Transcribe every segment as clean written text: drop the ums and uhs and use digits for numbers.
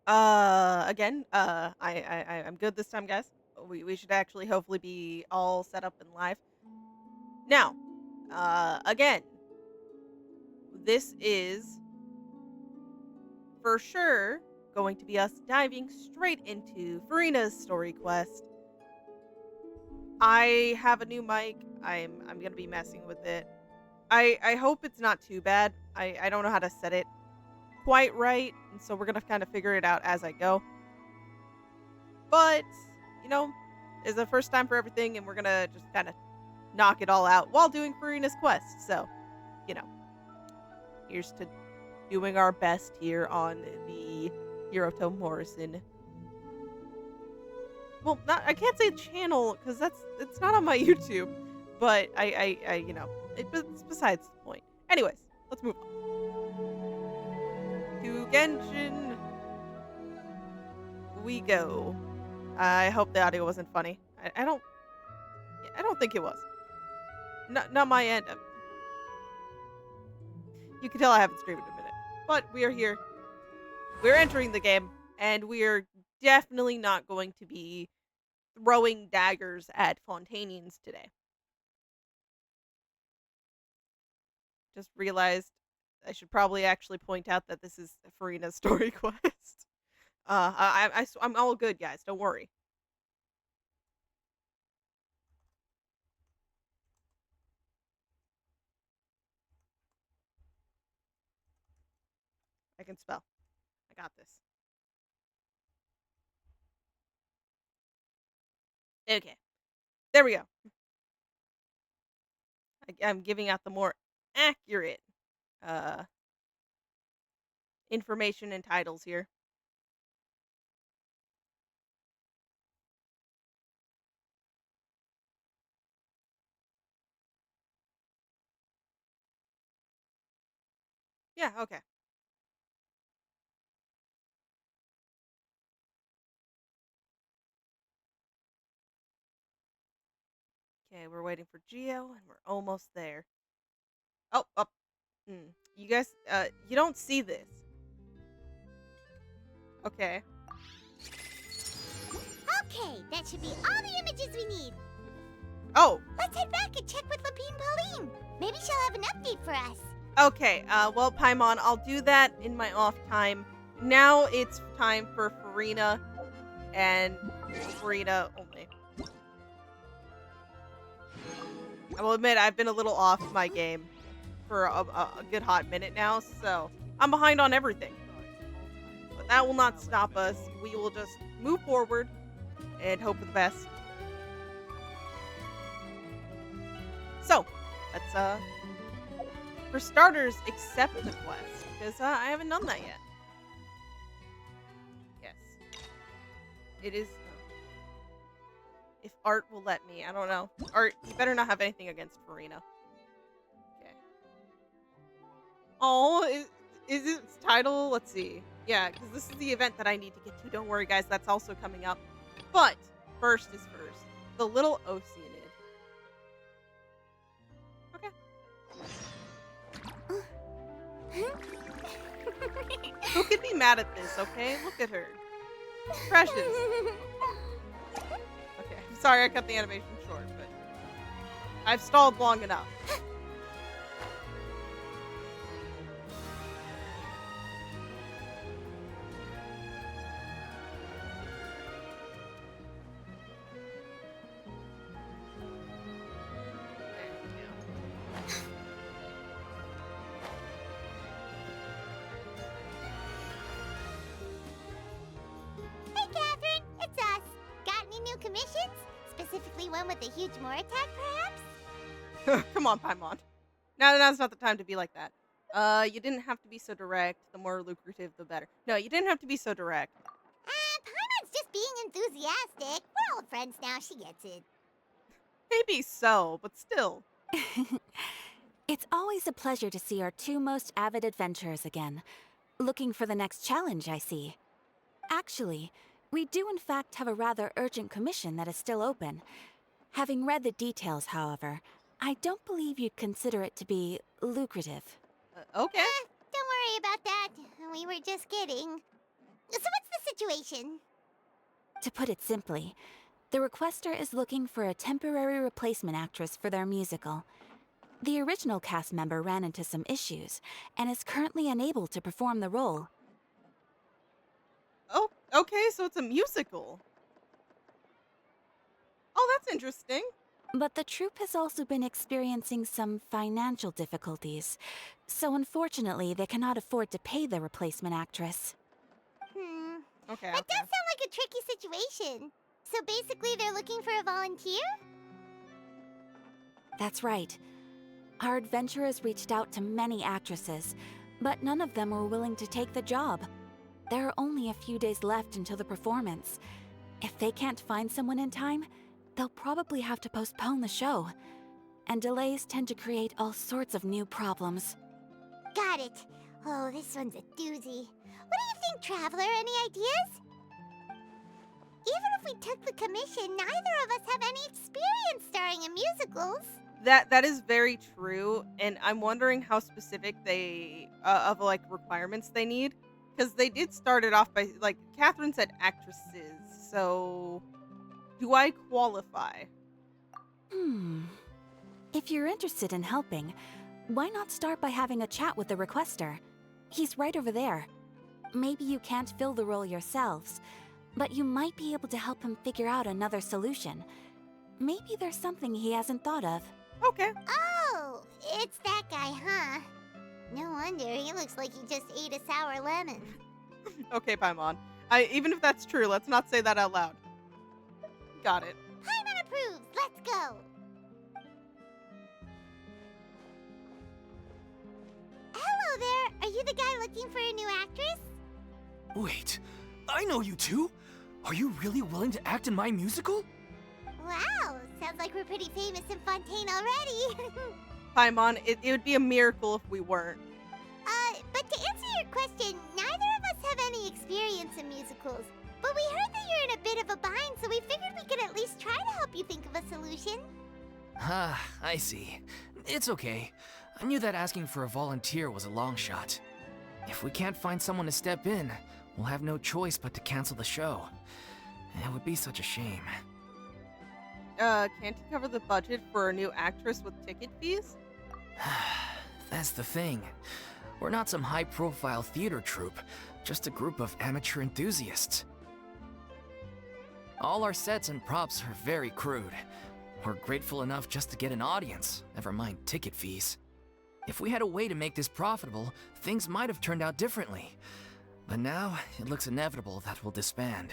I'm good this time, guys. We should actually hopefully be all set up and live. Now, again, this is for sure going to be us diving straight into Furina's Story Quest. I have a new mic. I'm gonna be messing with it. I hope it's not too bad. I don't know how to set it quite right, and so we're gonna kind of figure it out as I go. But you know, it's the first time for everything, and we're gonna just kind of knock it all out while doing Furina's quest. So, you know, here's to doing our best here on the Hiroto Morrison. Well, not I can't say channel because it's not on my YouTube, but it's besides the point. Anyways, let's move on to Genshin. We go. I hope the audio wasn't funny. I don't think it was. Not my end. You can tell I haven't streamed in a minute, but we are here. We're entering the game, and we are definitely not going to be throwing daggers at Fontainians today. Just realized I should probably actually point out that this is Furina's Story Quest. I'm all good, guys. Don't worry. I can spell. I got this. Okay. There we go. I'm giving out the more accurate uh information and titles here. Yeah, okay. Okay, we're waiting for Geo and we're almost there. Oh, up. You guys you don't see this. Okay. Okay, that should be all the images we need. Oh, Let's head back and check with Lapine Pauline. Maybe she'll have an update for us. okay. Well, Paimon, I'll do that in my off time. Now it's time for Furina and Furina only. I will admit I've been a little off my game for a good hot minute now, so I'm behind on everything. But that will not stop us. We will just move forward and hope for the best. So, let's for starters, accept the quest because I haven't done that yet. Yes, it is. If Art will let me, I don't know. Art, you better not have anything against Furina. Okay. Oh, is its title? Let's see. Yeah, because this is the event that I need to get to. Don't worry, guys. That's also coming up. But first is first. The little Oceanid. Okay. Who could be mad at this, okay? Look at her. Precious. Okay, I'm sorry I cut the animation short, but I've stalled long enough. There we go. Hey, Catherine, it's us. Got any new commissions? Specifically one with a huge more attack, perhaps? Come on, Paimon. Now's not the time to be like that. You didn't have to be so direct. The more lucrative, the better. No, you didn't have to be so direct. Paimon's just being enthusiastic. We're old friends now, she gets it. Maybe so, but still. It's always a pleasure to see our two most avid adventurers again. Looking for the next challenge, I see. Actually, we do in fact have a rather urgent commission that is still open. Having read the details, however, I don't believe you'd consider it to be lucrative. Okay. Don't worry about that. We were just kidding. So what's the situation? To put it simply, the requester is looking for a temporary replacement actress for their musical. The original cast member ran into some issues and is currently unable to perform the role. Oh, okay, so it's a musical. Oh, that's interesting. But the troupe has also been experiencing some financial difficulties, so unfortunately they cannot afford to pay the replacement actress. Okay, That okay. does sound like a tricky situation. So basically they're looking for a volunteer? That's right. Our adventurers reached out to many actresses, but none of them were willing to take the job. There are only a few days left until the performance. If they can't find someone in time, they'll probably have to postpone the show. And delays tend to create all sorts of new problems. Got it. Oh, this one's a doozy. What do you think, Traveler? Any ideas? Even if we took the commission, neither of us have any experience starring in musicals. That is very true, and I'm wondering how specific they of like requirements they need, because they did start it off by like Catherine said actresses. So, do I qualify? If you're interested in helping, why not start by having a chat with the requester? He's right over there. Maybe you can't fill the role yourselves, but you might be able to help him figure out another solution. Maybe there's something he hasn't thought of. Okay. Oh, it's that guy, huh? No wonder, he looks like he just ate a sour lemon. Okay, Paimon. Even if that's true, let's not say that out loud. Got it. Paimon approves, let's go! Hello there, are you the guy looking for a new actress? Wait, I know you two. Are you really willing to act in my musical? Wow, sounds like we're pretty famous in Fontaine already. Paimon, it would be a miracle if we weren't. But to answer your question, neither of us have any experience in musicals. But we heard that you're in a bit of a bind, so we figured we could at least try to help you think of a solution. Ah, I see. It's okay. I knew that asking for a volunteer was a long shot. If we can't find someone to step in, we'll have no choice but to cancel the show. It would be such a shame. Can't you cover the budget for a new actress with ticket fees? That's the thing. We're not some high-profile theater troupe, just a group of amateur enthusiasts. All our sets and props are very crude. We're grateful enough just to get an audience, never mind ticket fees. If we had a way to make this profitable, things might have turned out differently. But now, it looks inevitable that we'll disband.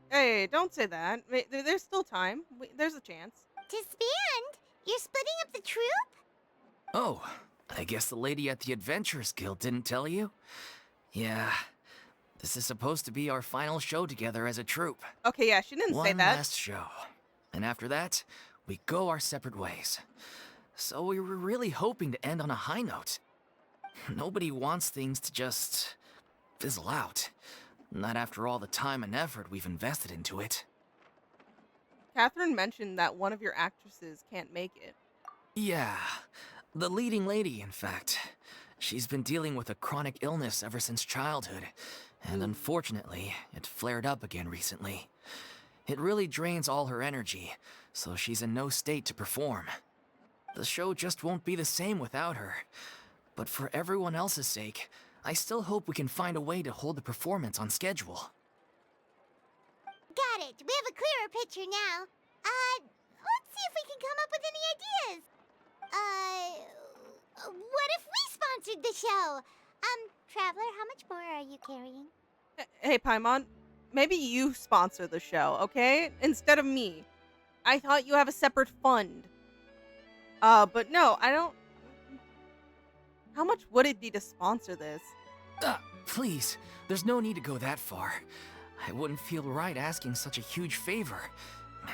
Hey, don't say that. There's still time. There's a chance. Disband? You're splitting up the troupe? Oh, I guess the lady at the Adventurers Guild didn't tell you? Yeah, this is supposed to be our final show together as a troupe. Okay, yeah, she didn't say One that. last show. And after that, we go our separate ways. So we were really hoping to end on a high note. Nobody wants things to just fizzle out. Not after all the time and effort we've invested into it. Catherine mentioned that one of your actresses can't make it. Yeah, the leading lady, in fact. She's been dealing with a chronic illness ever since childhood, and unfortunately, it flared up again recently. It really drains all her energy, so she's in no state to perform. The show just won't be the same without her. But for everyone else's sake, I still hope we can find a way to hold the performance on schedule. Got it. We have a clearer picture now. Let's see if we can come up with any ideas. What if we sponsored the show? Traveler, how much more are you carrying? Hey, Paimon, maybe you sponsor the show, okay? Instead of me. I thought you have a separate fund. But no, I don't... How much would it be to sponsor this? Please, there's no need to go that far. I wouldn't feel right asking such a huge favor,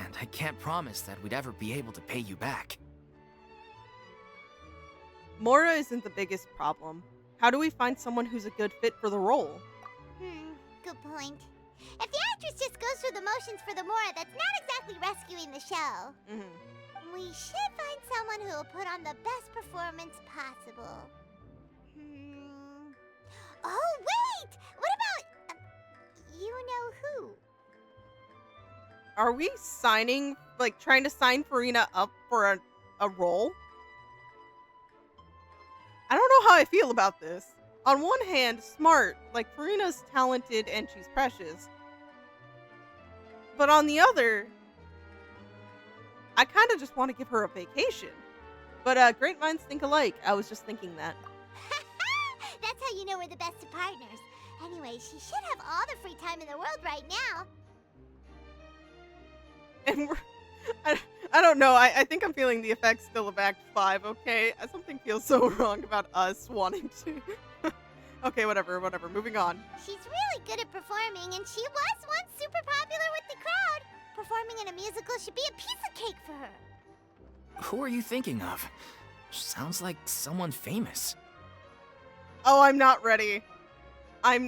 and I can't promise that we'd ever be able to pay you back. Mora isn't the biggest problem. How do we find someone who's a good fit for the role? Good point. If the actress just goes through the motions for the Mora, that's not exactly rescuing the show. We should find someone who will put on the best performance possible. Oh, wait! What about... Are we signing, like, trying to sign Furina up for a role? I don't know how I feel about this. On one hand, smart, like, Furina's talented and she's precious. But on the other, I kind of just want to give her a vacation. But great minds think alike. I was just thinking that. That's how you know we're the best of partners. Anyway, she should have all the free time in the world right now. And I don't know. I think I'm feeling the effects still of Act 5, okay? Something feels so wrong about us wanting to. Okay, whatever. Moving on. She's really good at performing, and she was once super popular with the crowd. Performing in a musical should be a piece of cake for her. Who are you thinking of? Sounds like someone famous. Oh, I'm not ready. I'm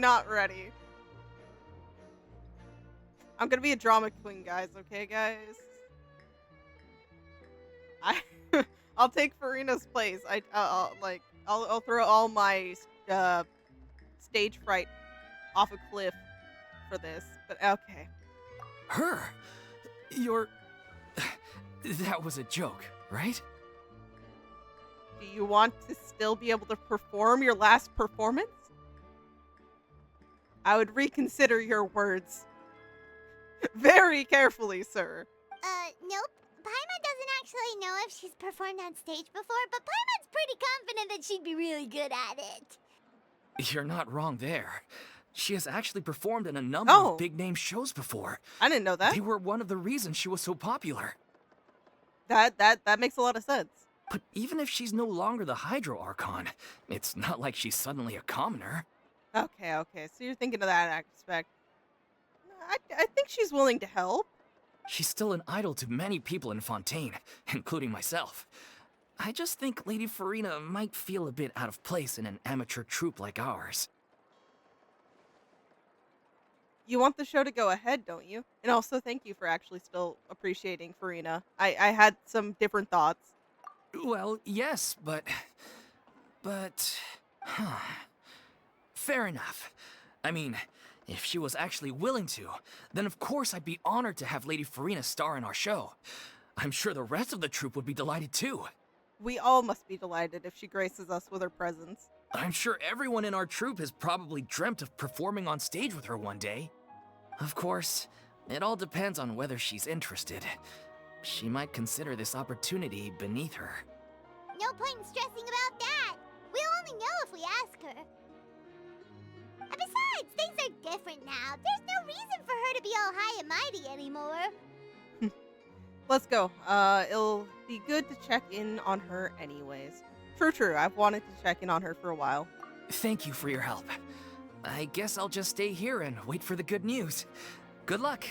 gonna be a drama queen, guys. Okay, guys? I'll take Furina's place. I'll throw all my stage fright off a cliff for this. But okay. Her? You're... That was a joke, right? Do you want to still be able to perform your last performance? I would reconsider your words very carefully, sir. Nope. Paimon doesn't actually know if she's performed on stage before, but Paimon's pretty confident that she'd be really good at it. You're not wrong there. She has actually performed in a number Oh. of big-name shows before. I didn't know that. They were one of the reasons she was so popular. That makes a lot of sense. But even if she's no longer the Hydro Archon, it's not like she's suddenly a commoner. Okay. So you're thinking of that aspect. I think she's willing to help. She's still an idol to many people in Fontaine, including myself. I just think Lady Furina might feel a bit out of place in an amateur troupe like ours. You want the show to go ahead, don't you? And also thank you for actually still appreciating Furina. I had some different thoughts. Well, yes, but... Fair enough. I mean, if she was actually willing to, then of course I'd be honored to have Lady Furina star in our show. I'm sure the rest of the troupe would be delighted too. We all must be delighted if she graces us with her presence. I'm sure everyone in our troupe has probably dreamt of performing on stage with her one day. Of course, it all depends on whether she's interested. She might consider this opportunity beneath her. No point in stressing about that. We'll only know if we ask her. And besides, things are different now. There's no reason for her to be all high and mighty anymore. Let's go. It'll be good to check in on her anyways. True. I've wanted to check in on her for a while. Thank you for your help. I guess I'll just stay here and wait for the good news. Good luck.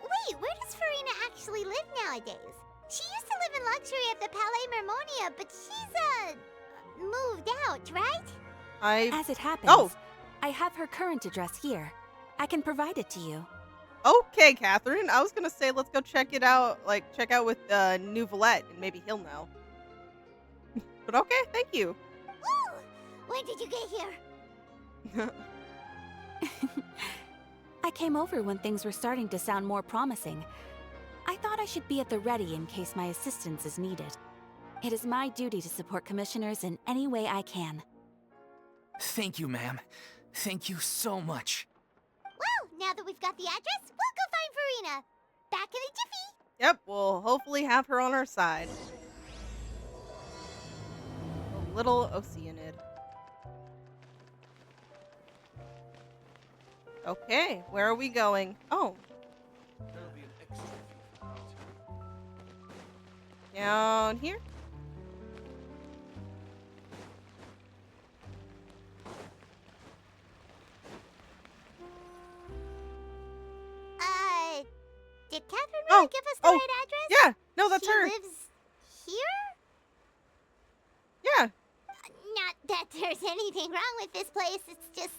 Wait, where does Furina actually live nowadays? She used to live in luxury at the Palais Mermonia, but she's, moved out, right? As it happens, I have her current address here. I can provide it to you. Okay, Catherine. I was gonna say let's go check it out, check out with New Valette, and maybe he'll know. But okay, thank you. Woo! When did you get here? I came over when things were starting to sound more promising. I thought I should be at the ready in case my assistance is needed. It is my duty to support commissioners in any way I can. Thank you, ma'am. Thank you so much. Well, now that we've got the address, we'll go find Furina. Back in a jiffy. Yep, we'll hopefully have her on our side. A little Oceanid. Okay, where are we going? Oh. Down here? Did Catherine really give us the right address? Yeah, no, that's her. She lives here? Yeah. Not that there's anything wrong with this place. It's just,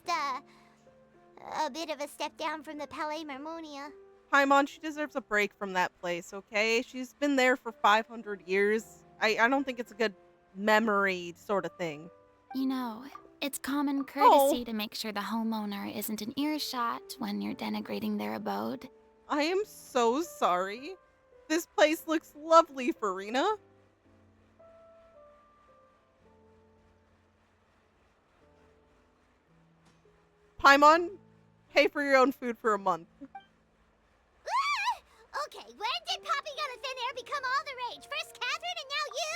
a bit of a step down from the Palais Mermonia. Paimon, she deserves a break from that place, okay? She's been there for 500 years. I don't think it's a good memory sort of thing. You know, it's common courtesy to make sure the homeowner isn't in earshot when you're denigrating their abode. I am so sorry. This place looks lovely, Furina. Paimon, pay for your own food for a month. Okay, when did popping out of thin air become all the rage? First Catherine and now you?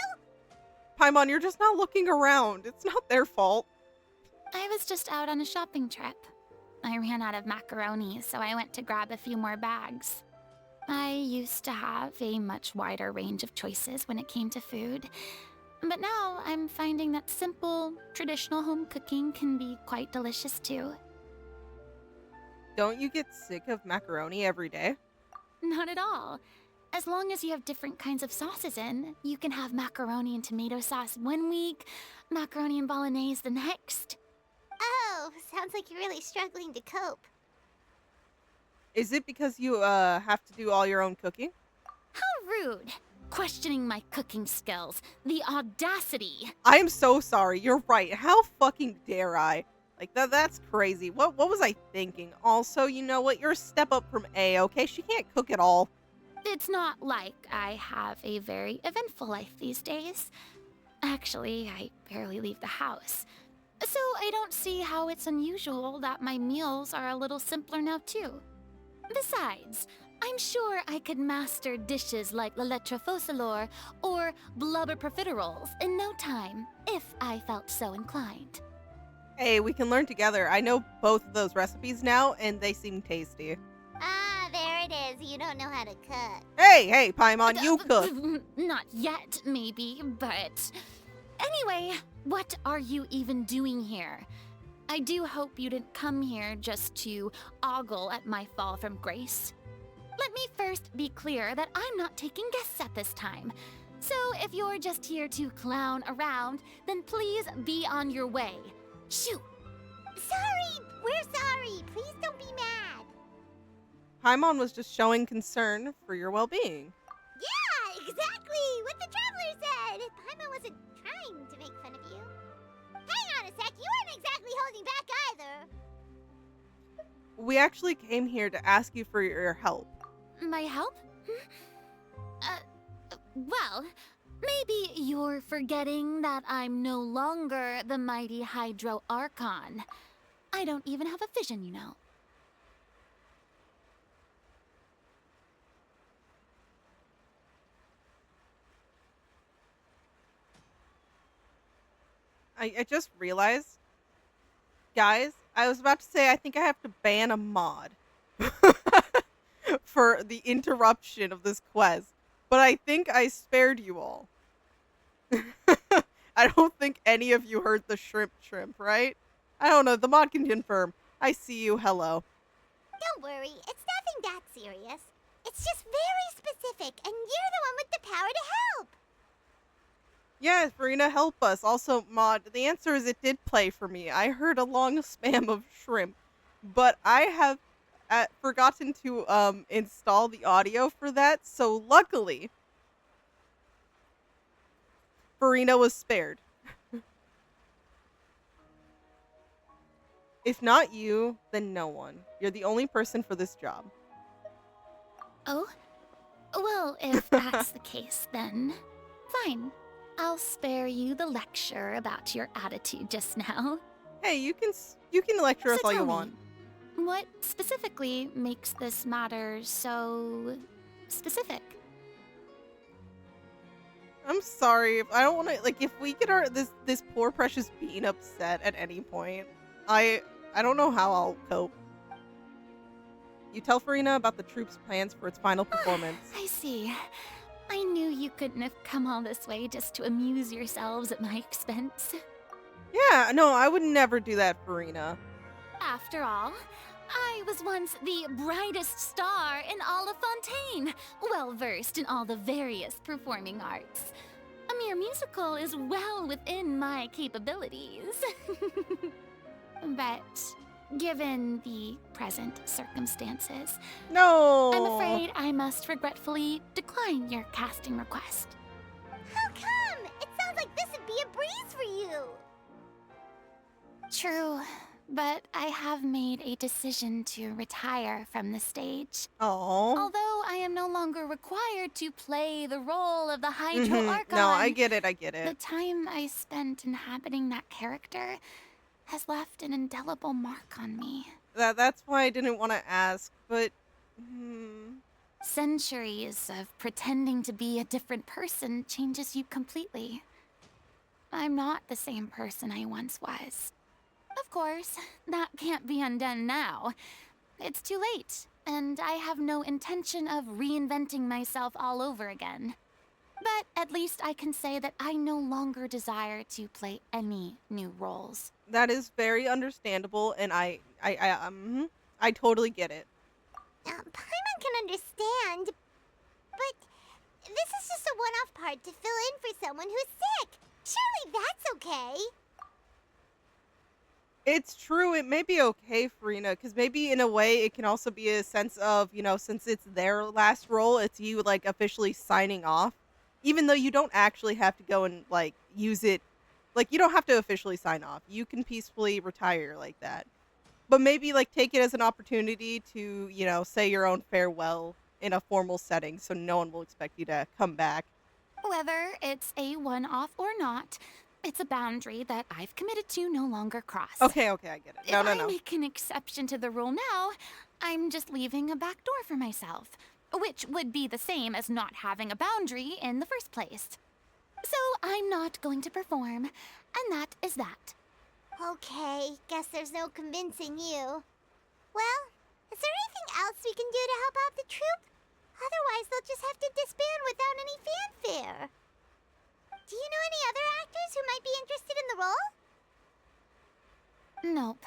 Paimon, you're just not looking around. It's not their fault. I was just out on a shopping trip. I ran out of macaroni, so I went to grab a few more bags. I used to have a much wider range of choices when it came to food, but now I'm finding that simple, traditional home cooking can be quite delicious too. Don't you get sick of macaroni every day? Not at all. As long as you have different kinds of sauces in, you can have macaroni and tomato sauce one week, macaroni and bolognese the next. Oh, sounds like you're really struggling to cope. Is it because you have to do all your own cooking? How rude! Questioning my cooking skills. The audacity! I am so sorry. You're right. How fucking dare I? Like, that's crazy. What was I thinking? Also, you know what? You're a step up from A, okay? She can't cook at all. It's not like I have a very eventful life these days. Actually, I barely leave the house. So I don't see how it's unusual that my meals are a little simpler now too. Besides, I'm sure I could master dishes like la lettre faucilor or blubber profiteroles in no time, if I felt so inclined. Hey, we can learn together. I know both of those recipes now, and they seem tasty. Ah, there it is. You don't know how to cook. Hey, Paimon, you cook. Not yet, maybe, but... Anyway, what are you even doing here? I do hope you didn't come here just to ogle at my fall from grace. Let me first be clear that I'm not taking guests at this time. So if you're just here to clown around, then please be on your way. Shoo! Sorry, we're sorry. Please don't be mad. Paimon was just showing concern for your well-being. Yeah, exactly what the traveler said. Paimon wasn't trying to make fun of you. Hang on a sec, you weren't exactly holding back either. We actually came here to ask you for your help. My help? Well, maybe you're forgetting that I'm no longer the mighty Hydro Archon. I don't even have a vision, you know. I just realized, guys, I was about to say I think I have to ban a mod for the interruption of this quest, but I think I spared you all. I don't think any of you heard the shrimp, right? I don't know, the mod can confirm. I see you, hello. Don't worry, it's nothing that serious. It's just very specific, and you're the one with the power to help. Yeah, Furina, help us. Also, mod, the answer is it did play for me. I heard a long spam of shrimp, but I have forgotten to install the audio for that, so luckily, Furina was spared. If not you, then no one. You're the only person for this job. Oh? Well, if that's the case, then fine. I'll spare you the lecture about your attitude just now. Hey, you can lecture us So all you tell me, want. what specifically makes this matter so specific? I'm sorry. I don't want to, like, if we get this poor precious bean upset at any point, I don't know how I'll cope. You tell Furina about the troupe's plans for its final performance. I see. I knew you couldn't have come all this way just to amuse yourselves at my expense. Yeah, no, I would never do that, Furina. After all, I was once the brightest star in all of Fontaine, well versed in all the various performing arts. A mere musical is well within my capabilities. But given the present circumstances, No! I'm afraid I must regretfully decline your casting request. How come? It sounds like this would be a breeze for you. True, but I have made a decision to retire from the stage. Oh. Although I am no longer required to play the role of the Hydro Archon, No, I get it. the time I spent inhabiting that character has left an indelible mark on me. That's why I didn't want to ask, but Centuries of pretending to be a different person changes you completely. I'm not the same person I once was. Of course, that can't be undone now. It's too late, and I have no intention of reinventing myself all over again. But at least I can say that I no longer desire to play any new roles. that is very understandable, and I totally get it. Paimon can understand, but this is just a one-off part to fill in for someone who's sick. Surely that's okay. It's true. It may be okay, Furina, because maybe in a way it can also be a sense of, since it's their last role, it's you like officially signing off, even though you don't actually have to go and like use it. Like you don't have to officially sign off. You can peacefully retire like that. But maybe like take it as an opportunity to, say your own farewell in a formal setting so no one will expect you to come back. Whether it's a one-off or not, it's a boundary that I've committed to no longer cross. Okay, I get it. No, If no, I no. make an exception to the rule now, I'm just leaving a back door for myself, which would be the same as not having a boundary in the first place. So I'm not going to perform, and that is that. Okay, guess there's no convincing you. Well, is there anything else we can do to help out the troupe? Otherwise, they'll just have to disband without any fanfare. Do you know any other actors who might be interested in the role? Nope.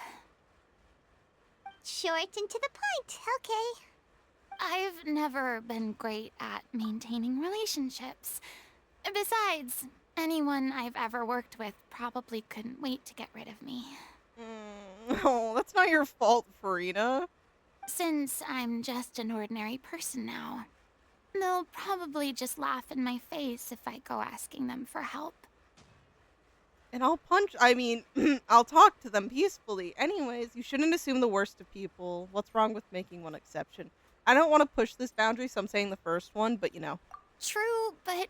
Short and to the point, okay. I've never been great at maintaining relationships. Besides, anyone I've ever worked with probably couldn't wait to get rid of me. Oh, that's not your fault, Furina. Since I'm just an ordinary person now, they'll probably just laugh in my face if I go asking them for help. And I'll I'll talk to them peacefully. Anyways, you shouldn't assume the worst of people. What's wrong with making one exception? I don't want to push this boundary, so I'm saying the first one, but True, but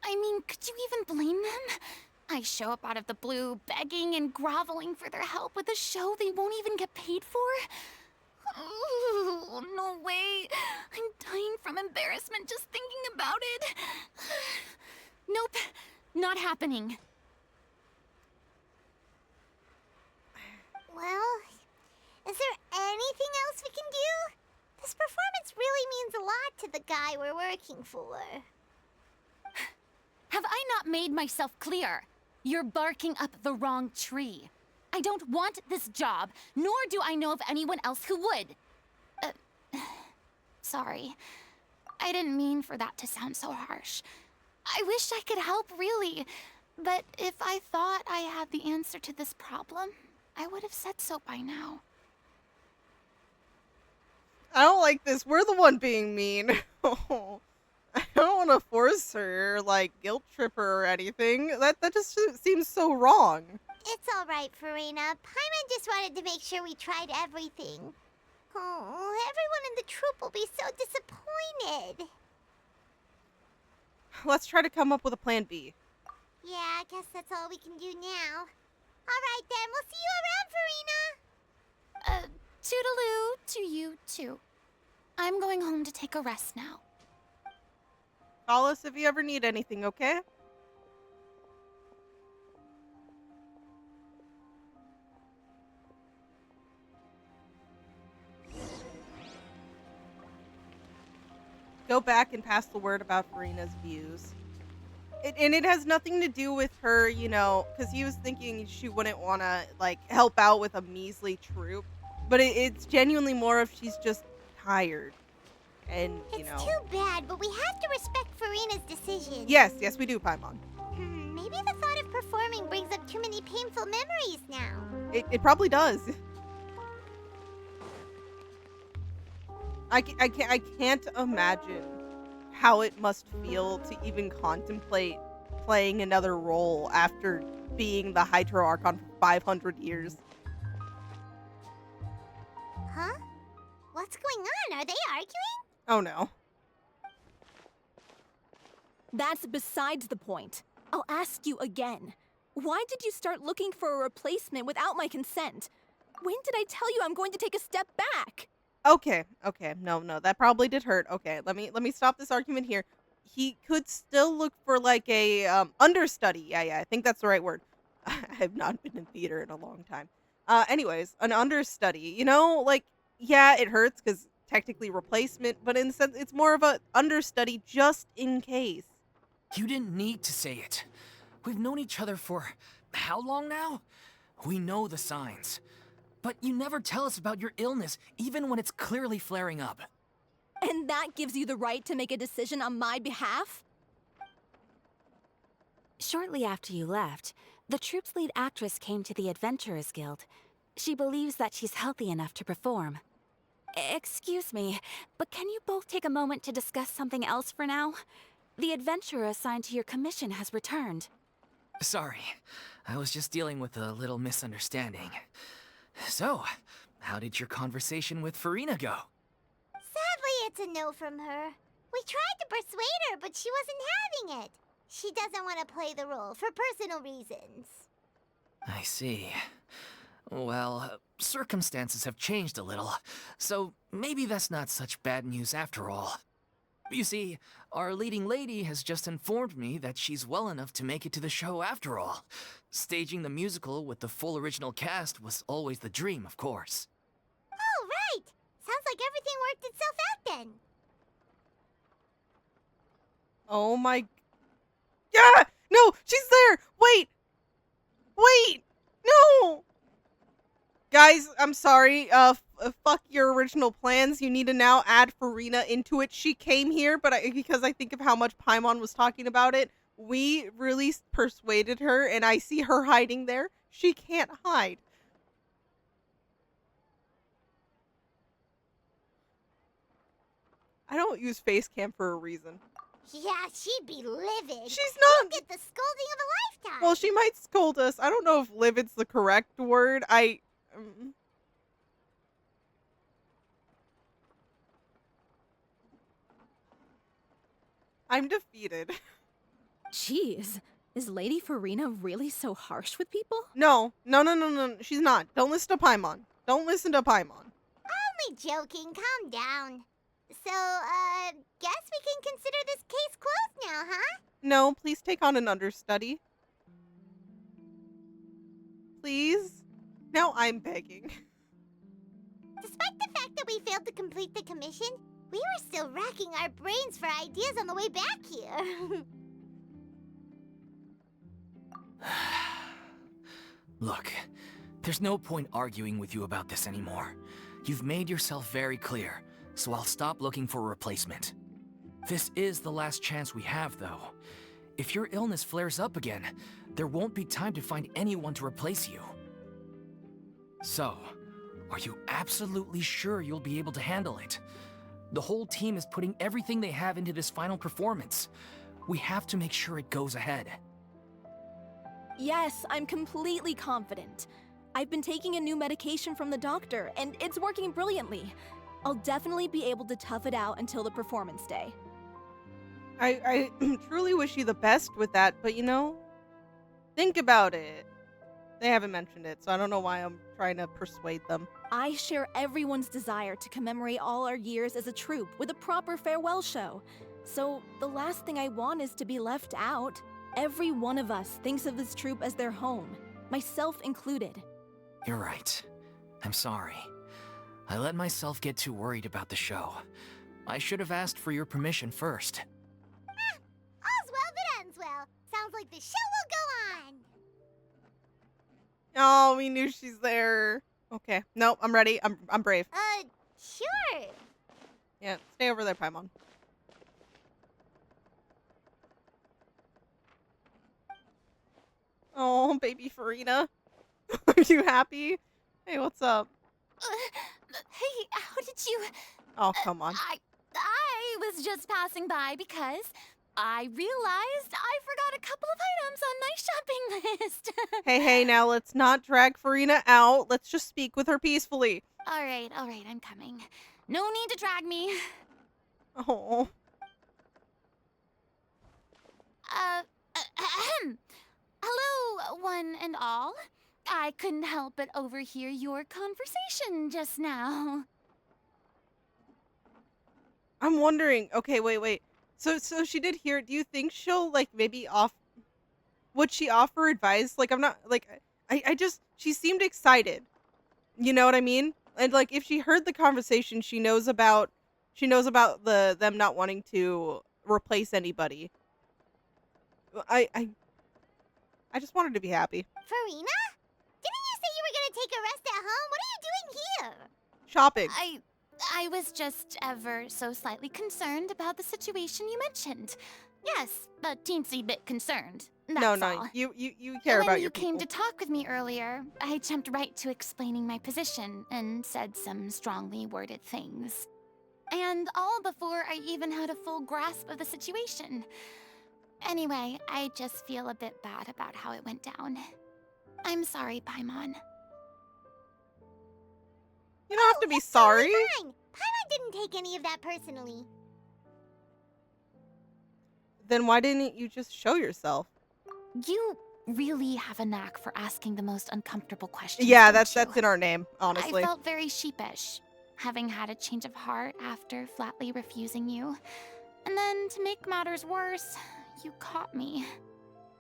could you even blame them? I show up out of the blue, begging and groveling for their help with a show they won't even get paid for? Oh, no way. I'm dying from embarrassment just thinking about it. Nope, not happening. Well, is there anything else we can do? This performance really means a lot to the guy we're working for. Have I not made myself clear? You're barking up the wrong tree. I don't want this job, nor do I know of anyone else who would. Sorry. I didn't mean for that to sound so harsh. I wish I could help, really. But if I thought I had the answer to this problem, I would have said so by now. I don't like this. We're the one being mean. I don't want to force her, like, guilt trip her or anything. That just seems so wrong. It's all right, Furina. Paimon just wanted to make sure we tried everything. Oh, everyone in the troupe will be so disappointed. Let's try to come up with a plan B. Yeah, I guess that's all we can do now. All right, then. We'll see you around, Furina. Toodaloo to you, too. I'm going home to take a rest now. Call us if you ever need anything, okay? Go back and pass the word about Furina's views. And it has nothing to do with her, because he was thinking she wouldn't want to, like, help out with a measly troupe. But it's genuinely more of she's just tired. And, It's too bad, but we have to respect Furina's decision. Yes, we do, Paimon. Maybe the thought of performing brings up too many painful memories now. It probably does. I can't imagine how it must feel to even contemplate playing another role after being the Hydro Archon for 500 years. What's going on? Are they arguing? Oh no. That's besides the point. I'll ask you again. Why did you start looking for a replacement without my consent? When did I tell you I'm going to take a step back? Okay. No, that probably did hurt. Okay, let me stop this argument here. He could still look for like a understudy. Yeah, I think that's the right word. I have not been in theater in a long time. Anyways, an understudy. You know, like, yeah, it hurts because technically replacement, but in the sense it's more of a understudy just in case. You didn't need to say it. We've known each other for how long now? We know the signs. But you never tell us about your illness, even when it's clearly flaring up. And that gives you the right to make a decision on my behalf? Shortly after you left, the troupe's lead actress came to the Adventurers Guild. She believes that she's healthy enough to perform. Excuse me, but can you both take a moment to discuss something else for now? The adventurer assigned to your commission has returned. Sorry, I was just dealing with a little misunderstanding. So, how did your conversation with Furina go? Sadly, it's a no from her. We tried to persuade her, but she wasn't having it. She doesn't want to play the role for personal reasons. I see. Well, circumstances have changed a little, so maybe that's not such bad news after all. You see, our leading lady has just informed me that she's well enough to make it to the show after all. Staging the musical with the full original cast was always the dream, of course. Oh, right! Sounds like everything worked itself out then. Oh my... Yeah! No! She's there! Wait! No! Guys, I'm sorry. Fuck your original plans. You need to now add Furina into it. She came here, but because I think of how much Paimon was talking about it, we really persuaded her, and I see her hiding there. She can't hide. I don't use face cam for a reason. Yeah, she'd be livid. She's not. You'll get the scolding of a lifetime. Well, she might scold us. I don't know if livid's the correct word. I'm defeated. Jeez, is Lady Furina really so harsh with people? No. She's not. Don't listen to Paimon. Don't listen to Paimon. Only joking. Calm down. So, guess we can consider this case closed now, huh? No, please take on an understudy. Please? Now I'm begging. Despite the fact that we failed to complete the commission, we were still racking our brains for ideas on the way back here. Look, there's no point arguing with you about this anymore. You've made yourself very clear, so I'll stop looking for a replacement. This is the last chance we have, though. If your illness flares up again, there won't be time to find anyone to replace you. So, are you absolutely sure you'll be able to handle it? The whole team is putting everything they have into this final performance. We have to make sure it goes ahead. Yes, I'm completely confident. I've been taking a new medication from the doctor, and it's working brilliantly. I'll definitely be able to tough it out until the performance day. I truly wish you the best with that, but you know, think about it. They haven't mentioned it, so I don't know why I'm trying to persuade them. I share everyone's desire to commemorate all our years as a troupe with a proper farewell show. So the last thing I want is to be left out. Every one of us thinks of this troupe as their home, myself included. You're right. I'm sorry. I let myself get too worried about the show. I should have asked for your permission first. All's well that ends well. Sounds like the show will go on. Oh, we knew she's there. Okay. Nope, I'm ready. I'm brave. Sure. Yeah, stay over there, Paimon. Oh, baby Furina. Are you happy? Hey, what's up? Hey, how did you... Oh, come on. I was just passing by because I realized I forgot a couple of items on my shopping list. Hey, now let's not drag Furina out. Let's just speak with her peacefully. All right, I'm coming. No need to drag me. Oh. Hello, one and all. I couldn't help but overhear your conversation just now. I'm wondering. Okay, wait. So she did hear it. Do you think she'll like maybe would she offer advice? Like I'm not like I just she seemed excited. You know what I mean? And like if she heard the conversation, she knows about them not wanting to replace anybody. I just wanted to be happy. Furina? Didn't you say you were gonna take a rest at home? What are you doing here? Shopping. I was just ever so slightly concerned about the situation you mentioned. Yes, a teensy bit concerned. That's No, all. you care about your When you came people. to talk with me earlier, I jumped right to explaining my position and said some strongly worded things. And all before I even had a full grasp of the situation. Anyway, I just feel a bit bad about how it went down. I'm sorry, Paimon. You don't have to be sorry. Fine. Paimon didn't take any of that personally. Then why didn't you just show yourself? You really have a knack for asking the most uncomfortable questions. Yeah, don't that's you? in our name, honestly. I felt very sheepish, having had a change of heart after flatly refusing you. And then, to make matters worse, you caught me.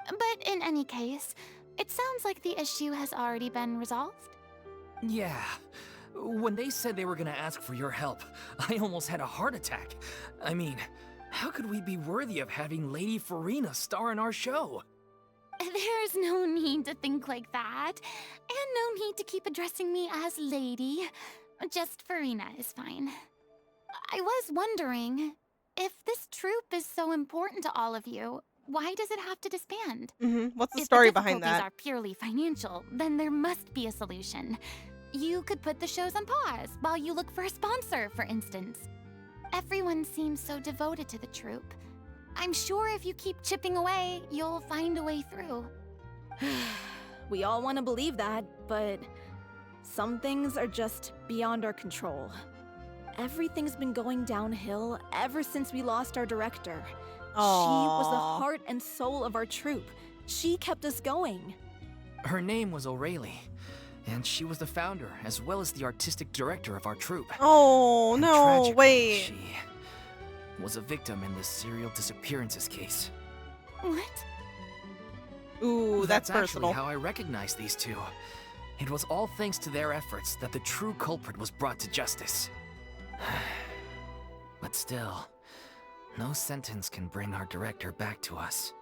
But in any case, it sounds like the issue has already been resolved. Yeah. When they said they were gonna ask for your help, I almost had a heart attack. I mean, how could we be worthy of having Lady Furina star in our show? There's no need to think like that. And no need to keep addressing me as lady. Just Furina is fine. I was wondering, if this troupe is so important to all of you, why does it have to disband? What's the If story the behind difficulties that? are purely financial, then there must be a solution. You could put the shows on pause while you look for a sponsor, for instance. Everyone seems so devoted to the troupe. I'm sure if you keep chipping away, you'll find a way through. We all want to believe that, but some things are just beyond our control. Everything's been going downhill ever since we lost our director. She was the Aw. heart and soul of our troupe. She kept us going. Her name was O'Reilly, and she was the founder as well as the artistic director of our troupe. Oh, And no, tragically, wait. She was a victim in the serial disappearances case. What? Ooh, that's actually personal. how I recognized these two. It was all thanks to their efforts that the true culprit was brought to justice. But still, no sentence can bring our director back to us.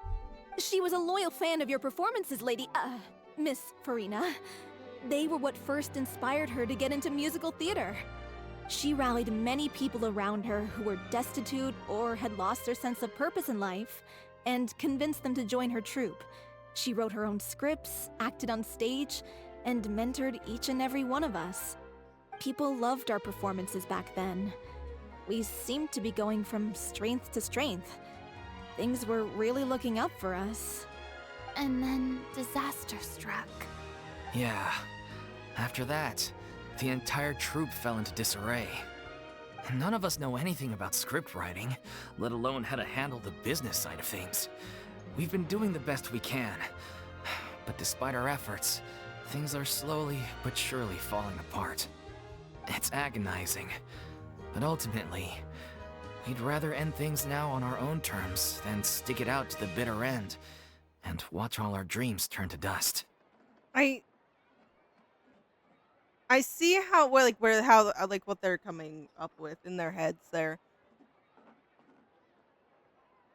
She was a loyal fan of your performances, Miss Furina. They were what first inspired her to get into musical theater. She rallied many people around her who were destitute or had lost their sense of purpose in life, and convinced them to join her troupe. She wrote her own scripts, acted on stage, and mentored each and every one of us. People loved our performances back then. We seemed to be going from strength to strength. Things were really looking up for us. And then disaster struck. Yeah. After that, the entire troupe fell into disarray. None of us know anything about script writing, let alone how to handle the business side of things. We've been doing the best we can, but despite our efforts, things are slowly but surely falling apart. It's agonizing, but ultimately, we'd rather end things now on our own terms than stick it out to the bitter end and watch all our dreams turn to dust. I see how what they're coming up with in their heads there.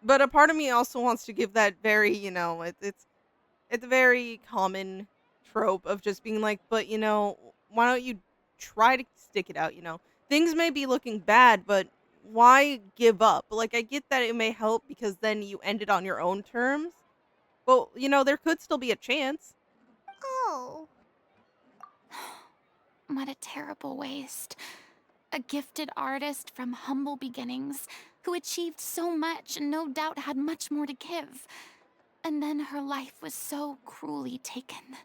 But a part of me also wants to give that very, it's a very common trope of just being like, but why don't you try to stick it out, Things may be looking bad, but why give up? Like I get that it may help because then you end it on your own terms. But, there could still be a chance. Oh. What a terrible waste. A gifted artist from humble beginnings who achieved so much and no doubt had much more to give. And then her life was so cruelly taken.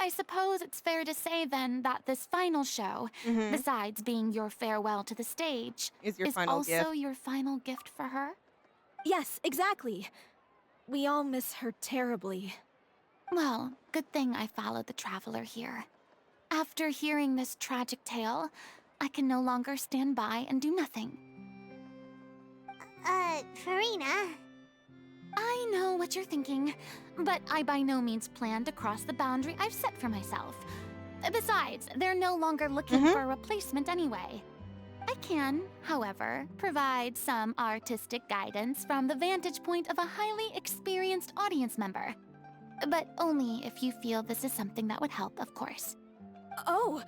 I suppose it's fair to say then that this final show, Mm-hmm. besides being your farewell to the stage, Is your is final also gift. your final gift for her? Yes, exactly. We all miss her terribly. Well, good thing I followed the traveler here. After hearing this tragic tale, I can no longer stand by and do nothing. Furina. I know what you're thinking, but I by no means plan to cross the boundary I've set for myself. Besides, they're no longer looking for a replacement anyway. I can, however, provide some artistic guidance from the vantage point of a highly experienced audience member. But only if you feel this is something that would help, of course. Oh,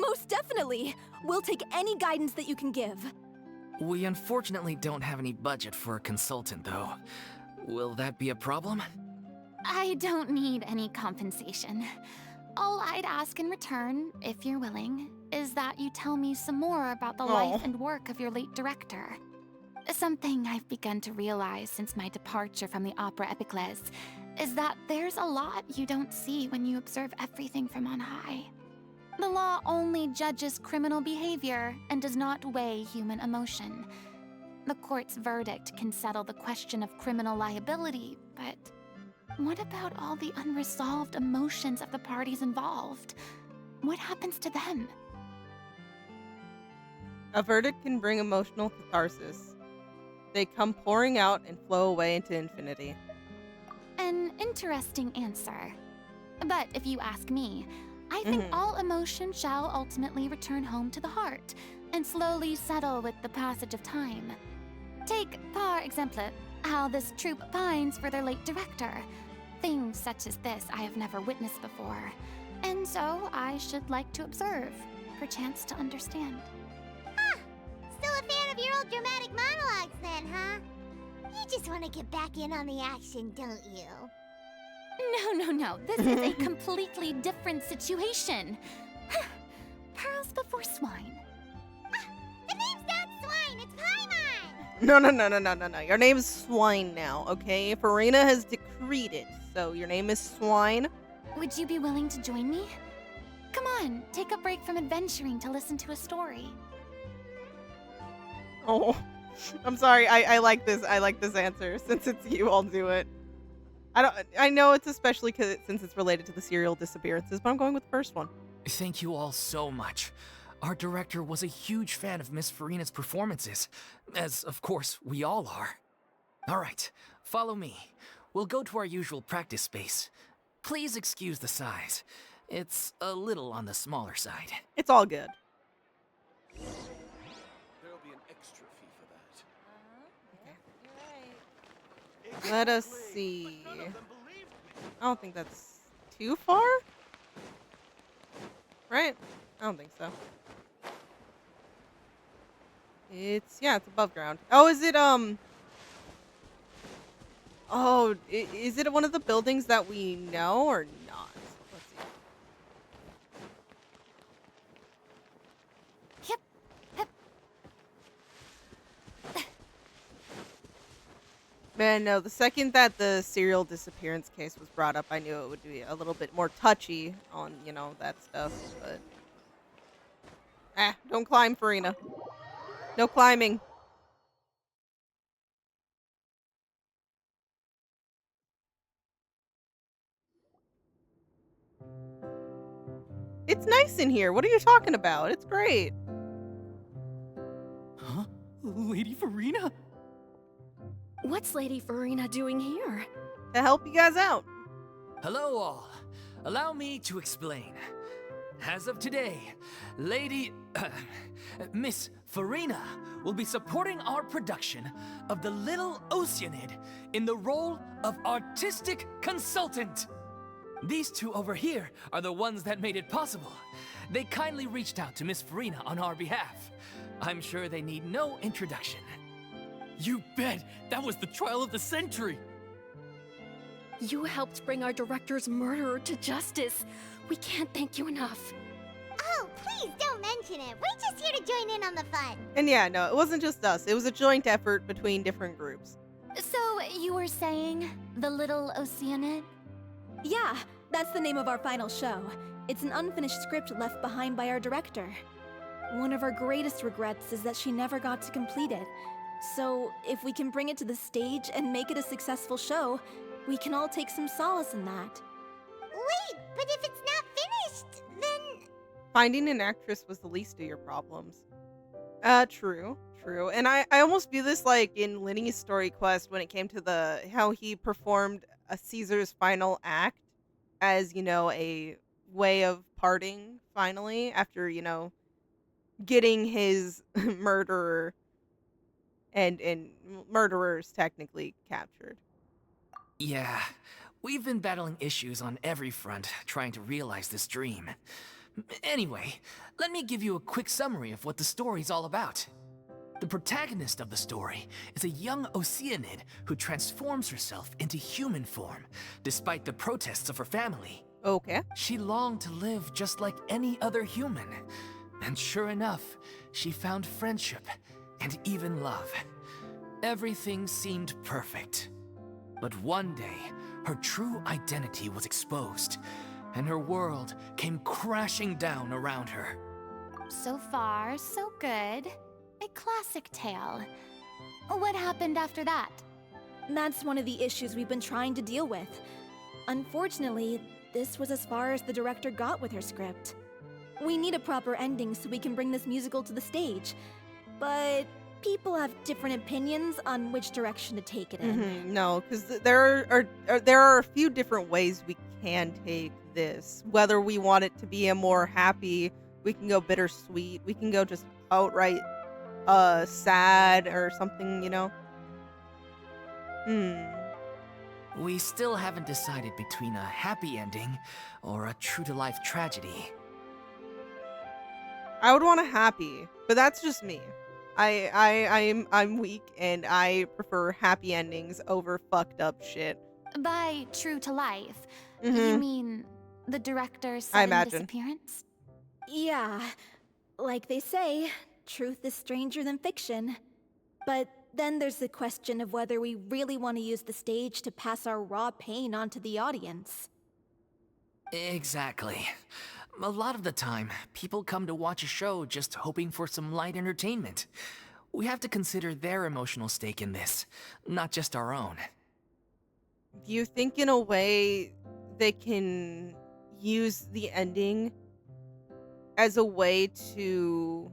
most definitely. We'll take any guidance that you can give. We unfortunately don't have any budget for a consultant, though. Will that be a problem? I don't need any compensation. All I'd ask in return, if you're willing, is that you tell me some more about the life and work of your late director. Something I've begun to realize since my departure from the Opera Epiclese is that there's a lot you don't see when you observe everything from on high. The law only judges criminal behavior and does not weigh human emotion. The court's verdict can settle the question of criminal liability, but what about all the unresolved emotions of the parties involved? What happens to them? A verdict can bring emotional catharsis. They come pouring out and flow away into infinity. An interesting answer. But if you ask me, I think all emotion shall ultimately return home to the heart and slowly settle with the passage of time. Take, par exemple, how this troupe pines for their late director. Things such as this I have never witnessed before, and so I should like to observe, perchance to understand. Still a fan of your old dramatic monologues then, huh? You just want to get back in on the action, don't you? No. This is a completely different situation. Pearls before swine. The name's not Swine, it's Paimon! No. Your name's Swine now, okay? Furina has decreed it, so your name is Swine. Would you be willing to join me? Come on, take a break from adventuring to listen to a story. Oh, I'm sorry. I like this. I like this answer. Since it's you, I'll do it. I know it's especially since it's related to the serial disappearances, but I'm going with the first one. Thank you all so much. Our director was a huge fan of Miss Furina's performances, as of course we all are. All right, follow me. We'll go to our usual practice space. Please excuse the size. It's a little on the smaller side. It's all good. There'll be an extra fee for that. Let us see. I don't think that's too far. Right? I don't think so. It's above ground. Oh, is it Oh, is it one of the buildings that we know or not? Let's see. Man, no, the second that the serial disappearance case was brought up, I knew it would be a little bit more touchy on, that stuff, but... don't climb, Furina. No climbing. It's nice in here. What are you talking about? It's great. Huh? Lady Furina? What's Lady Furina doing here? To help you guys out. Hello all. Allow me to explain. As of today, Miss Furina will be supporting our production of The Little Oceanid in the role of artistic consultant. These two over here are the ones that made it possible. They kindly reached out to Miss Furina on our behalf. I'm sure they need no introduction. You bet! That was the trial of the century! You helped bring our director's murderer to justice. We can't thank you enough. Oh, please don't mention it. We're just here to join in on the fun. And yeah, no, it wasn't just us. It was a joint effort between different groups. So, you were saying The Little Oceanid? Yeah, That's the name of our final show. It's an unfinished script left behind by our director. One of our greatest regrets is that she never got to complete it. So, if we can bring it to the stage and make it a successful show, we can all take some solace in that. Wait, but if it's not finished, then... Finding an actress was the least of your problems. True. And I almost view this like in Furina Story Quest when it came to how he performed a Caesar's final act as, a way of parting finally after, getting his murderer and murderers technically captured. Yeah, we've been battling issues on every front trying to realize this dream. Anyway, let me give you a quick summary of what the story's all about. The protagonist of the story is a young Oceanid who transforms herself into human form, despite the protests of her family. Okay. She longed to live just like any other human. And sure enough, she found friendship and even love. Everything seemed perfect. But one day, her true identity was exposed, and her world came crashing down around her. So far, so good. A classic tale. What happened after that? That's one of the issues we've been trying to deal with. Unfortunately, this was as far as the director got with her script. We need a proper ending so we can bring this musical to the stage. But people have different opinions on which direction to take it in. No, because there are a few different ways we can take this. Whether we want it to be a more happy, we can go bittersweet, we can go just outright sad or something, We still haven't decided between a happy ending or a true-to-life tragedy. I would want a happy, but that's just me. I'm weak and I prefer happy endings over fucked up shit. By true to life, you Mhm. mean the director's I sudden imagine. disappearance? Yeah, like they say, truth is stranger than fiction. But then there's the question of whether we really want to use the stage to pass our raw pain onto the audience. Exactly. A lot of the time, people come to watch a show just hoping for some light entertainment. We have to consider their emotional stake in this, not just our own. Do you think in a way they can use the ending as a way to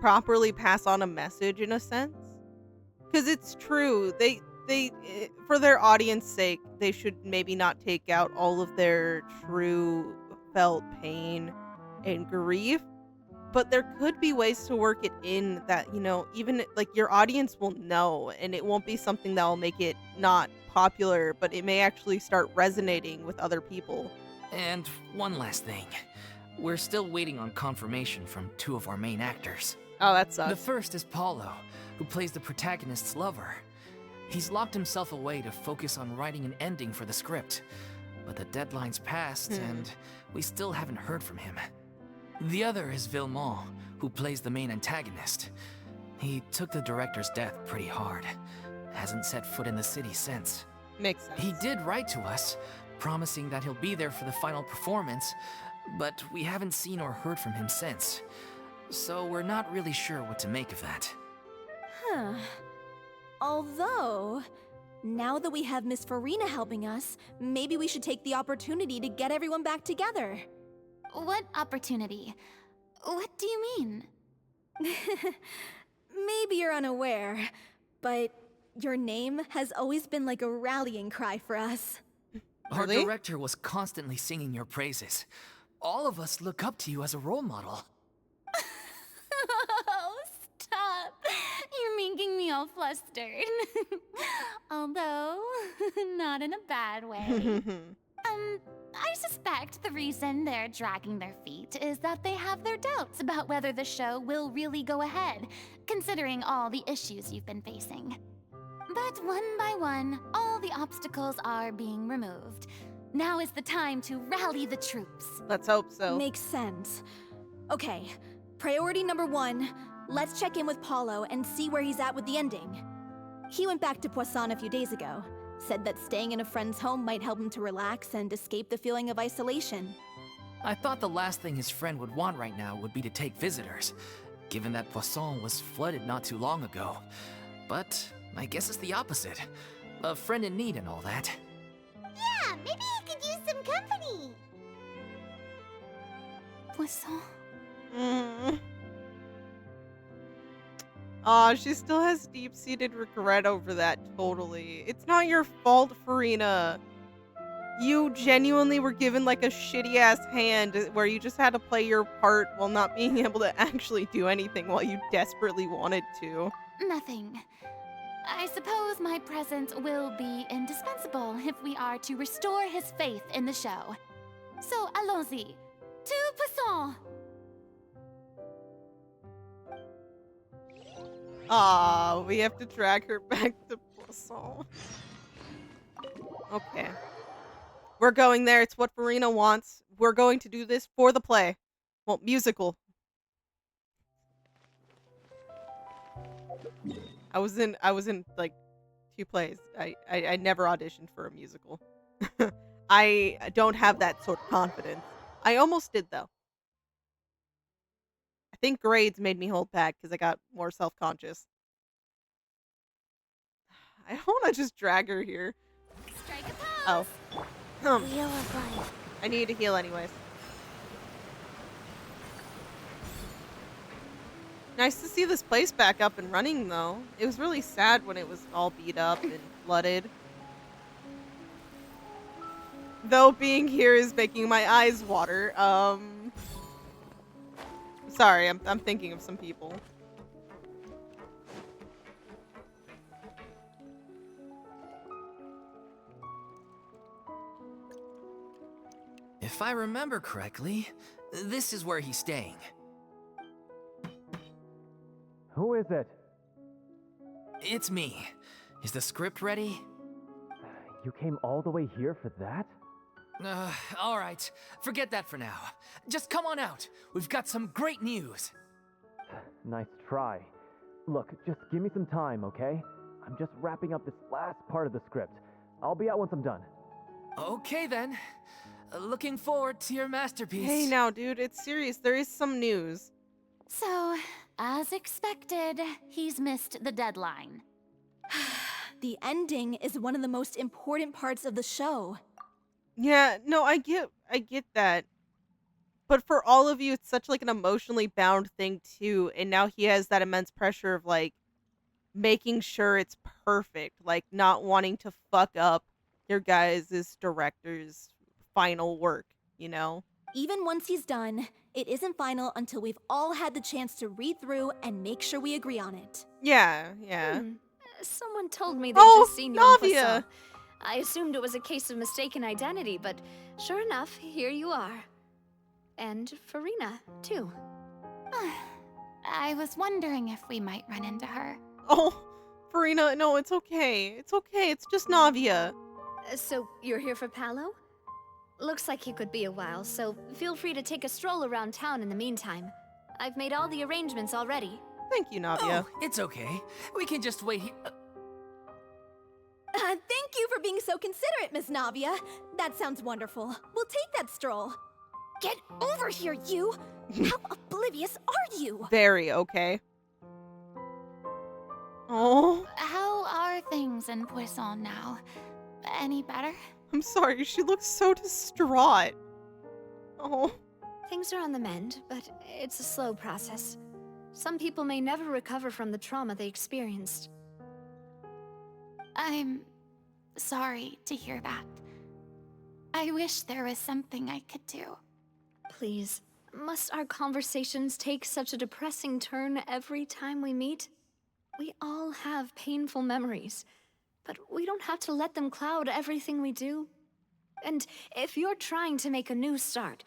properly pass on a message in a sense? Because it's true, they for their audience sake, they should maybe not take out all of their true felt pain and grief, but there could be ways to work it in that, even like your audience will know, and it won't be something that will make it not popular, but it may actually start resonating with other people. And one last thing. We're still waiting on confirmation from two of our main actors. Oh, that The sucks. first is Paulo, who plays the protagonist's lover. He's locked himself away to focus on writing an ending for the script, but the deadline's passed and we still haven't heard from him. The other is Villemont, who plays the main antagonist. He took the director's death pretty hard. Hasn't set foot in the city since. Makes sense. He did write to us, promising that he'll be there for the final performance, but we haven't seen or heard from him since. So we're not really sure what to make of that. Huh. Although, now that we have Miss Furina helping us, maybe we should take the opportunity to get everyone back together. What opportunity? What do you mean? Maybe you're unaware, but your name has always been like a rallying cry for us. Our Really? director was constantly singing your praises. All of us look up to you as a role model. Oh, stop. You're making me all flustered. Although, not in a bad way. I suspect the reason they're dragging their feet is that they have their doubts about whether the show will really go ahead, considering all the issues you've been facing. But one by one, all the obstacles are being removed. Now is the time to rally the troops. Let's hope so. Makes sense. Okay, priority number 1, let's check in with Paulo and see where he's at with the ending. He went back to Poisson a few days ago. Said that staying in a friend's home might help him to relax and escape the feeling of isolation. I thought the last thing his friend would want right now would be to take visitors, given that Poisson was flooded not too long ago. But I guess it's the opposite. A friend in need and all that. Yeah, maybe he could use some company. Poisson. Mm. Aw, she still has deep-seated regret over that, totally. It's not your fault, Furina. You genuinely were given like a shitty-ass hand where you just had to play your part while not being able to actually do anything while you desperately wanted to. Nothing. I suppose my presence will be indispensable if we are to restore his faith in the show. So, allons-y. To Poisson! Aw, we have to drag her back to Poisson. Okay. We're going there. It's what Furina wants. We're going to do this for the play. Well, musical. I was in like 2 plays. I never auditioned for a musical. I don't have that sort of confidence. I almost did though. I think grades made me hold back because I got more self-conscious. I don't want to just drag her here. Strike a pose. Oh. Wheel of life. I need to heal anyways. Nice to see this place back up and running though. It was really sad when it was all beat up and flooded. Though being here is making my eyes water. Sorry, I'm thinking of some people. If I remember correctly, this is where he's staying. Who is it? It's me. Is the script ready? You came all the way here for that? All right. Forget that for now. Just come on out. We've got some great news. Nice try. Look, just give me some time, okay? I'm just wrapping up this last part of the script. I'll be out once I'm done. Okay then. Looking forward to your masterpiece. Hey now, dude, it's serious. There is some news. So, as expected, he's missed the deadline. The ending is one of the most important parts of the show. Yeah, no, I get that. But for all of you, it's such like an emotionally bound thing too. And now he has that immense pressure of like making sure it's perfect, like not wanting to fuck up your guys' director's final work, you know? Even once he's done, it isn't final until we've all had the chance to read through and make sure we agree on it. Yeah. Someone told me they'd Oh, just seen you in Navia! Poisson. I assumed it was a case of mistaken identity, but sure enough, here you are. And Furina, too. I was wondering if we might run into her. Oh, Furina, no, it's okay. It's okay. It's just Navia. So, you're here for Palo? Looks like he could be a while, so feel free to take a stroll around town in the meantime. I've made all the arrangements already. Thank you, Navia. Oh, it's okay. We can just wait here. Thank you for being so considerate, Miss Navia. That sounds wonderful. We'll take that stroll. Get over here, you! How oblivious are you? Very okay. Oh, How are things in Poisson now? Any better? I'm sorry. She looks so distraught. Oh. Things are on the mend, but it's a slow process. Some people may never recover from the trauma they experienced. I'm sorry to hear that. I wish there was something I could do. Please, must our conversations take such a depressing turn every time we meet? We all have painful memories, but we don't have to let them cloud everything we do. And if you're trying to make a new start,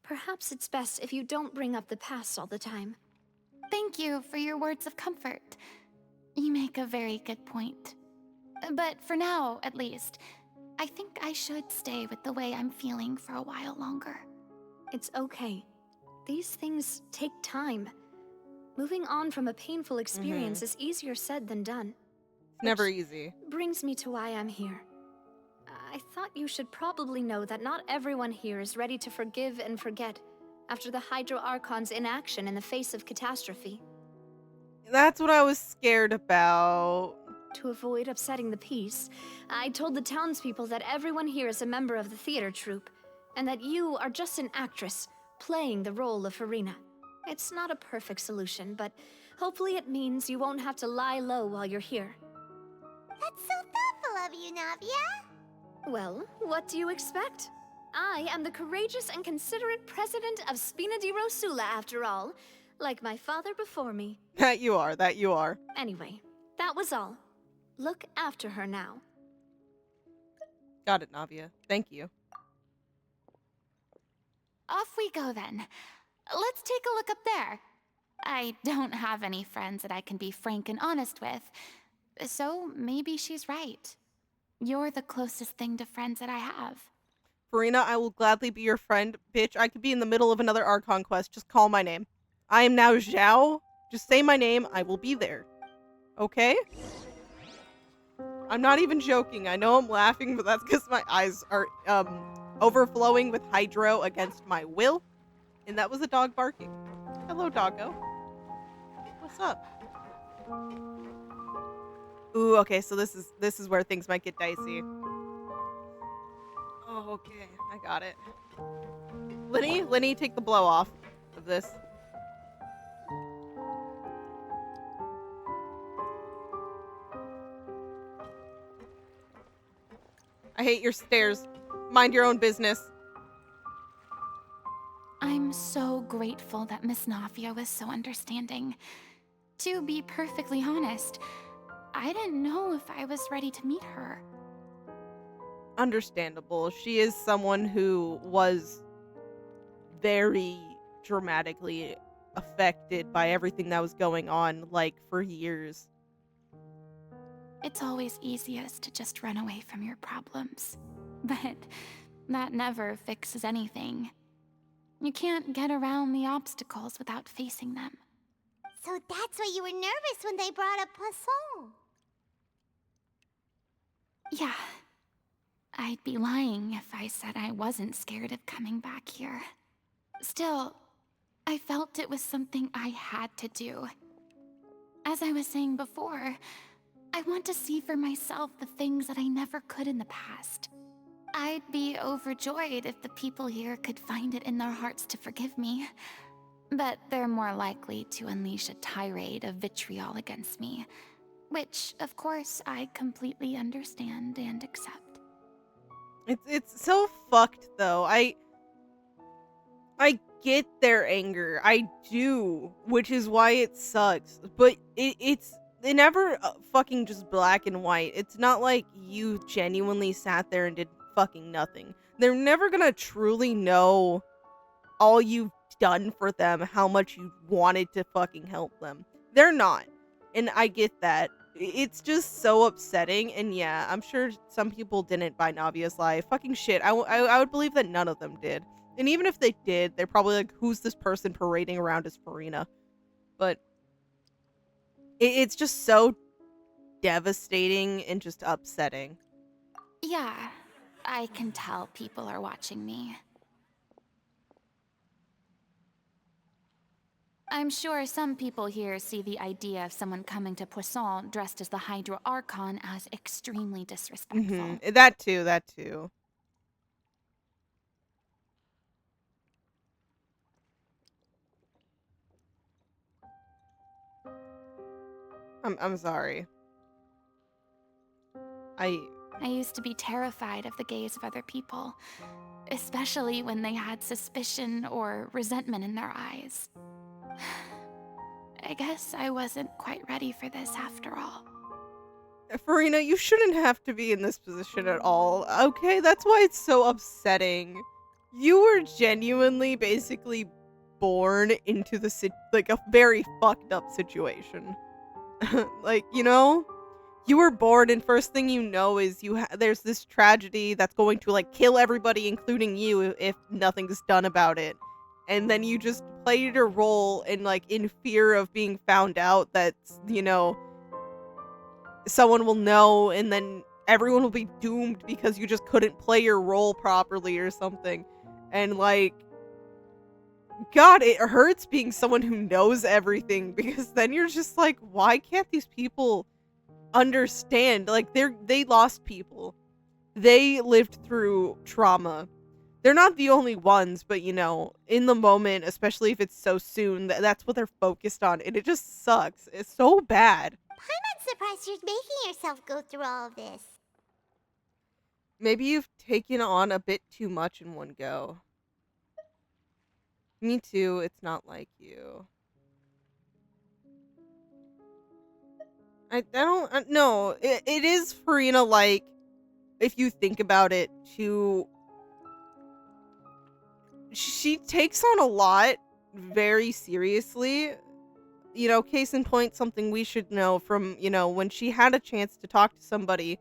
perhaps it's best if you don't bring up the past all the time. Thank you for your words of comfort. You make a very good point. But for now, at least, I think I should stay with the way I'm feeling for a while longer. It's okay. These things take time. Moving on from a painful experience is easier said than done. It's never easy. Brings me to why I'm here. I thought you should probably know that not everyone here is ready to forgive and forget after the Hydro Archon's inaction in the face of catastrophe. That's what I was scared about. To avoid upsetting the peace, I told the townspeople that everyone here is a member of the theater troupe, and that you are just an actress playing the role of Furina. It's not a perfect solution, but hopefully it means you won't have to lie low while you're here. That's so thoughtful of you, Navia. Well, what do you expect? I am the courageous and considerate president of Spina di Rosula, after all, like my father before me. That you are. Anyway, that was all. Look after her now. Got it, Navia. Thank you. Off we go then. Let's take a look up there. I don't have any friends that I can be frank and honest with, so maybe she's right. You're the closest thing to friends that I have. Furina, I will gladly be your friend. Bitch, I could be in the middle of another Archon quest. Just call my name. I am now Zhao. Just say my name. I will be there. Okay? I'm not even joking. I know I'm laughing, but that's because my eyes are overflowing with hydro against my will. And that was a dog barking. Hello, doggo. What's up? Ooh, okay, so this is where things might get dicey. Oh, okay. I got it. Linny, take the blow off of this. I hate your stares. Mind your own business. I'm so grateful that Miss Navia was so understanding. To be perfectly honest, I didn't know if I was ready to meet her. Understandable. She is someone who was very dramatically affected by everything that was going on, like, for years. It's always easiest to just run away from your problems. But that never fixes anything. You can't get around the obstacles without facing them. So that's why you were nervous when they brought up Poisson. Yeah. I'd be lying if I said I wasn't scared of coming back here. Still, I felt it was something I had to do. As I was saying before, I want to see for myself the things that I never could in the past. I'd be overjoyed if the people here could find it in their hearts to forgive me. But they're more likely to unleash a tirade of vitriol against me. Which, of course, I completely understand and accept. It's so fucked, though. I get their anger. I do, which is why it sucks. But it's never fucking just black and white. It's not like you genuinely sat there and did fucking nothing. They're never gonna truly know all you've done for them, how much you wanted to fucking help them. They're not. And I get that. It's just so upsetting, and yeah, I'm sure some people didn't buy Navia's lie. Fucking shit, I would believe that none of them did. And even if they did, they're probably like, who's this person parading around as Furina? But it's just so devastating and just upsetting. Yeah, I can tell people are watching me. I'm sure some people here see the idea of someone coming to Poisson dressed as the Hydro Archon as extremely disrespectful. Mm-hmm. That too. I'm sorry. I used to be terrified of the gaze of other people, especially when they had suspicion or resentment in their eyes. I guess I wasn't quite ready for this after all. Furina, you shouldn't have to be in this position at all, okay? That's why it's so upsetting. You were genuinely basically born into the like a very fucked up situation. Like, you know? You were born and first thing you know is there's this tragedy that's going to like kill everybody including you if nothing's done about it. And then you just played your role in fear of being found out that's, you know, someone will know and then everyone will be doomed because you just couldn't play your role properly or something. And like, God, it hurts being someone who knows everything, because then you're just like, why can't these people understand? Like, they lost people. They lived through trauma. They're not the only ones, but you know, in the moment, especially if it's so soon, that's what they're focused on, and it just sucks. It's so bad. I'm surprised you're making yourself go through all of this. Maybe you've taken on a bit too much in one go. Me too, it's not like you. I don't no, it is Furina like, if you think about it, she takes on a lot very seriously. You know, case in point, something we should know from, you know, when she had a chance to talk to somebody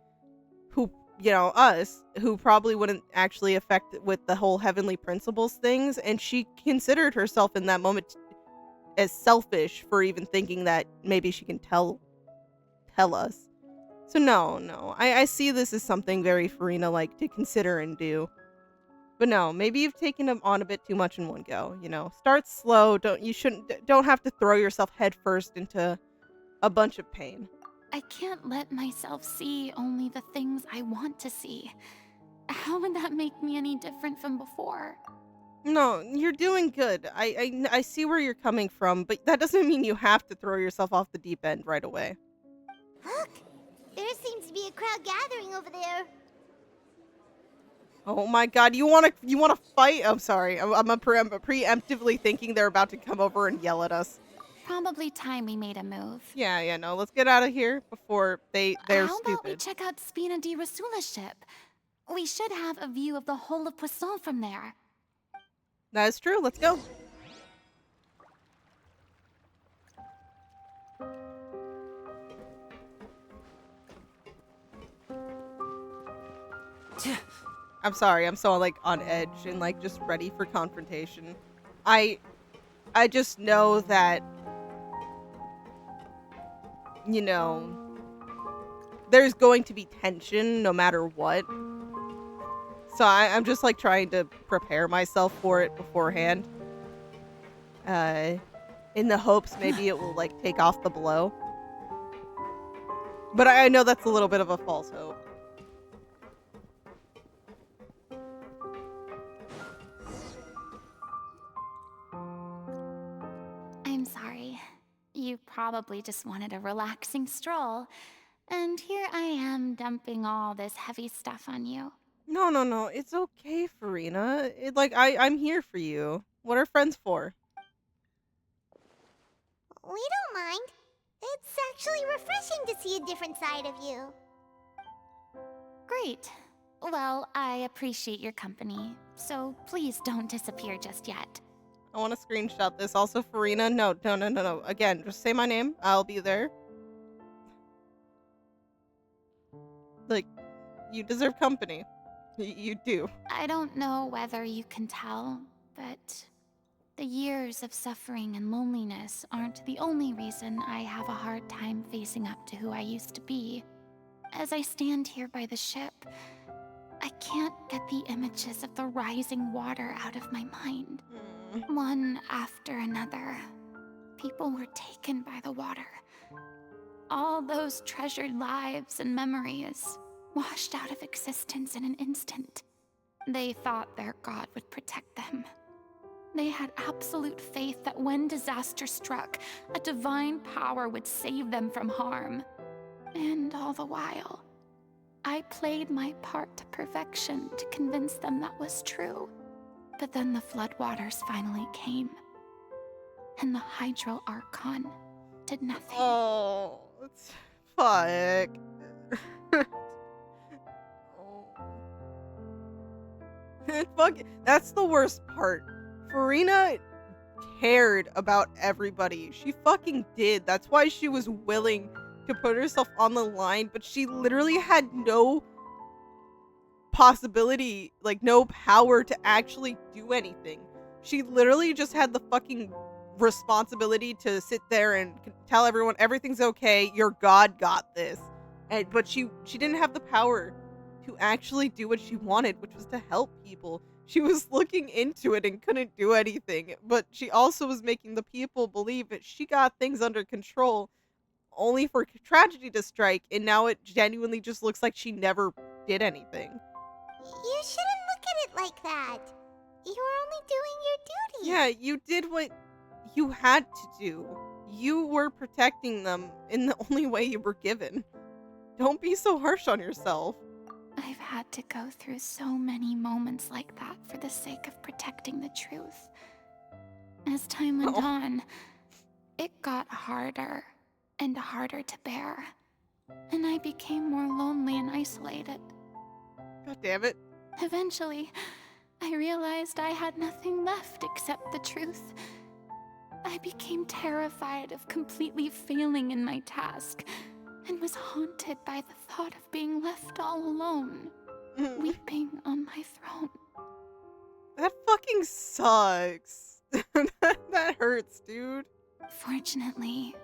who, you know, us, who probably wouldn't actually affect with the whole heavenly principles things, and she considered herself in that moment as selfish for even thinking that maybe she can tell us. So no, I see this as something very Furina-like to consider and do. But no, maybe you've taken on a bit too much in one go, you know. Start slow, don't have to throw yourself headfirst into a bunch of pain. I can't let myself see only the things I want to see. How would that make me any different from before? No, you're doing good. I see where you're coming from, but that doesn't mean you have to throw yourself off the deep end right away. Look! There seems to be a crowd gathering over there. Oh my god, you wanna fight? I'm sorry. I'm preemptively thinking they're about to come over and yell at us. Probably time we made a move. Yeah, no, let's get out of here before they're How stupid. about we check out Spina di Rasula's ship? We should have a view of the whole of Poisson from there. That is true, let's go. I'm sorry, I'm so like on edge and like just ready for confrontation. I just know that, you know, there's going to be tension no matter what. So I'm just like trying to prepare myself for it beforehand. In the hopes maybe it will like take off the blow. But I know that's a little bit of a false hope. I'm sorry. You probably just wanted a relaxing stroll. And here I am dumping all this heavy stuff on you. No. It's okay, Furina. I'm here for you. What are friends for? We don't mind. It's actually refreshing to see a different side of you. Great. Well, I appreciate your company, so please don't disappear just yet. I want to screenshot this. Also, Furina, no. Again, just say my name. I'll be there. Like, you deserve company. You do. I don't know whether you can tell, but the years of suffering and loneliness aren't the only reason I have a hard time facing up to who I used to be. As I stand here by the ship, I can't get the images of the rising water out of my mind. One after another, people were taken by the water. All those treasured lives and memories washed out of existence in an instant. They thought their god would protect them. They had absolute faith that when disaster struck, a divine power would save them from harm. And all the while, I played my part to perfection to convince them that was true. But then the floodwaters finally came, and the Hydro Archon did nothing. Oh, it's fuck. Fuck. That's the worst part. Furina cared about everybody. She fucking did. That's why she was willing to put herself on the line, but she literally had no possibility, like no power to actually do anything. She literally just had the fucking responsibility to sit there and tell everyone everything's okay, your god got this. but she didn't have the power to actually do what she wanted, which was to help people. She was looking into it and couldn't do anything, but she also was making the people believe that she got things under control, only for tragedy to strike, and now it genuinely just looks like she never did anything. You shouldn't look at it like that. You were only doing your duty. Yeah, you did what you had to do. You were protecting them in the only way you were given. Don't be so harsh on yourself. I've had to go through so many moments like that for the sake of protecting the truth. As time went on, it got harder and harder to bear, and I became more lonely and isolated. God damn it. Eventually, I realized I had nothing left except the truth. I became terrified of completely failing in my task, and was haunted by the thought of being left all alone, weeping on my throne. That fucking sucks. That hurts, dude. Fortunately,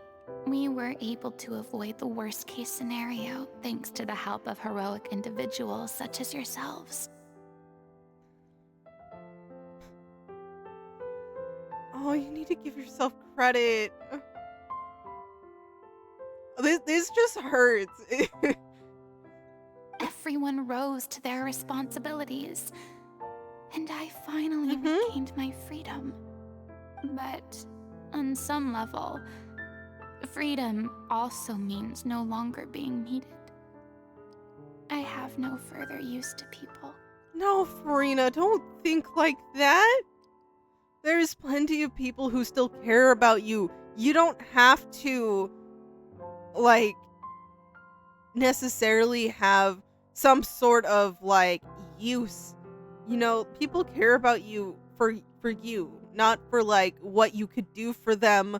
we were able to avoid the worst case scenario thanks to the help of heroic individuals such as yourselves. Oh, you need to give yourself credit. This just hurts. Everyone rose to their responsibilities, and I finally regained my freedom. But on some level, freedom also means no longer being needed. I have no further use to people. No, Furina, don't think like that. There's plenty of people who still care about you. You don't have to, like, necessarily have some sort of, like, use. You know, people care about you for you, not for, like, what you could do for them,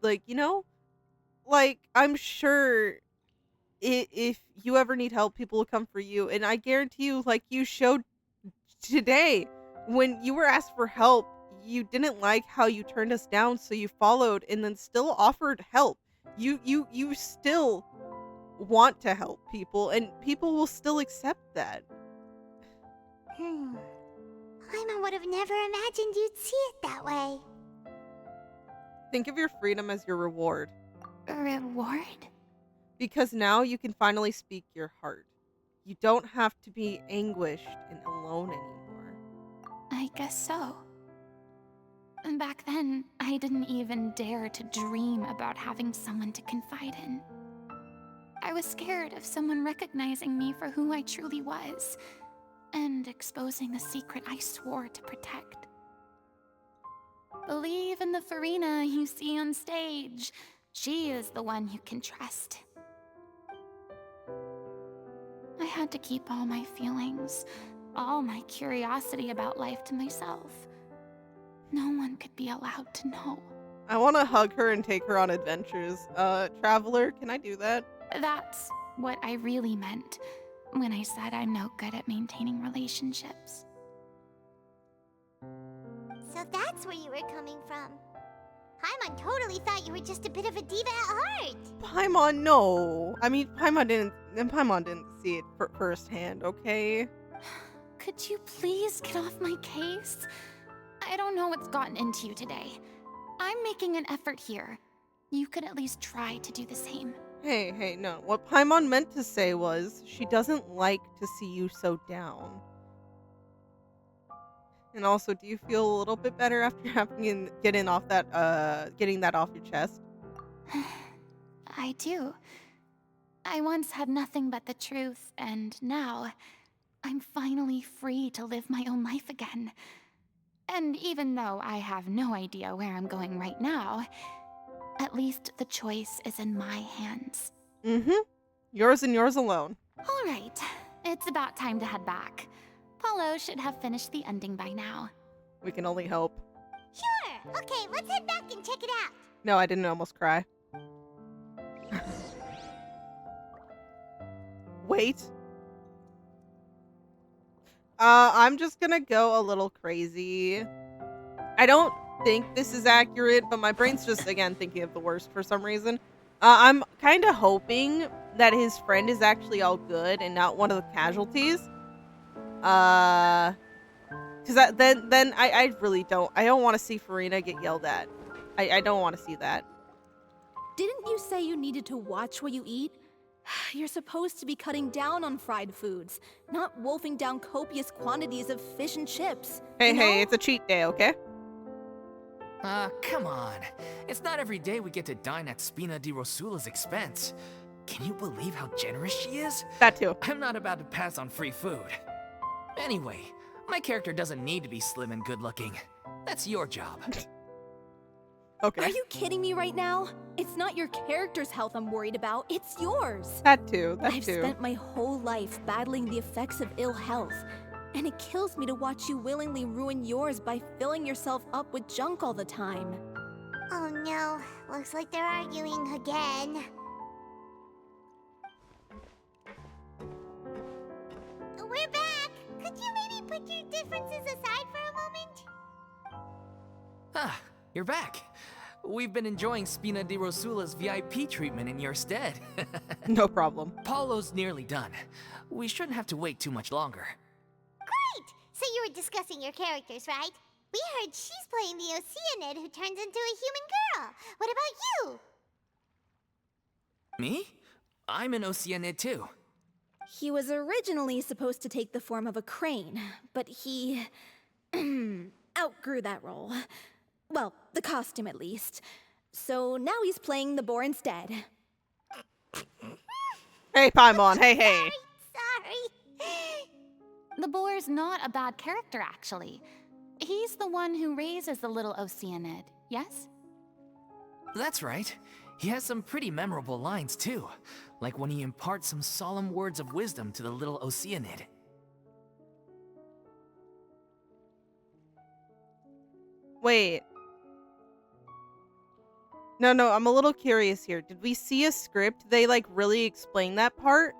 like, you know? Like, I'm sure if you ever need help, people will come for you. And I guarantee you, like you showed today, when you were asked for help, you didn't like how you turned us down, so you followed and then still offered help. You still want to help people, and people will still accept that. Paimon would have never imagined you'd see it that way. Think of your freedom as your reward. Reward? Because now you can finally speak your heart. You don't have to be anguished and alone anymore. I guess so. And back then, I didn't even dare to dream about having someone to confide in. I was scared of someone recognizing me for who I truly was, and exposing the secret I swore to protect. Believe in the Furina you see on stage. She is the one you can trust. I had to keep all my feelings, all my curiosity about life to myself. No one could be allowed to know. I want to hug her and take her on adventures. Traveler, can I do that? That's what I really meant when I said I'm no good at maintaining relationships. So that's where you were coming from. Paimon totally thought you were just a bit of a diva at heart. Paimon, no. I mean, Paimon didn't see it firsthand, okay? Could you please get off my case? I don't know what's gotten into you today. I'm making an effort here. You could at least try to do the same. Hey, no. What Paimon meant to say was she doesn't like to see you so down. And also, do you feel a little bit better after getting that off your chest? I do. I once had nothing but the truth, and now I'm finally free to live my own life again. And even though I have no idea where I'm going right now, at least the choice is in my hands. Yours and yours alone. All right, it's about time to head back. Paulo should have finished the ending by now. We can only hope. Sure. Okay, let's head back and check it out. No, I didn't almost cry. Wait. I'm just gonna go a little crazy. I don't think this is accurate, but my brain's just, again, thinking of the worst for some reason. I'm kind of hoping that his friend is actually all good and not one of the casualties. Because then I really don't. I don't want to see Furina get yelled at. I don't want to see that. Didn't you say you needed to watch what you eat? You're supposed to be cutting down on fried foods, not wolfing down copious quantities of fish and chips. Hey, it's a cheat day, okay? Come on. It's not every day we get to dine at Spina di Rosula's expense. Can you believe how generous she is? That too. I'm not about to pass on free food. Anyway, my character doesn't need to be slim and good-looking. That's your job. Okay. Are you kidding me right now? It's not your character's health I'm worried about, it's yours. That too. I've spent my whole life battling the effects of ill health, and it kills me to watch you willingly ruin yours by filling yourself up with junk all the time. Oh no, looks like they're arguing again. We're back! Could you maybe put your differences aside for a moment? Ah, you're back. We've been enjoying Spina di Rosula's VIP treatment in your stead. No problem. Paulo's nearly done. We shouldn't have to wait too much longer. Great! So you were discussing your characters, right? We heard she's playing the Oceanid who turns into a human girl. What about you? Me? I'm an Oceanid too. He was originally supposed to take the form of a crane, but he outgrew that role. Well, the costume at least. So now he's playing the boar instead. Hey, Paimon. Hey. Sorry. The boar's not a bad character, actually. He's the one who raises the little Oceanid, yes? That's right. He has some pretty memorable lines too, like when he imparts some solemn words of wisdom to the little Oceanid. Wait. No, I'm a little curious here. Did we see a script? They like really explain that part?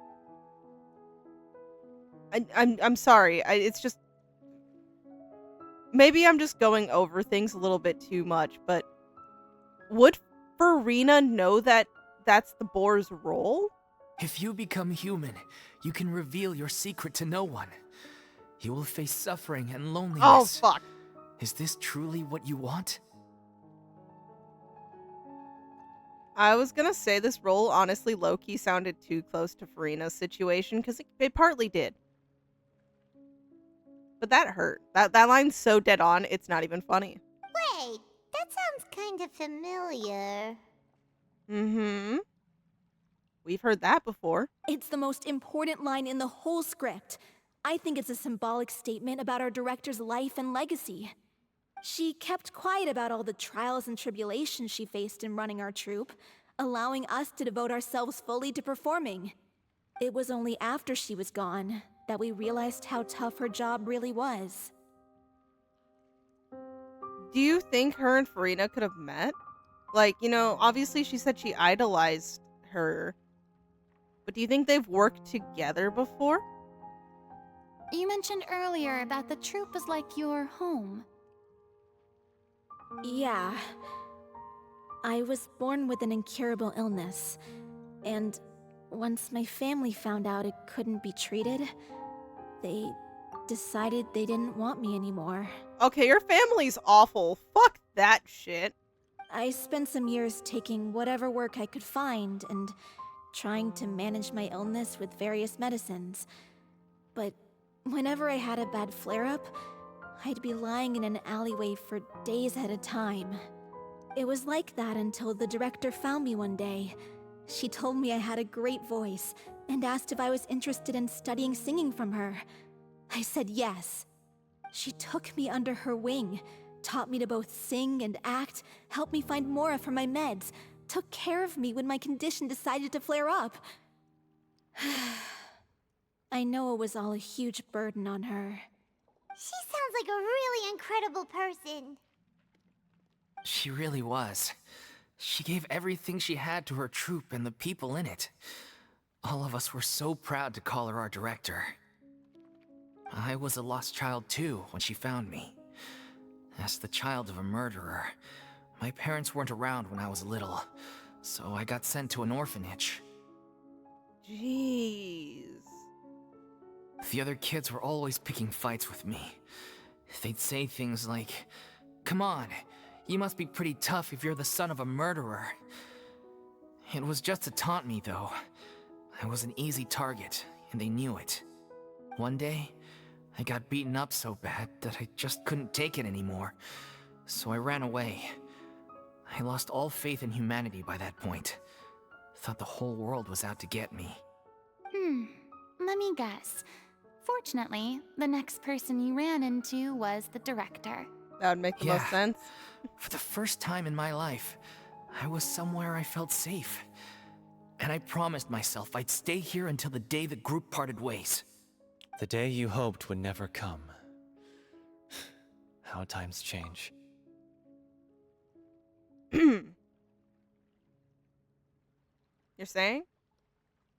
I'm sorry. It's just maybe I'm just going over things a little bit too much, but would Furina know that that's the boar's role? If you become human, you can reveal your secret to no one. You will face suffering and loneliness. Oh, fuck. Is this truly what you want? I was gonna say this role honestly low-key sounded too close to Furina's situation, because it partly did. But that hurt. That line's so dead on, it's not even funny. Wait, that sounds kind of familiar. Mm-hmm. We've heard that before. It's the most important line in the whole script. I think it's a symbolic statement about our director's life and legacy. She kept quiet about all the trials and tribulations she faced in running our troupe, allowing us to devote ourselves fully to performing. It was only after she was gone that we realized how tough her job really was. Do you think her and Furina could have met? Like, obviously she said she idolized her. But do you think they've worked together before? You mentioned earlier that the troupe is like your home. Yeah. I was born with an incurable illness, and once my family found out it couldn't be treated, they decided they didn't want me anymore. Okay, your family's awful. Fuck that shit. I spent some years taking whatever work I could find and trying to manage my illness with various medicines. But whenever I had a bad flare-up, I'd be lying in an alleyway for days at a time. It was like that until the director found me one day. She told me I had a great voice and asked if I was interested in studying singing from her. I said yes. She took me under her wing, taught me to both sing and act, helped me find Mora for my meds, took care of me when my condition decided to flare up. I know it was all a huge burden on her. She sounds like a really incredible person. She really was. She gave everything she had to her troupe and the people in it. All of us were so proud to call her our director. I was a lost child too when she found me. As the child of a murderer, my parents weren't around when I was little, so I got sent to an orphanage. Jeez. The other kids were always picking fights with me. They'd say things like, "Come on, you must be pretty tough if you're the son of a murderer." It was just to taunt me, though. I was an easy target, and they knew it. One day, I got beaten up so bad that I just couldn't take it anymore, so I ran away. I lost all faith in humanity by that point. Thought the whole world was out to get me. Let me guess. Fortunately, the next person you ran into was the director. That would make the most sense. For the first time in my life, I was somewhere I felt safe. And I promised myself I'd stay here until the day the group parted ways. The day you hoped would never come. How times change. You're saying?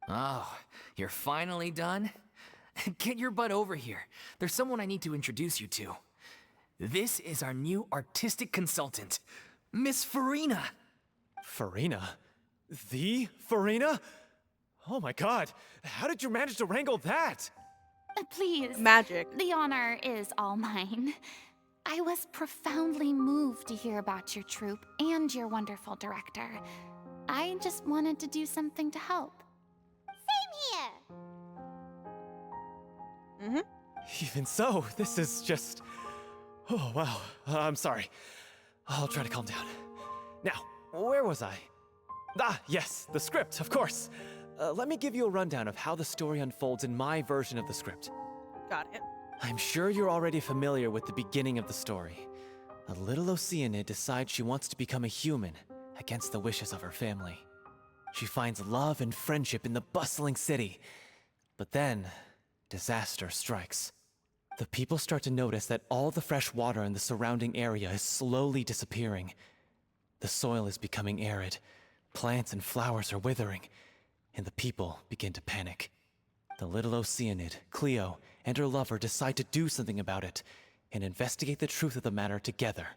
Oh, you're finally done? Get your butt over here. There's someone I need to introduce you to. This is our new artistic consultant, Miss Furina. Furina? The Furina? Oh my god, how did you manage to wrangle that? Please. Magic. The honor is all mine. I was profoundly moved to hear about your troupe and your wonderful director. I just wanted to do something to help. Same here. Even so, this is just... Oh, wow. I'm sorry. I'll try to calm down. Now, where was I? Ah, yes, the script, of course. Let me give you a rundown of how the story unfolds in my version of the script. Got it. I'm sure you're already familiar with the beginning of the story. A little Oceanid decides she wants to become a human, against the wishes of her family. She finds love and friendship in the bustling city. But then, disaster strikes. The people start to notice that all the fresh water in the surrounding area is slowly disappearing. The soil is becoming arid, plants and flowers are withering, and the people begin to panic. The little Oceanid, Cleo, and her lover decide to do something about it and investigate the truth of the matter together.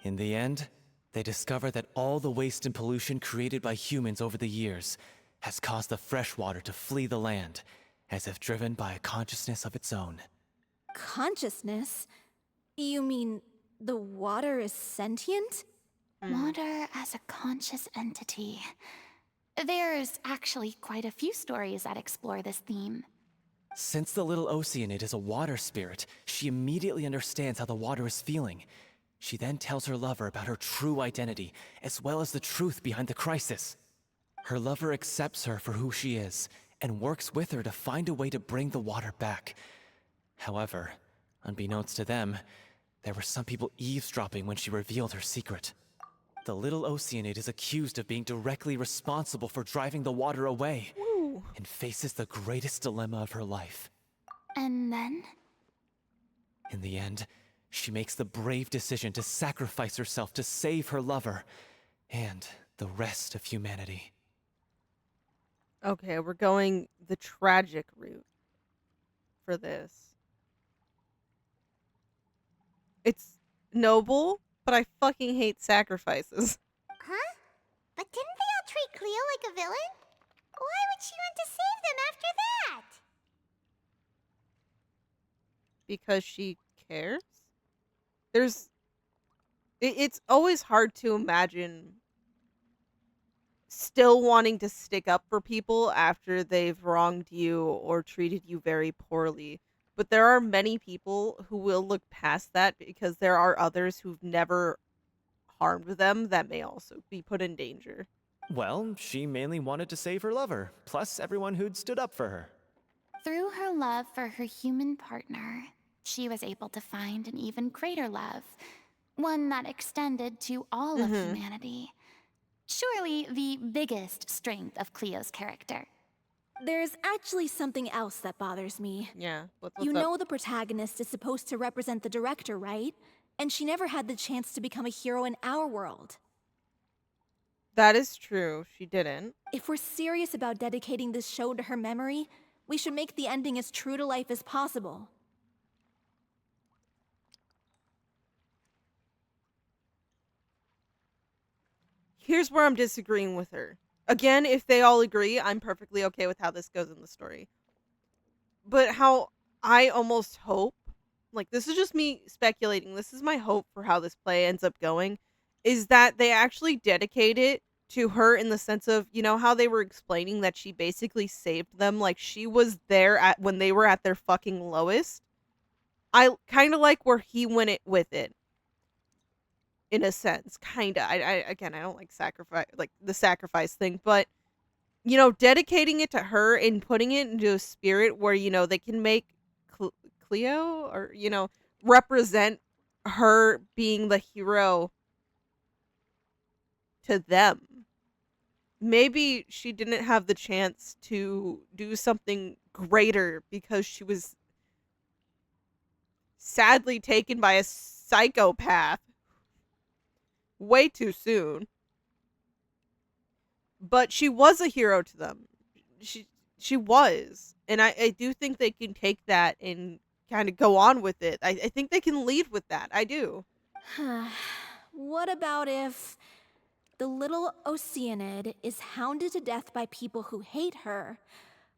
In the end, they discover that all the waste and pollution created by humans over the years has caused the fresh water to flee the land, as if driven by a consciousness of its own. Consciousness? You mean the water is sentient? Water as a conscious entity. There's actually quite a few stories that explore this theme. Since the little Oceanid is a water spirit, she immediately understands how the water is feeling. She then tells her lover about her true identity, as well as the truth behind the crisis. Her lover accepts her for who she is, and works with her to find a way to bring the water back. However, unbeknownst to them, there were some people eavesdropping when she revealed her secret. The little Oceanid is accused of being directly responsible for driving the water away, and faces the greatest dilemma of her life. And then? In the end, she makes the brave decision to sacrifice herself to save her lover, and the rest of humanity. Okay, we're going the tragic route for this. It's noble, but I fucking hate sacrifices. Huh? But didn't they all treat Cleo like a villain? Why would she want to save them after that? Because she cares? It's always hard to imagine still wanting to stick up for people after they've wronged you or treated you very poorly. But there are many people who will look past that because there are others who've never harmed them that may also be put in danger. Well, she mainly wanted to save her lover, plus everyone who'd stood up for her. Through her love for her human partner, she was able to find an even greater love, one that extended to all of humanity. Surely the biggest strength of Cleo's character. There's actually something else that bothers me. Yeah, what's You up? know the protagonist is supposed to represent the director, right? And she never had the chance to become a hero in our world. That is true. She didn't. If we're serious about dedicating this show to her memory, we should make the ending as true to life as possible. Here's where I'm disagreeing with her. Again, if they all agree, I'm perfectly okay with how this goes in the story. But how I almost hope, like, this is just me speculating, this is my hope for how this play ends up going, is that they actually dedicate it to her in the sense of, you know how they were explaining that she basically saved them, like she was there at when they were at their fucking lowest. I kind of like where he went it with it, in a sense, kind of. Again, I don't like sacrifice, like the sacrifice thing, but dedicating it to her and putting it into a spirit where, they can make Cleo, or, represent her being the hero to them. Maybe she didn't have the chance to do something greater because she was sadly taken by a psychopath way too soon. But she was a hero to them. She was. And I do think they can take that and kind of go on with it. I think they can lead with that. I do. What about if the little Oceanid is hounded to death by people who hate her,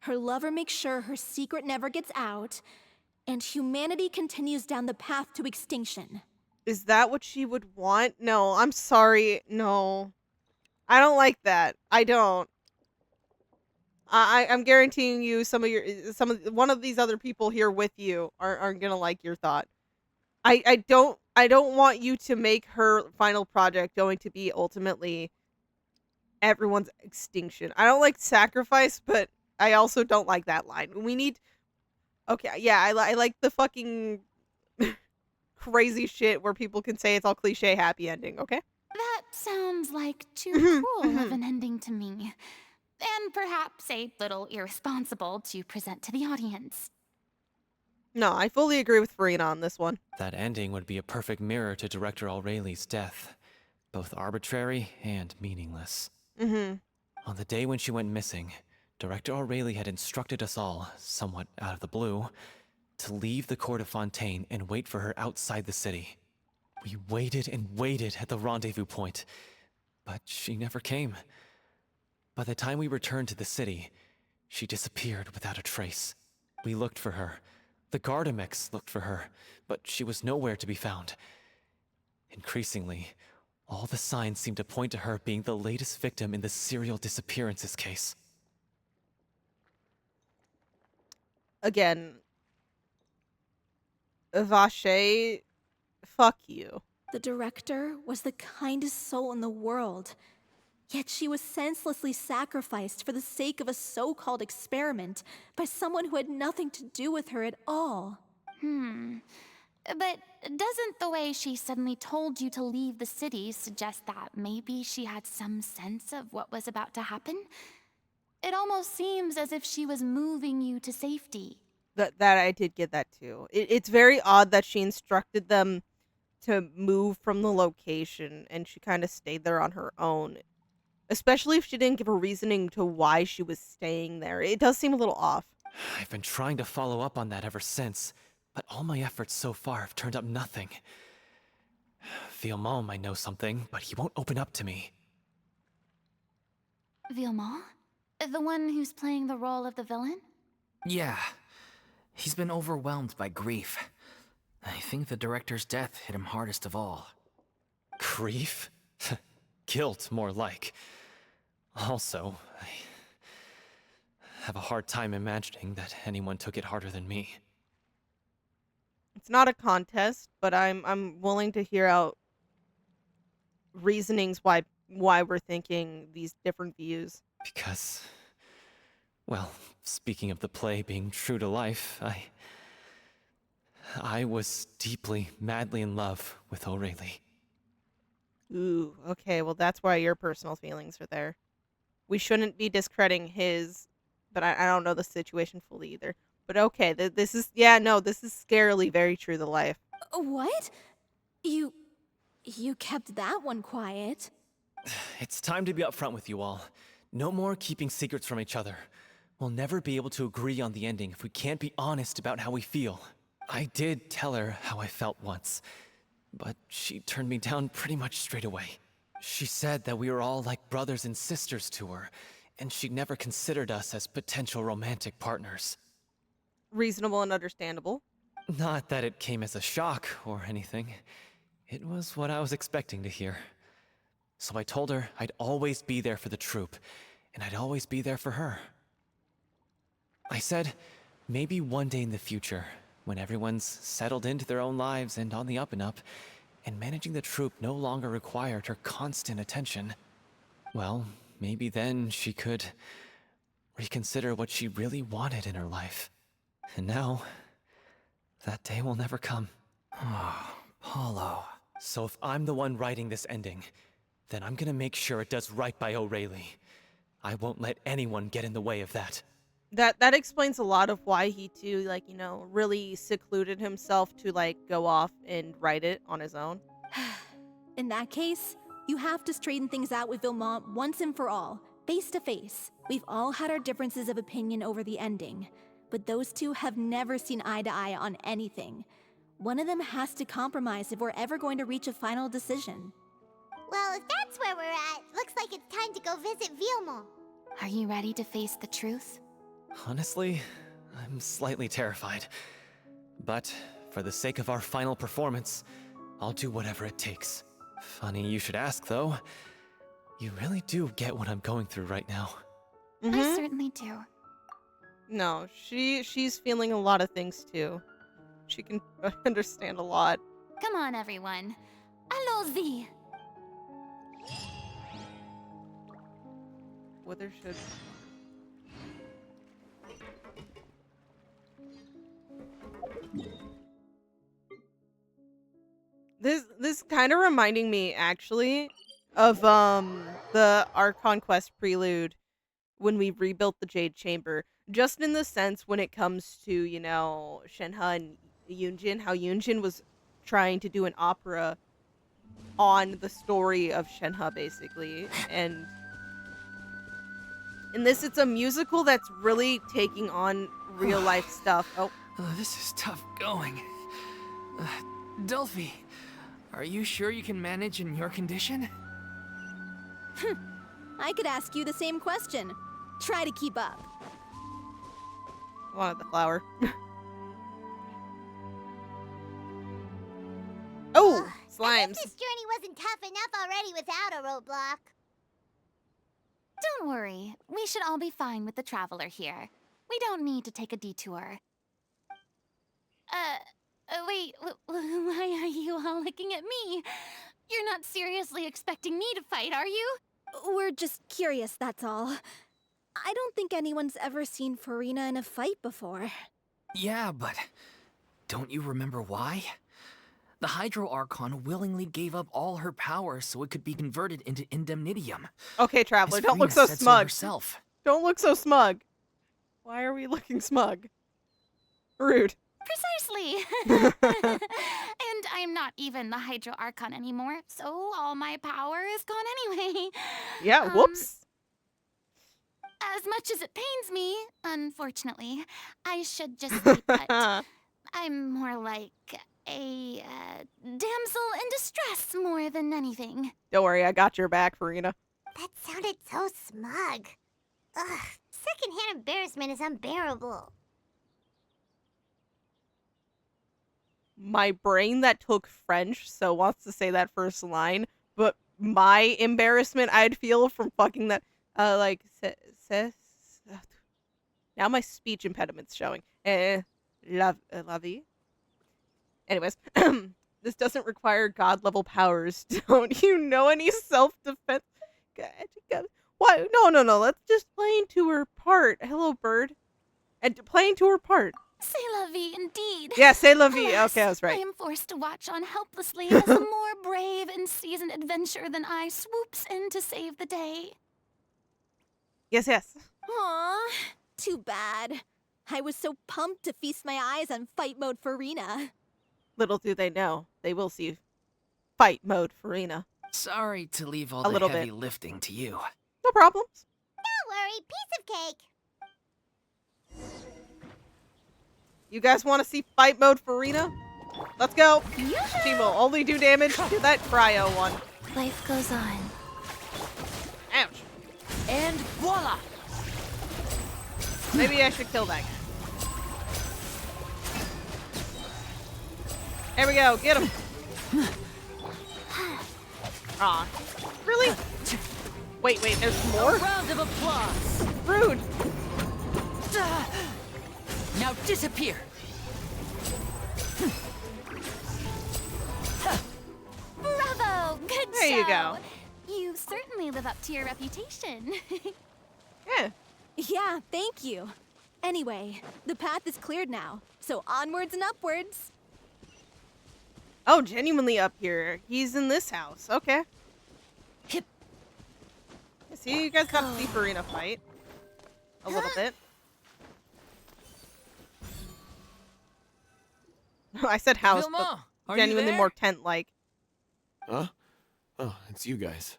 her lover makes sure her secret never gets out, and humanity continues down the path to extinction? Is that what she would want? No, I'm sorry. No. I don't like that. I don't. I'm guaranteeing you one of these other people here with you aren't gonna like your thought. I don't want you to make her final project going to be ultimately everyone's extinction. I don't like sacrifice, but I also don't like that line. We need. Okay, yeah, I like the fucking crazy shit where people can say it's all cliche happy ending. Okay. That sounds like too cruel of an ending to me. And perhaps a little irresponsible to present to the audience. No, I fully agree with Furina on this one. That ending would be a perfect mirror to Director Aureli's death. Both arbitrary and meaningless. Mm-hmm. On the day when she went missing, Director Aureli had instructed us all, somewhat out of the blue, to leave the court of Fontaine and wait for her outside the city. We waited and waited at the rendezvous point, but she never came. By the time we returned to the city, she disappeared without a trace. We looked for her. The Gardamex looked for her, but she was nowhere to be found. Increasingly, all the signs seemed to point to her being the latest victim in the serial disappearances case. Again, Vache, fuck you. The director was the kindest soul in the world. Yet she was senselessly sacrificed for the sake of a so-called experiment by someone who had nothing to do with her at all. But doesn't the way she suddenly told you to leave the city suggest that maybe she had some sense of what was about to happen? It almost seems as if she was moving you to safety. That I did get that too. It's very odd that she instructed them to move from the location and she kind of stayed there on her own. Especially if she didn't give a reasoning to why she was staying there. It does seem a little off. I've been trying to follow up on that ever since, but all my efforts so far have turned up nothing. Villemont might know something, but he won't open up to me. Villemont? The one who's playing the role of the villain? Yeah. He's been overwhelmed by grief. I think the director's death hit him hardest of all. Grief? Guilt, more like. Also, I have a hard time imagining that anyone took it harder than me. It's not a contest, but I'm willing to hear out reasonings why we're thinking these different views. Because, well, speaking of the play being true to life, I was deeply, madly in love with Aurelie. Ooh, okay, well that's why your personal feelings are there. We shouldn't be discrediting his, but I don't know the situation fully either. But okay, this is scarily very true to life. What? You kept that one quiet. It's time to be upfront with you all. No more keeping secrets from each other. We'll never be able to agree on the ending if we can't be honest about how we feel. I did tell her how I felt once, but she turned me down pretty much straight away. She said that we were all like brothers and sisters to her, and she never considered us as potential romantic partners. Reasonable and understandable. Not that it came as a shock or anything. It was what I was expecting to hear. So I told her I'd always be there for the troupe, and I'd always be there for her. I said, maybe one day in the future, when everyone's settled into their own lives and on the up and up, and managing the troupe no longer required her constant attention, well, maybe then she could reconsider what she really wanted in her life. And now, that day will never come. Oh, Paulo. So if I'm the one writing this ending, then I'm gonna make sure it does right by O'Reilly. I won't let anyone get in the way of that. That explains a lot of why he too, like, really secluded himself to like go off and write it on his own. In that case, you have to straighten things out with Vilmont once and for all, face to face. We've all had our differences of opinion over the ending, but those two have never seen eye to eye on anything. One of them has to compromise if we're ever going to reach a final decision. Well, if that's where we're at, looks like it's time to go visit Vilmont. Are you ready to face the truth? Honestly, I'm slightly terrified. But for the sake of our final performance, I'll do whatever it takes. Funny you should ask, though. You really do get what I'm going through right now. I certainly do. No, she's feeling a lot of things too. She can understand a lot. Come on, everyone. Allons-y! Whether should this kind of reminding me actually of the Archon Quest prelude when we rebuilt the Jade Chamber, just in the sense when it comes to, Shenhe and Yunjin, how Yunjin was trying to do an opera on the story of Shenhe basically, and in this it's a musical that's really taking on real life stuff. Oh, This is tough going. Delphi, are you sure you can manage in your condition? I could ask you the same question. Try to keep up. wanted the flower. Oh, Ugh, I slimes. guess this journey wasn't tough enough already without a roadblock. Don't worry. We should all be fine with the traveler here. We don't need to take a detour. Wait, why are you all looking at me? You're not seriously expecting me to fight, are you? We're just curious, that's all. I don't think anyone's ever seen Furina in a fight before. Yeah, but don't you remember why? The Hydro Archon willingly gave up all her power so it could be converted into indemnitium. Okay, Traveler, As don't look Furina so said smug. herself. Don't look so smug. Why are we looking smug? Rude. Precisely! And I'm not even the Hydro Archon anymore, so all my power is gone anyway. Yeah, whoops. As much as it pains me, unfortunately, I should just say that I'm more like a damsel in distress more than anything. Don't worry, I got your back, Furina. That sounded so smug. Ugh, secondhand embarrassment is unbearable. My brain that took French so wants to say that first line, but my embarrassment I'd feel from fucking that, now my speech impediment's showing. La vie. Anyways, this doesn't require god-level powers. Don't you know any self-defense? Why? No. Let's just play into her part. Hello, bird. And playing to her part. C'est la vie, indeed. Yeah, c'est la vie. Alas, Okay, I was right. I am forced to watch on helplessly as a more brave and seasoned adventurer than I swoops in to save the day. Yes. Aw, too bad. I was so pumped to feast my eyes on fight mode Furina. Little do they know, they will see fight mode Furina. Sorry to leave all A the little heavy bit. lifting to you. No problems. Don't worry, piece of cake. You guys want to see fight mode Furina? Let's go. She will only do damage to that cryo one. Life goes on. And voila! Maybe I should kill that guy. There we go. Get him. Aw. Really? Wait, there's more? Round of applause! Rude. Now disappear! Bravo! Good There you go. You certainly live up to your reputation. Yeah. Yeah, thank you. Anyway, the path is cleared now, so onwards and upwards. Oh, genuinely up here. He's in this house. Okay. Hip. See, you guys got to see Furina fight. A little bit. I said house, but Vilma, are you genuinely there? more tent-like. Huh? Oh, it's you guys.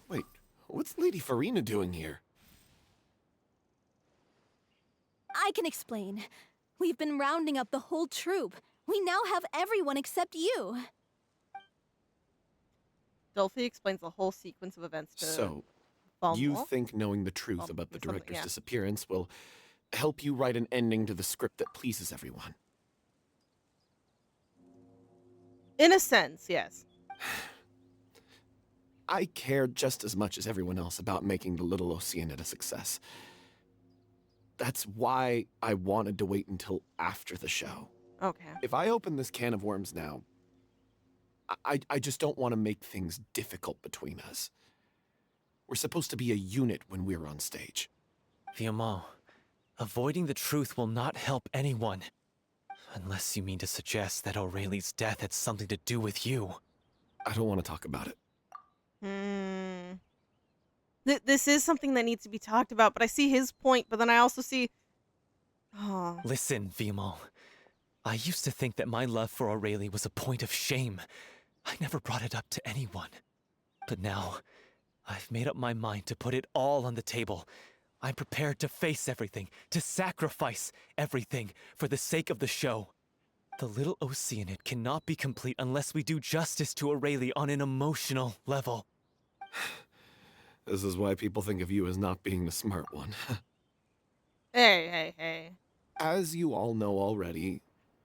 Wait, what's Lady Furina doing here? I can explain. We've been rounding up the whole troupe. We now have everyone except you. Dolphy explains the whole sequence of events to So, Falmwall. you think knowing the truth Well, about the something, director's yeah. disappearance will help you write an ending to the script that pleases everyone? In a sense, yes. I care just as much as everyone else about making the Little Oceanid a success. That's why I wanted to wait until after the show. Okay. If I open this can of worms now, I just don't want to make things difficult between us. We're supposed to be a unit when we're on stage. Paimon, avoiding the truth will not help anyone. Unless you mean to suggest that Aurelie's death had something to do with you. I don't want to talk about it. This is something that needs to be talked about, but I see his point, but then I also see... Oh. Listen, Paimon. I used to think that my love for Aurelie was a point of shame. I never brought it up to anyone. But now, I've made up my mind to put it all on the table. I'm prepared to face everything, to sacrifice everything for the sake of the show. The Little Oceanid cannot be complete unless we do justice to Aurelie on an emotional level. This is why people think of you as not being the smart one. Hey. As you all know already,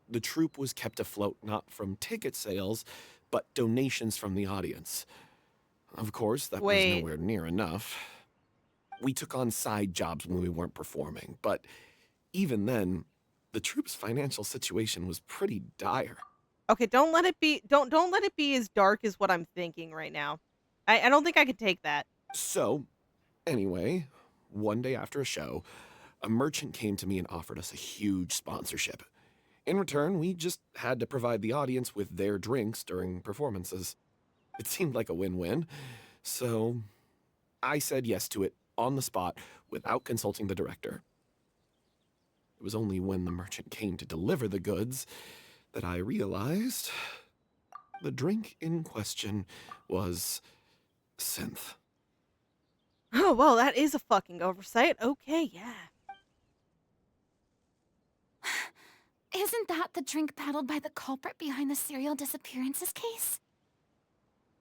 the troupe was kept afloat not from ticket sales, but donations from the audience. Of course, that was nowhere near enough. We took on side jobs when we weren't performing, but even then, the troupe's financial situation was pretty dire. Okay, don't let it be as dark as what I'm thinking right now. I don't think I could take that. So, anyway, one day after a show, a merchant came to me and offered us a huge sponsorship. In return, we just had to provide the audience with their drinks during performances. It seemed like a win-win, so I said yes to it on the spot without consulting the director. It was only when the merchant came to deliver the goods that I realized the drink in question was synth. Oh, well, that is a fucking oversight. Okay, yeah. Isn't that the drink paddled by the culprit behind the serial disappearances case?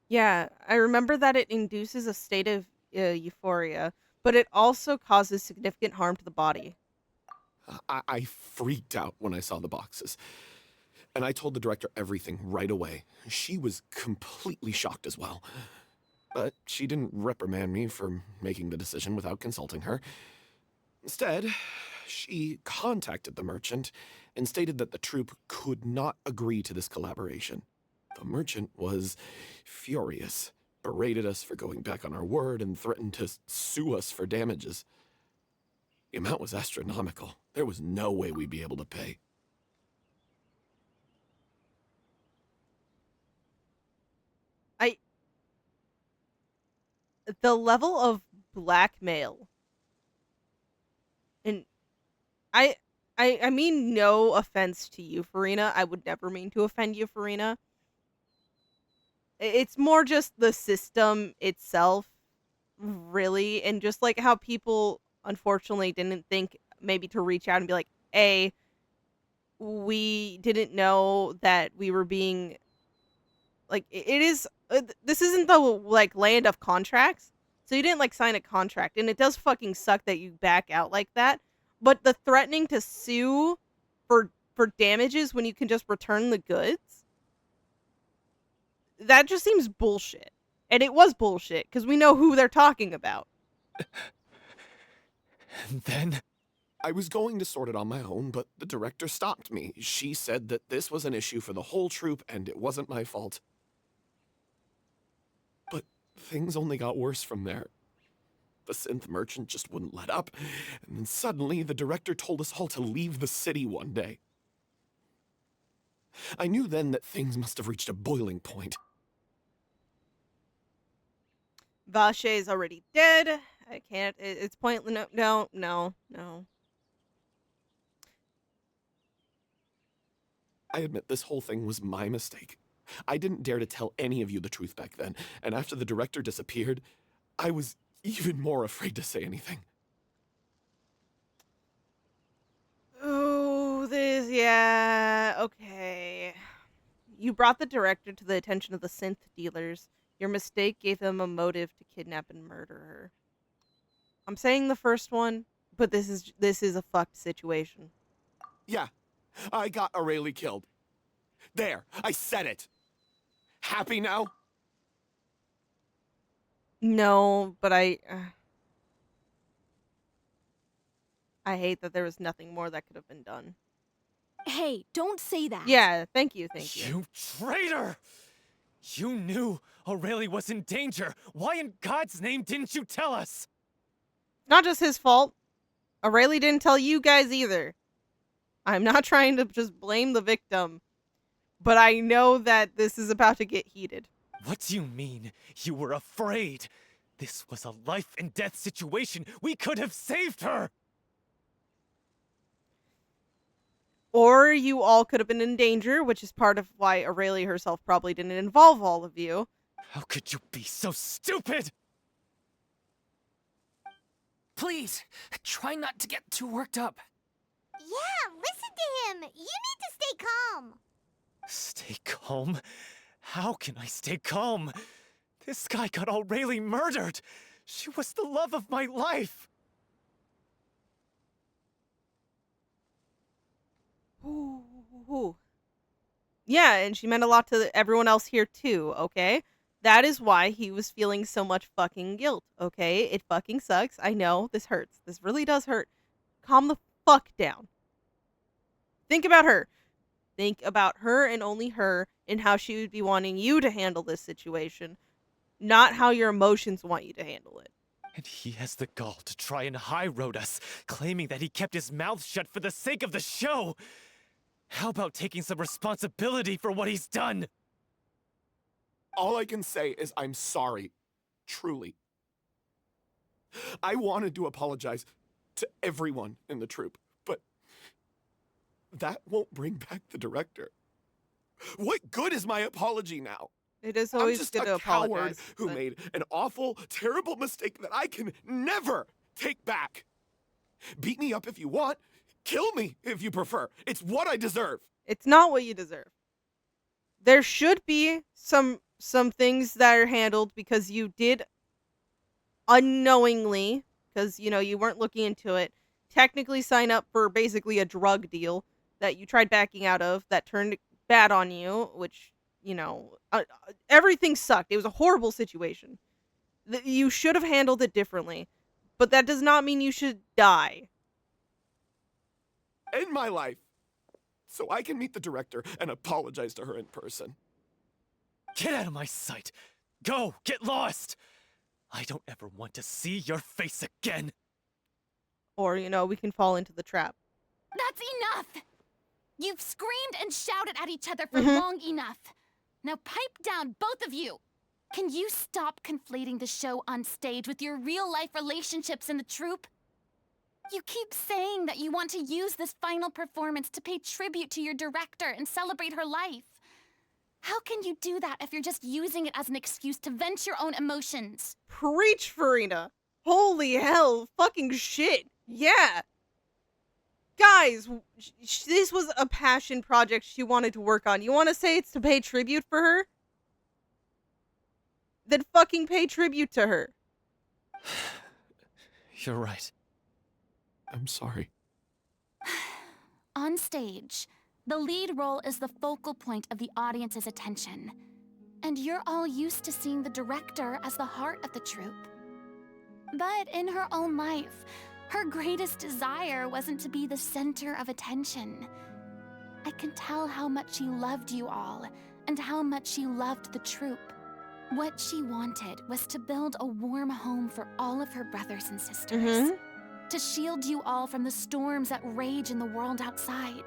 Yeah, I remember that it induces a state of euphoria, but it also causes significant harm to the body. I freaked out when I saw the boxes. And I told the director everything right away. She was completely shocked as well. But she didn't reprimand me for making the decision without consulting her. Instead, she contacted the merchant and stated that the troupe could not agree to this collaboration. The merchant was furious, berated us for going back on our word, and threatened to sue us for damages. The amount was astronomical. There was no way we'd be able to pay. The level of blackmail, and I mean no offense to you, Furina. I would never mean to offend you, Furina. It's more just the system itself, really, and just like how people unfortunately didn't think maybe to reach out and be like, "Hey, we didn't know that we were being like it is." This isn't the like land of contracts, So you didn't like sign a contract, and it does fucking suck that you back out like that. But the threatening to sue for damages when you can just return the goods, that just seems bullshit. And it was bullshit because we know who they're talking about. And then? I was going to sort it on my own, but the director stopped me. She said that this was an issue for the whole troupe and it wasn't my fault. But things only got worse from there. The synth merchant just wouldn't let up, and then suddenly the director told us all to leave the city one day. I knew then that things must have reached a boiling point. Vache is already dead. I can't. It's pointless. No. I admit this whole thing was my mistake. I didn't dare to tell any of you the truth back then, and after the director disappeared, I was even more afraid to say anything. Oh, yeah, okay. You brought the director to the attention of the synth dealers. Your mistake gave them a motive to kidnap and murder her. I'm saying the first one, but this is a fucked situation. Yeah, I got Aurelie killed. There, I said it. Happy now? No, but I hate that there was nothing more that could have been done. Hey, don't say that. Yeah, thank you. You traitor! You knew Aurelie was in danger. Why in God's name didn't you tell us? Not just his fault. Aurelie didn't tell you guys either. I'm not trying to just blame the victim, but I know that this is about to get heated. What do you mean? You were afraid? This was a life and death situation. We could have saved her! Or you all could have been in danger, which is part of why Aurelie herself probably didn't involve all of you. How could you be so stupid? Please, try not to get too worked up. Yeah, listen to him. You need to stay calm. Stay calm? How can I stay calm? This guy got Aurelie murdered. She was the love of my life. Ooh. Yeah, and she meant a lot to everyone else here too, okay? That is why he was feeling so much fucking guilt, okay? It fucking sucks. I know, this hurts. This really does hurt. Calm the fuck down. Think about her. Think about her and only her and how she would be wanting you to handle this situation, not how your emotions want you to handle it. And he has the gall to try and high-road us, claiming that he kept his mouth shut for the sake of the show. How about taking some responsibility for what he's done? All I can say is I'm sorry. Truly. I wanted to apologize to everyone in the troupe, but that won't bring back the director. What good is my apology now? It is I'm always just good to a coward apologize. who but made an awful, terrible mistake that I can never take back. Beat me up if you want. Kill me if you prefer. It's what I deserve. It's not what you deserve. There should be some things that are handled because you did unknowingly, because you weren't looking into it, technically sign up for basically a drug deal that you tried backing out of that turned bad on you, which everything sucked. It was a horrible situation. You should have handled it differently, but that does not mean you should die. End my life so I can meet the director and apologize to her in person. Get out of my sight! Go! Get lost! I don't ever want to see your face again! Or, we can fall into the trap. That's enough! You've screamed and shouted at each other for Mhm. long enough. Now pipe down, both of you! Can you stop conflating the show on stage with your real-life relationships in the troupe? You keep saying that you want to use this final performance to pay tribute to your director and celebrate her life. How can you do that if you're just using it as an excuse to vent your own emotions? Preach, Furina! Holy hell, fucking shit. Yeah. Guys, this was a passion project she wanted to work on. You want to say it's to pay tribute for her? Then fucking pay tribute to her. You're right. I'm sorry. On stage, the lead role is the focal point of the audience's attention. And you're all used to seeing the director as the heart of the troupe. But in her own life, her greatest desire wasn't to be the center of attention. I can tell how much she loved you all, and how much she loved the troupe. What she wanted was to build a warm home for all of her brothers and sisters. To shield you all from the storms that rage in the world outside.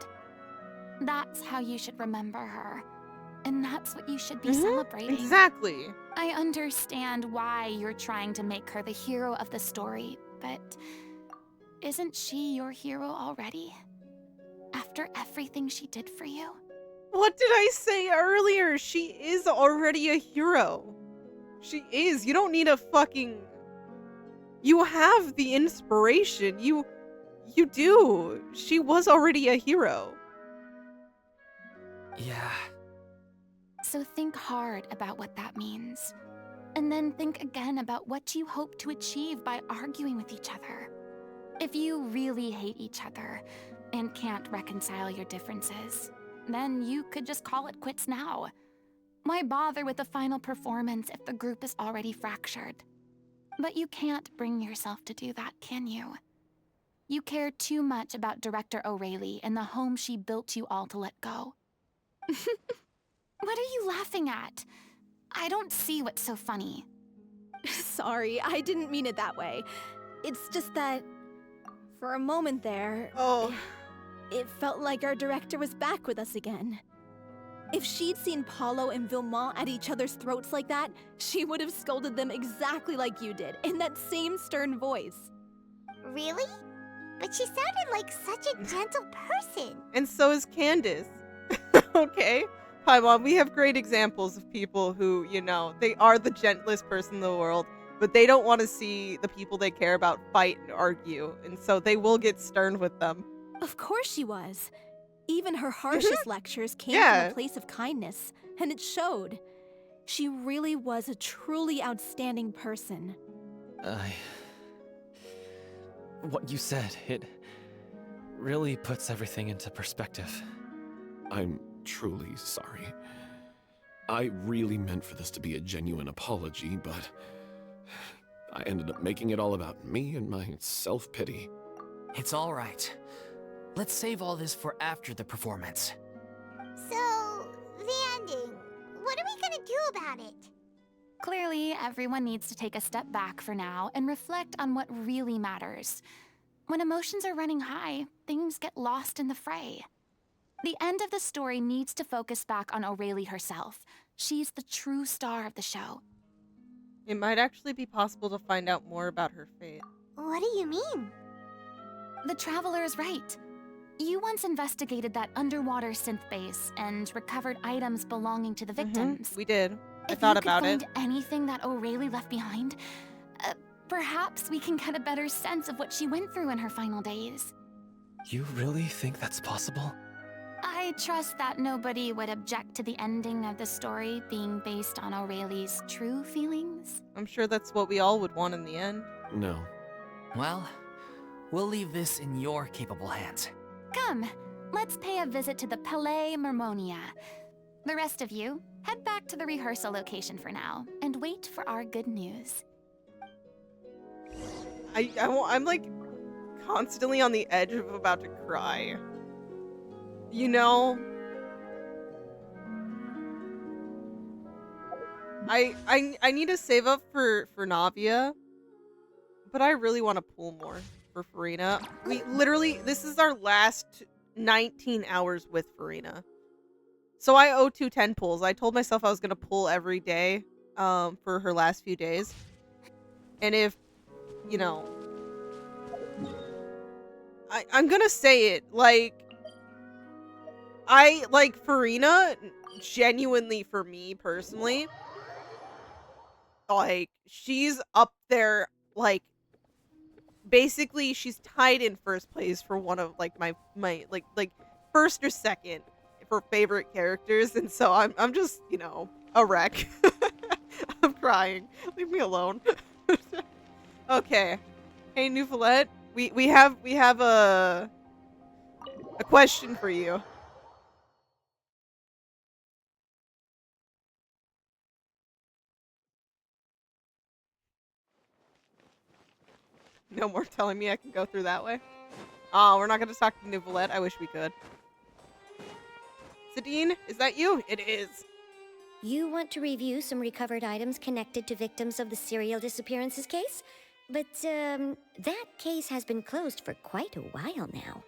That's how you should remember her. And that's what you should be celebrating. Exactly. I understand why you're trying to make her the hero of the story, but isn't she your hero already? After everything she did for you? What did I say earlier? She is already a hero. She is. You don't need a fucking... You have the inspiration. You do. She was already a hero. Yeah. So think hard about what that means. And then think again about what you hope to achieve by arguing with each other. If you really hate each other and can't reconcile your differences, then you could just call it quits now. Why bother with the final performance if the group is already fractured? But you can't bring yourself to do that, can you? You care too much about Director O'Reilly and the home she built you all to let go. What are you laughing at? I don't see what's so funny. Sorry, I didn't mean it that way. It's just that, for a moment there, it felt like our director was back with us again. If she'd seen Paulo and Vilmont at each other's throats like that, she would have scolded them exactly like you did, in that same stern voice. Really? But she sounded like such a gentle person. And so is Candace. Okay. Paimon, we have great examples of people who, you know, they are the gentlest person in the world, but they don't want to see the people they care about fight and argue, and so they will get stern with them. Of course she was. Even her harshest lectures came from a place of kindness, and it showed. She really was a truly outstanding person. What you said, it really puts everything into perspective. I'm truly sorry. I really meant for this to be a genuine apology, but I ended up making it all about me and my self-pity. It's all right. Let's save all this for after the performance. So, the ending. What are we gonna do about it? Clearly, everyone needs to take a step back for now and reflect on what really matters. When emotions are running high, things get lost in the fray. The end of the story needs to focus back on O'Reilly herself. She's the true star of the show. It might actually be possible to find out more about her fate. What do you mean? The Traveler is right. You once investigated that underwater synth base and recovered items belonging to the victims. We did. I If thought you could about it. find anything that O'Reilly left behind, perhaps we can get a better sense of what she went through in her final days. You really think that's possible? I trust that nobody would object to the ending of the story being based on O'Reilly's true feelings. I'm sure that's what we all would want in the end. No. Well, we'll leave this in your capable hands. Come, let's pay a visit to the Palais Mermonia. The rest of you, head back to the rehearsal location for now, and wait for our good news. I'm like constantly on the edge of about to cry. You know? I need to save up for Navia, but I really want to pull more for Furina. This is our last 19 hours with Furina. So I owe 2 10 pulls. I told myself I was going to pull every day for her last few days. And if, you know, I'm going to say it, like, I like Furina, genuinely for me personally, like, she's up there, like, basically she's tied in first place for one of, like, my like first or second for favorite characters, and so I'm just, you know, a wreck. I'm crying. Leave me alone. Okay. Hey, Newfound, we have a question for you. No more telling me I can go through that way. Oh, we're not going to talk to Newfound. I wish we could. Sadine, is that you? It is. You want to review some recovered items connected to victims of the serial disappearances case? But, that case has been closed for quite a while now.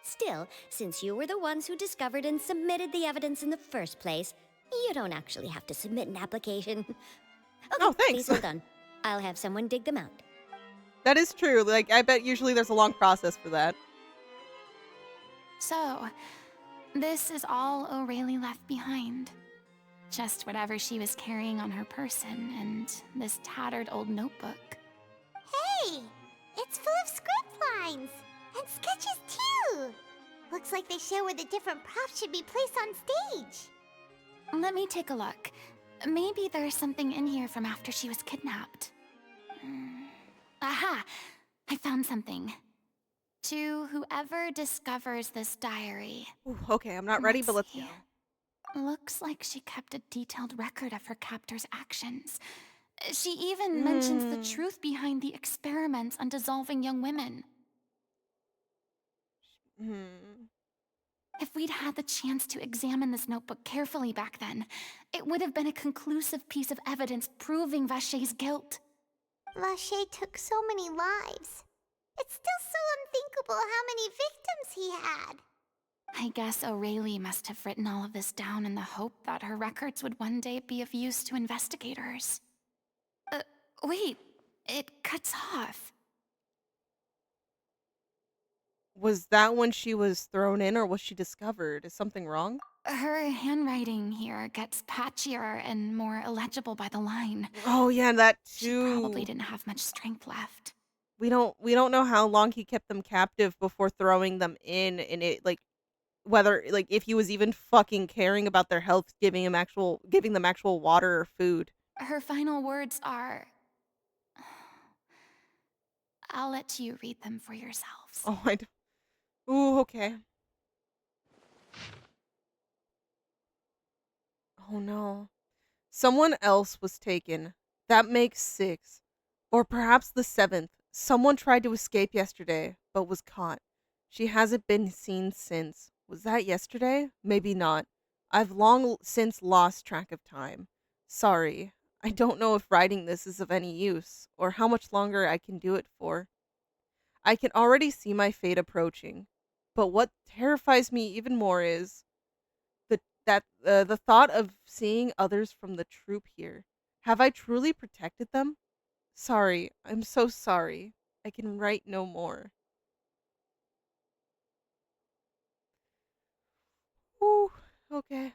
Still, since you were the ones who discovered and submitted the evidence in the first place, you don't actually have to submit an application. Okay, Oh, thanks. please hold on. I'll have someone dig them out. That is true. Like, I bet usually there's a long process for that. So, this is all O'Reilly left behind. Just whatever she was carrying on her person and this tattered old notebook. Hey, it's full of script lines and sketches too. Looks like they show where the different props should be placed on stage. Let me take a look. Maybe there's something in here from after she was kidnapped. Aha! I found something. To whoever discovers this diary. Ooh, okay, I'm not ready, but let's go. see. Looks like she kept a detailed record of her captor's actions. She even mentions the truth behind the experiments on dissolving young women. If we'd had the chance to examine this notebook carefully back then, it would have been a conclusive piece of evidence proving Vacher's guilt. Vacher took so many lives. It's still so unthinkable how many victims he had. I guess O'Reilly must have written all of this down in the hope that her records would one day be of use to investigators. Wait, it cuts off. Was that when she was thrown in, or was she discovered? Is something wrong? Her handwriting here gets patchier and more illegible by the line. Oh yeah, that She too. probably didn't have much strength left. We don't know how long he kept them captive before throwing them in, and it like whether like if he was even fucking caring about their health, giving them actual water or food. Her final words are... I'll let you read them for yourselves. Oh, ooh, okay. Oh no. Someone else was taken. That makes 6. Or perhaps the 7th. Someone tried to escape yesterday, but was caught. She hasn't been seen since. Was that yesterday? Maybe not. I've long since lost track of time. Sorry. I don't know if writing this is of any use, or how much longer I can do it for. I can already see my fate approaching. But what terrifies me even more is the thought of seeing others from the troupe here. Have I truly protected them? Sorry, I'm so sorry. I can write no more. Whew, okay.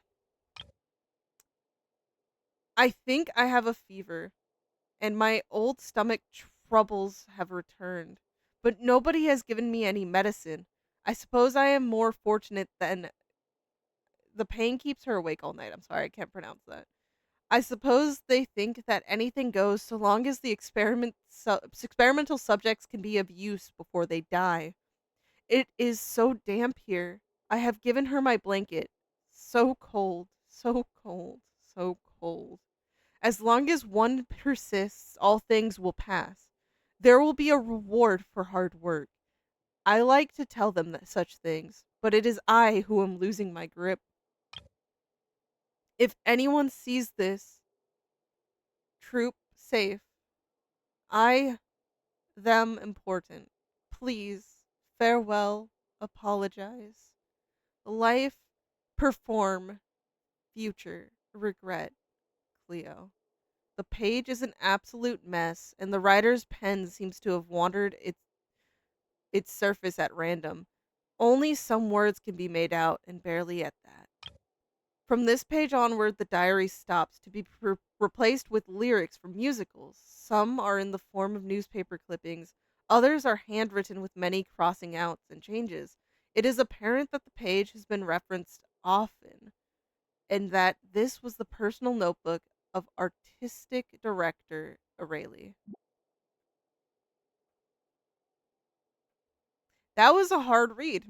I think I have a fever, and my old stomach troubles have returned, but nobody has given me any medicine. I suppose I am more fortunate than the pain keeps her awake all night. I'm sorry, I can't pronounce that. I suppose they think that anything goes so long as the experimental subjects can be of use before they die. It is so damp here. I have given her my blanket. So cold, so cold, so cold. As long as one persists, all things will pass. There will be a reward for hard work. I like to tell them such things, but it is I who am losing my grip. If anyone sees this troop safe, I, them important. Please, farewell, apologize. Life, perform, future, regret, Cleo. The page is an absolute mess, and the writer's pen seems to have wandered its surface at random. Only some words can be made out, and barely at that. From this page onward, the diary stops to be replaced with lyrics from musicals. Some are in the form of newspaper clippings, others are handwritten with many crossing outs and changes. It is apparent that the page has been referenced often, and that this was the personal notebook of artistic director O'Reilly. That was a hard read.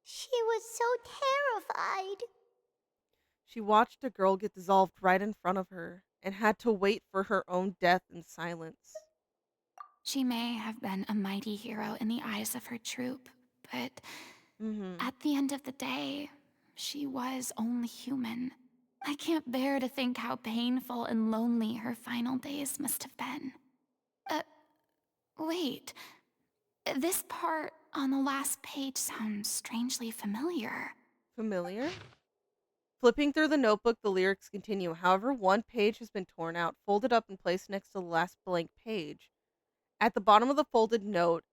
She was so terrified. She watched a girl get dissolved right in front of her and had to wait for her own death in silence. She may have been a mighty hero in the eyes of her troupe, but Mm-hmm. at the end of the day, she was only human. I can't bear to think how painful and lonely her final days must have been. Wait. This part on the last page sounds strangely familiar. Familiar? Flipping through the notebook, the lyrics continue. However, one page has been torn out, folded up, and placed next to the last blank page. At the bottom of the folded note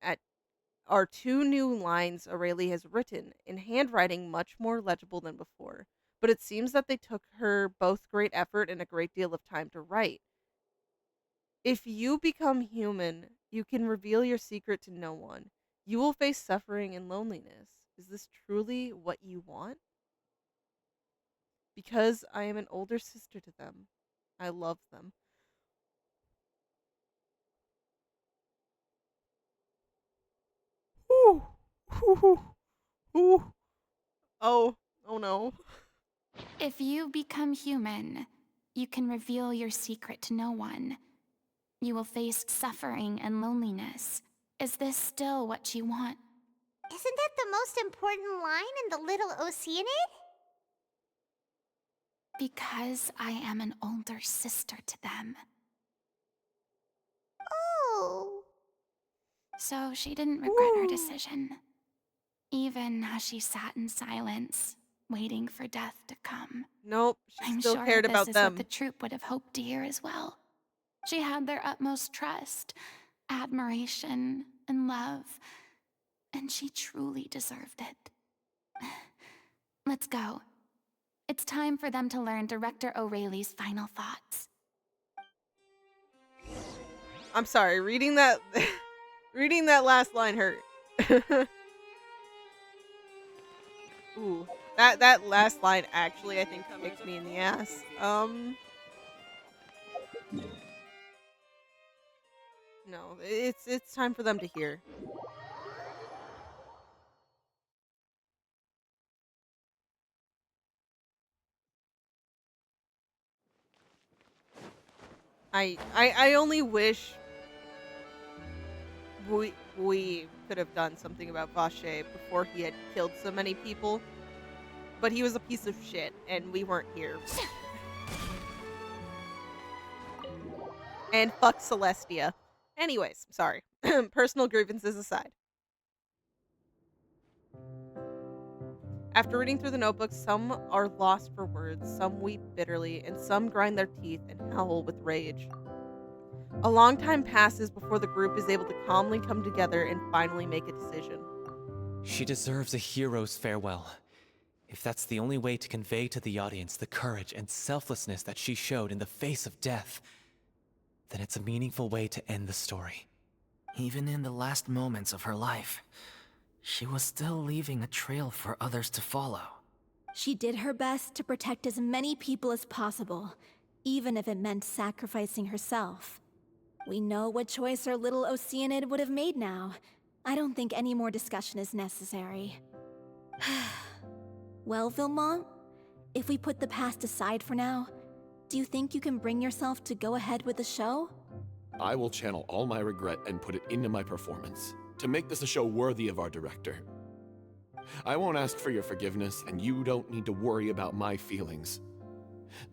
are two new lines Aurelie has written, in handwriting much more legible than before. But it seems that they took her both great effort and a great deal of time to write. If you become human, you can reveal your secret to no one. You will face suffering and loneliness. Is this truly what you want? Because I am an older sister to them. I love them. Ooh. Ooh. Ooh. Oh. Oh no. If you become human, you can reveal your secret to no one. You will face suffering and loneliness. Is this still what you want? Isn't that the most important line in the Little Oceanid? Because I am an older sister to them. Oh. So she didn't regret her decision, even as she sat in silence, waiting for death to come. Nope. She I'm still sure cared this about is them. what the troupe would have hoped to hear as well. She had their utmost trust, admiration, and love, and she truly deserved it. Let's go. It's time for them to learn Director O'Reilly's final thoughts. I'm sorry, reading that reading that last line hurt. Ooh. That last line actually I think kicked me in the ass. No, it's time for them to hear. I only wish we could have done something about Vache before he had killed so many people. But he was a piece of shit, and we weren't here. And fuck Celestia. Anyways, sorry. Personal grievances aside. After reading through the notebooks, some are lost for words, some weep bitterly, and some grind their teeth and howl with rage. A long time passes before the group is able to calmly come together and finally make a decision. She deserves a hero's farewell. If that's the only way to convey to the audience the courage and selflessness that she showed in the face of death, then it's a meaningful way to end the story. Even in the last moments of her life, she was still leaving a trail for others to follow. She did her best to protect as many people as possible, even if it meant sacrificing herself. We know what choice our little Oceanid would have made now. I don't think any more discussion is necessary. Well, Vilmont, if we put the past aside for now, do you think you can bring yourself to go ahead with the show? I will channel all my regret and put it into my performance, to make this a show worthy of our director. I won't ask for your forgiveness, and you don't need to worry about my feelings.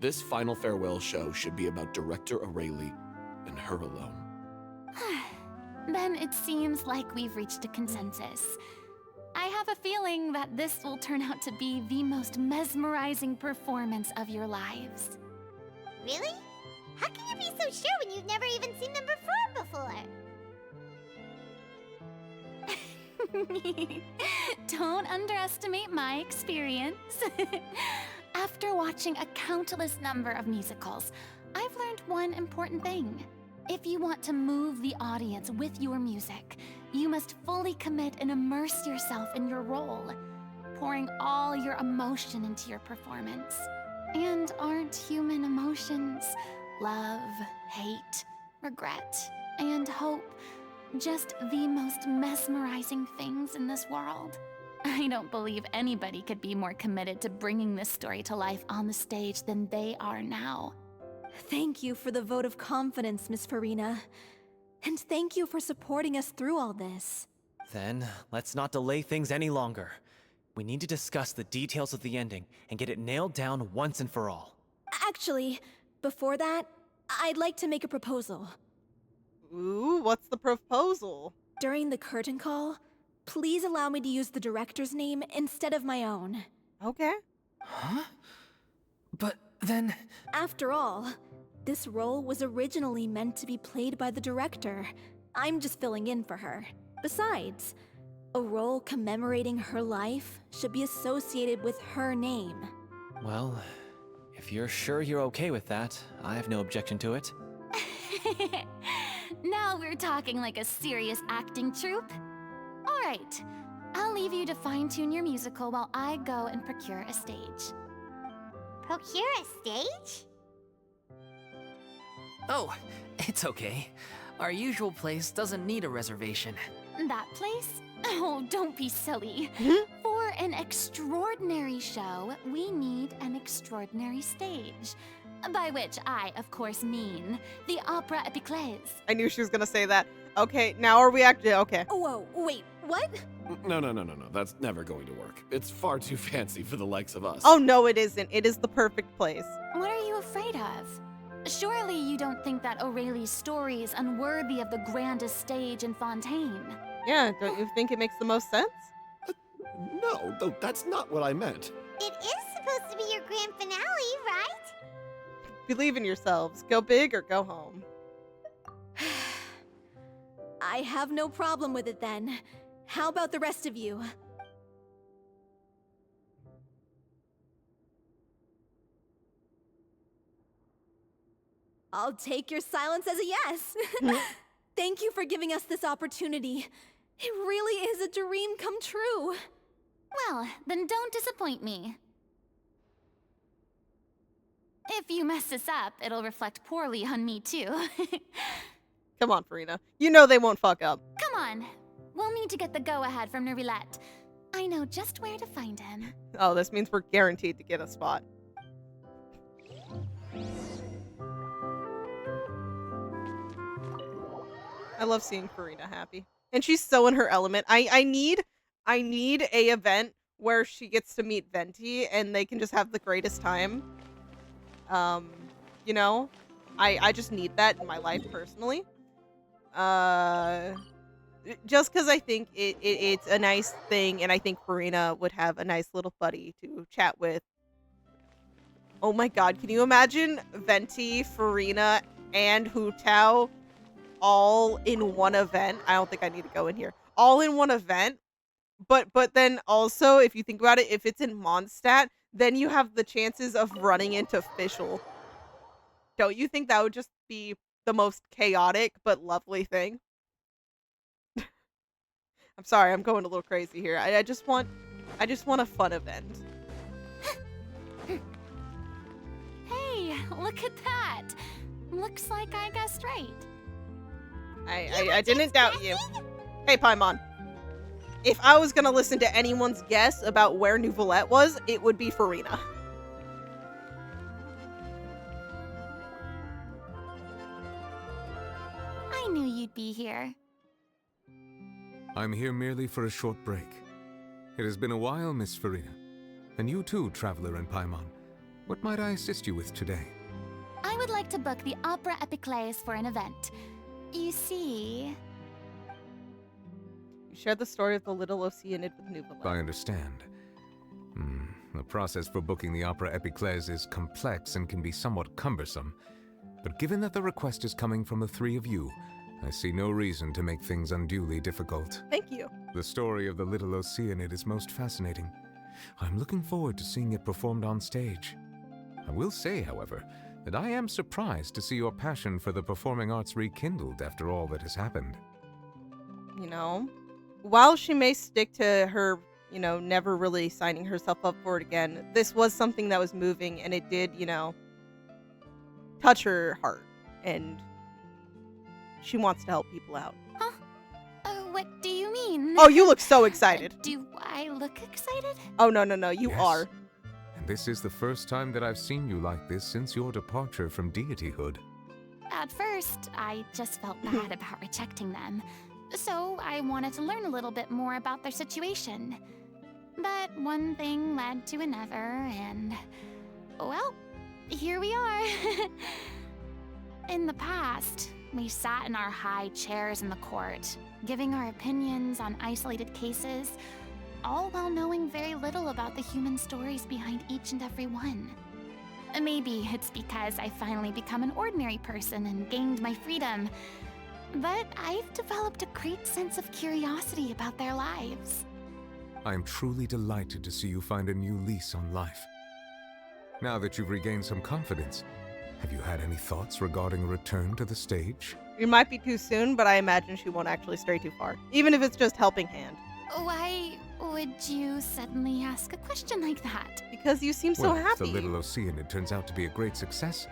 This final farewell show should be about Director Aurelie and her alone. Then it seems like we've reached a consensus. I have a feeling that this will turn out to be the most mesmerizing performance of your lives. Really? How can you be so sure when you've never even seen them perform before? Don't underestimate my experience. After watching a countless number of musicals, I've learned one important thing. If you want to move the audience with your music, you must fully commit and immerse yourself in your role, pouring all your emotion into your performance. And aren't human emotions love, hate, regret, and hope Just the most mesmerizing things in this world. I don't believe anybody could be more committed to bringing this story to life on the stage than they are now. Thank you for the vote of confidence, Miss Furina. And thank you for supporting us through all this. Then, let's not delay things any longer. We need to discuss the details of the ending and get it nailed down once and for all. Actually, before that, I'd like to make a proposal. Ooh, what's the proposal? During the curtain call, please allow me to use the director's name instead of my own. Okay. Huh? But then... After all, this role was originally meant to be played by the director. I'm just filling in for her. Besides, a role commemorating her life should be associated with her name. Well, if you're sure you're okay with that, I have no objection to it. Now we're talking like a serious acting troupe. All right, I'll leave you to fine-tune your musical while I go and procure a stage. Procure a stage? Oh, it's okay. Our usual place doesn't need a reservation. That place? Oh, don't be silly. For an extraordinary show, we need an extraordinary stage. By which I, of course, mean the Opera Epiclese. I knew she was gonna say that. Okay, now are we actually okay? Whoa, wait, what? No. That's never going to work. It's far too fancy for the likes of us. Oh no, it isn't. It is the perfect place. What are you afraid of? Surely you don't think that Aurelie's story is unworthy of the grandest stage in Fontaine. Yeah, don't you think it makes the most sense? No, that's not what I meant. It is supposed to be your grand finale, right? Believe in yourselves. Go big or go home. I have no problem with it then. How about the rest of you? I'll take your silence as a yes. Thank you for giving us this opportunity. It really is a dream come true. Well, then don't disappoint me. If you mess this up, it'll reflect poorly on me too. Come on, Furina. You know they won't fuck up. Come on. We'll need to get the go-ahead from Nerillette. I know just where to find him. Oh, this means we're guaranteed to get a spot. I love seeing Furina happy. And she's so in her element. I need a event where she gets to meet Venti and they can just have the greatest time. You know? I just need that in my life personally. Just because I think it's a nice thing, and I think Furina would have a nice little buddy to chat with. Oh my god, can you imagine Venti, Furina, and Hu Tao all in one event? I don't think I need to go in here. All in one event. But then also, if you think about it, if it's in Mondstadt, then you have the chances of running into Fischl. Don't you think that would just be the most chaotic but lovely thing? I'm sorry, I'm going a little crazy here. I just want a fun event. Hey, look at that. Looks like I guessed right. I didn't doubt you. Hey, Paimon. If I was gonna listen to anyone's guess about where Neuvillette was, it would be Furina. I knew you'd be here. I'm here merely for a short break. It has been a while, Miss Furina. And you too, Traveler and Paimon. What might I assist you with today? I would like to book the Opera Epiclese for an event. You see... You share the story of the little Oceanid with Neuvillette. I understand. The process for booking the Opera Epiclese is complex and can be somewhat cumbersome. But given that the request is coming from the three of you, I see no reason to make things unduly difficult. Thank you. The story of the little Oceanid is most fascinating. I'm looking forward to seeing it performed on stage. I will say, however, that I am surprised to see your passion for the performing arts rekindled after all that has happened. You know, while she may stick to her, never really signing herself up for it again, this was something that was moving, and it did, touch her heart, and she wants to help people out. Huh? mean? Oh, you look so excited. Do I look excited? Oh, no, you Yes. are. And this is the first time that I've seen you like this since your departure from deityhood. At first, I just felt bad about rejecting them. So I wanted to learn a little bit more about their situation. But one thing led to another, and... well, here we are. In the past, we sat in our high chairs in the court, giving our opinions on isolated cases, all while knowing very little about the human stories behind each and every one. Maybe it's because I finally become an ordinary person and gained my freedom, but I've developed a great sense of curiosity about their lives. I am truly delighted to see you find a new lease on life. Now that you've regained some confidence, have you had any thoughts regarding a return to the stage? It might be too soon, but I imagine she won't actually stray too far. Even if it's just helping hand. Why would you suddenly ask a question like that? Because you seem so Well, if happy. the Little Oceanid turns out to be a great success,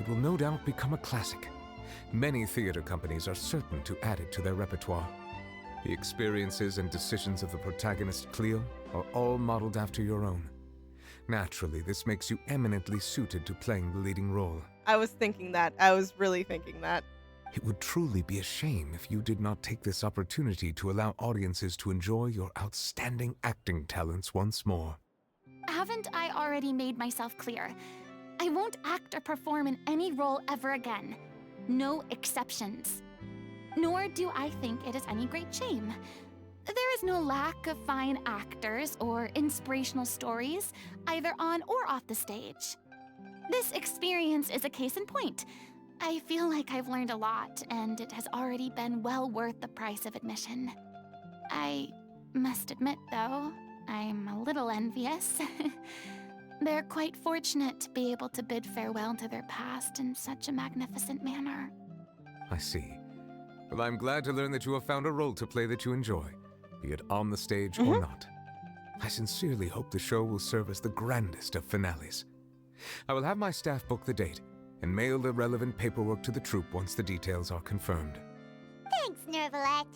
it will no doubt become a classic. Many theater companies are certain to add it to their repertoire. The experiences and decisions of the protagonist, Cleo, are all modeled after your own. Naturally, this makes you eminently suited to playing the leading role. I was thinking that. I was really thinking that. It would truly be a shame if you did not take this opportunity to allow audiences to enjoy your outstanding acting talents once more. Haven't I already made myself clear? I won't act or perform in any role ever again. No exceptions. Nor do I think it is any great shame. There is no lack of fine actors or inspirational stories, either on or off the stage. This experience is a case in point. I feel like I've learned a lot, and it has already been well worth the price of admission. I must admit, though, I'm a little envious. They're quite fortunate to be able to bid farewell to their past in such a magnificent manner. I see. Well, I'm glad to learn that you have found a role to play that you enjoy, be it on the stage or not. I sincerely hope the show will serve as the grandest of finales. I will have my staff book the date and mail the relevant paperwork to the troupe once the details are confirmed. Thanks, Nervalette.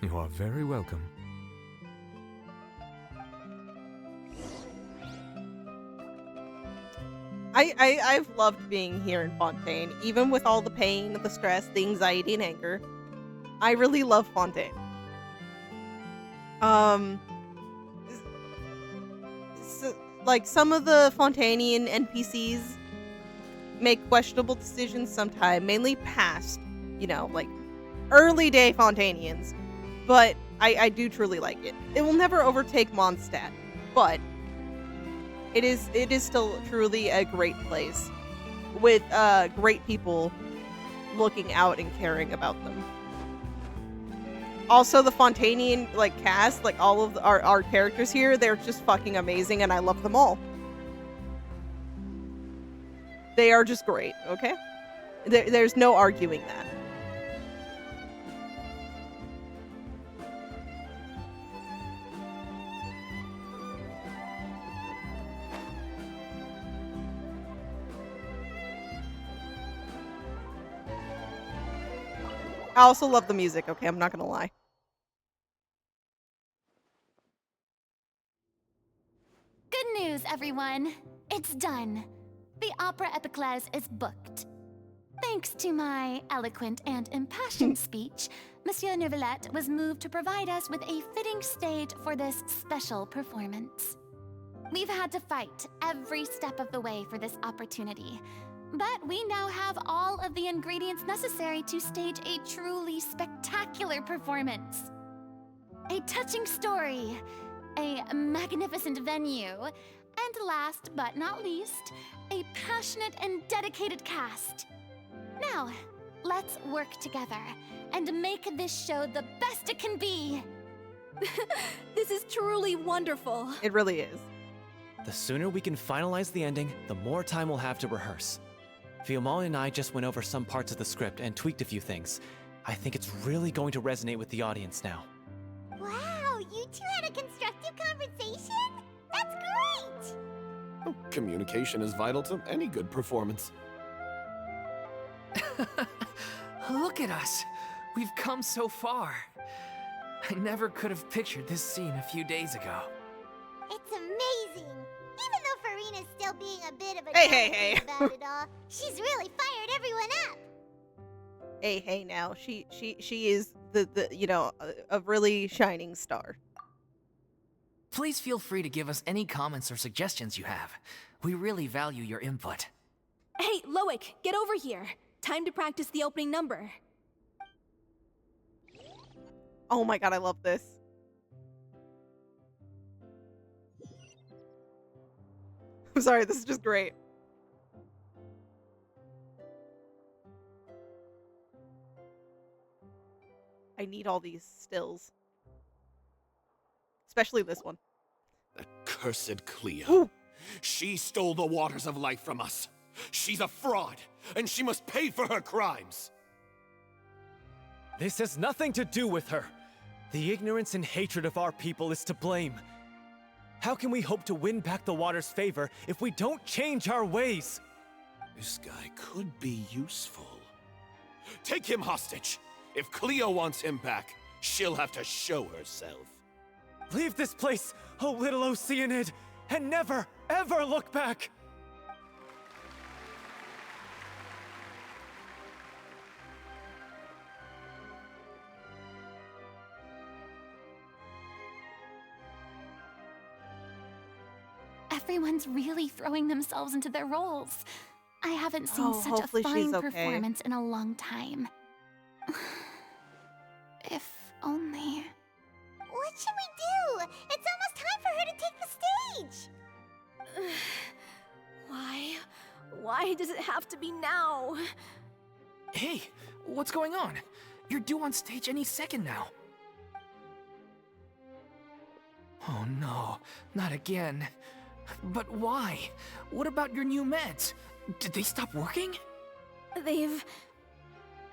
You are very welcome. I've loved being here in Fontaine, even with all the pain, the stress, the anxiety, and anger. I really love Fontaine. Like, some of the Fontainian NPCs make questionable decisions sometimes, mainly past, like, early day Fontainians. But I do truly like it. It will never overtake Mondstadt, but it is still truly a great place with great people looking out and caring about them. Also, the Fontainian cast, all of our characters here, they're just fucking amazing, and I love them all. They are just great, okay? There's no arguing that. I also love the music, okay? I'm not gonna lie. Good news, everyone. It's done. The Opera Epiclese is booked. Thanks to my eloquent and impassioned speech, Monsieur Neuvillette was moved to provide us with a fitting stage for this special performance. We've had to fight every step of the way for this opportunity, but we now have all of the ingredients necessary to stage a truly spectacular performance. A touching story, a magnificent venue, and last but not least, a passionate and dedicated cast. Now, let's work together and make this show the best it can be. This is truly wonderful. It really is. The sooner we can finalize the ending, the more time we'll have to rehearse. Fiamma and I just went over some parts of the script and tweaked a few things. I think it's really going to resonate with the audience now. Wow, you two had a constructive conversation? That's great! Oh, communication is vital to any good performance. Look at us. We've come so far. I never could have pictured this scene a few days ago. It's amazing. Even though Furina's still being a bit of a Hey. about it all, she's really fired everyone up. Hey now. She is the you know, a really shining star. Please feel free to give us any comments or suggestions you have. We really value your input. Hey, Loic, get over here. Time to practice the opening number. Oh my god, I love this. I'm sorry, this is just great. I need all these stills. Especially this one. That cursed Cleo. Ooh. She stole the waters of life from us. She's a fraud, and she must pay for her crimes. This has nothing to do with her. The ignorance and hatred of our people is to blame. How can we hope to win back the water's favor if we don't change our ways? This guy could be useful. Take him hostage. If Cleo wants him back, she'll have to show herself. Leave this place, oh little Oceanid, and never, ever look back! Everyone's really throwing themselves into their roles. I haven't seen Oh, such a hopefully she's fine okay. performance in a long time. If only. What should we do? It's almost time for her to take the stage. Why? Why does it have to be now? Hey, what's going on? You're due on stage any second now. Oh no, not again. But why? What about your new meds? Did they stop working? They've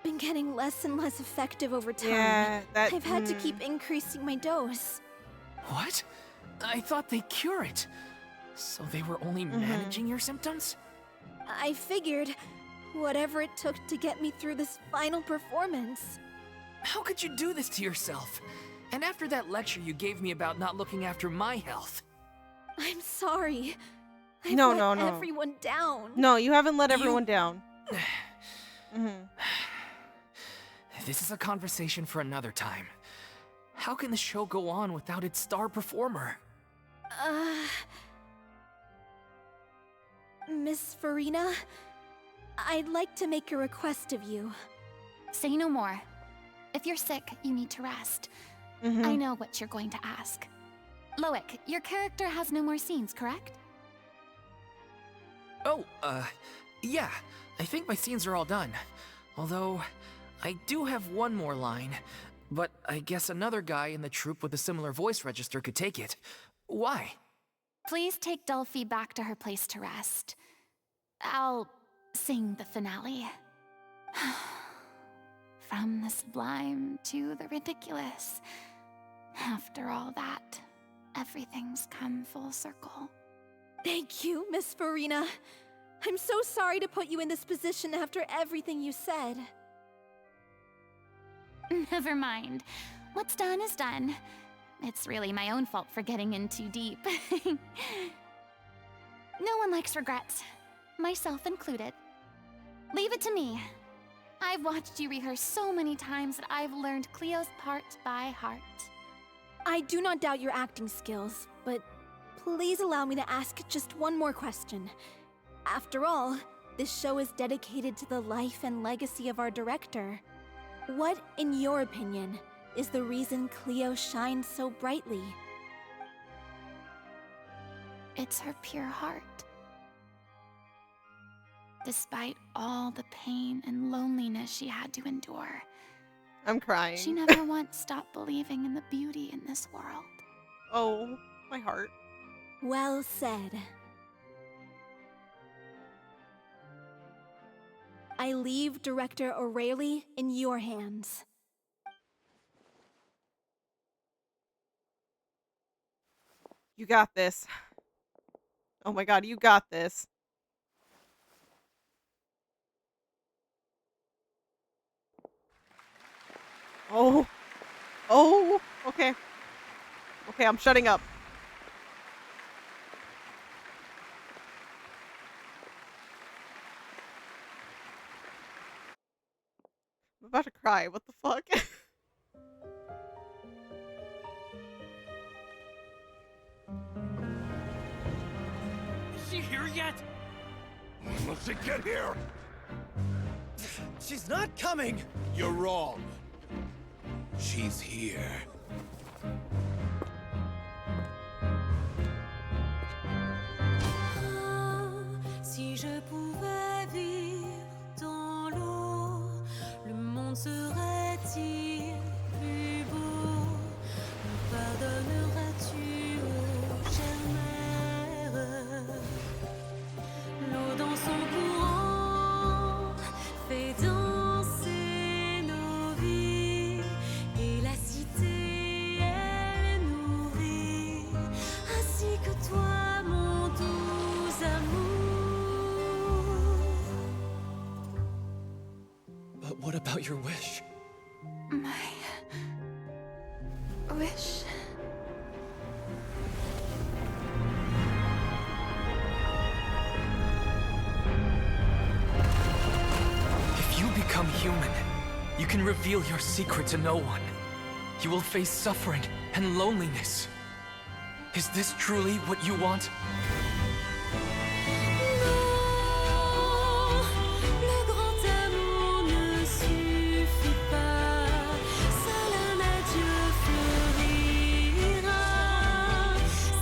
been getting less and less effective over time. Yeah, I've had to keep increasing my dose. What? I thought they cure it. So they were only managing your symptoms? I figured whatever it took to get me through this final performance. How could you do this to yourself? And after that lecture you gave me about not looking after my health. I'm sorry. I've No, let no, no. everyone down. No, you haven't let everyone down. This is a conversation for another time. How can the show go on without its star performer? Miss Furina, I'd like to make a request of you. Say no more. If you're sick, you need to rest. I know what you're going to ask. Loic, your character has no more scenes, correct? Oh, yeah. I think my scenes are all done. Although, I do have one more line. But I guess another guy in the troupe with a similar voice register could take it. Why? Please take Delphi back to her place to rest. I'll sing the finale. From the sublime to the ridiculous. After all that, everything's come full circle. Thank you, Miss Furina. I'm so sorry to put you in this position after everything you said. Never mind. What's done is done. It's really my own fault for getting in too deep. No one likes regrets, myself included. Leave it to me. I've watched you rehearse so many times that I've learned Cleo's part by heart. I do not doubt your acting skills, but please allow me to ask just one more question. After all, this show is dedicated to the life and legacy of our director. What, in your opinion, is the reason Cleo shines so brightly? It's her pure heart. Despite all the pain and loneliness she had to endure, I'm crying. she never once stopped believing in the beauty in this world. Oh, my heart. Well said. I leave Director O'Reilly in your hands. You got this. Oh my god, you got this. Oh. Oh. Okay. Okay, I'm shutting up. I'm about to cry. What the fuck? Is she here yet? Must she get here? She's not coming! You're wrong. She's here. Si je pouvais vivre dans l'eau, le monde serait-il plus beau? Me pardonneras-tu, ô chère mère? L'eau dans son courant fait danser nos vies, et la cité est nourrie, ainsi que toi, mon doux amour. But what about your wish? My wish. If you become human, you can reveal your secret to no one. You will face suffering and loneliness. Is this truly what you want? Le grand amour ne suffit pas, seul un adieu fleurira.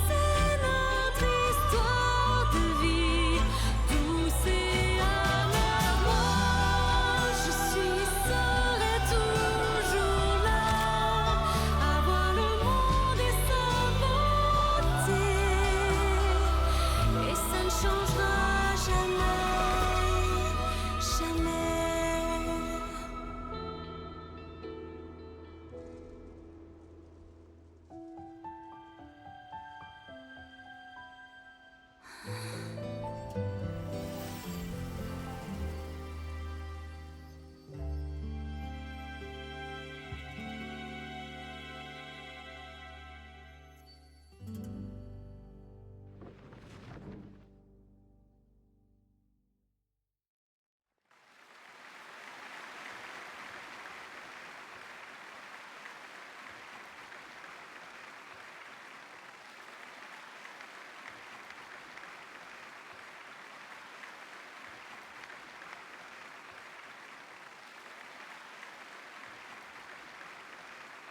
C'est notre histoire de vie, douce et amère. Moi, je suis, serai toujours là, à voir le monde et sa beauté, et ça ne changera jamais, jamais.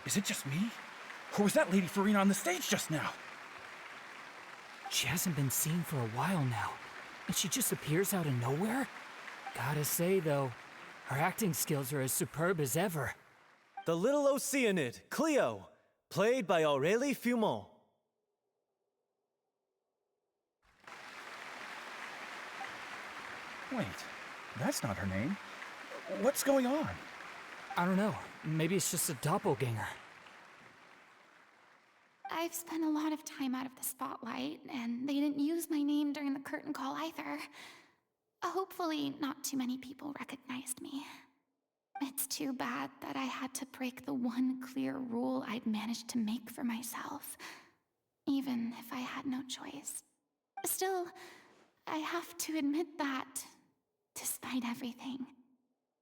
Is it just me? Or was that Lady Furina on the stage just now? She hasn't been seen for a while now, and she just appears out of nowhere? Gotta say, though, her acting skills are as superb as ever. The little Oceanid, Cleo, played by Aurélie Fumont. Wait, that's not her name. What's going on? I don't know, maybe it's just a doppelganger. I've spent a lot of time out of the spotlight, and they didn't use my name during the curtain call either. Hopefully, not too many people recognized me. It's too bad that I had to break the one clear rule I'd managed to make for myself, even if I had no choice. Still, I have to admit that, despite everything,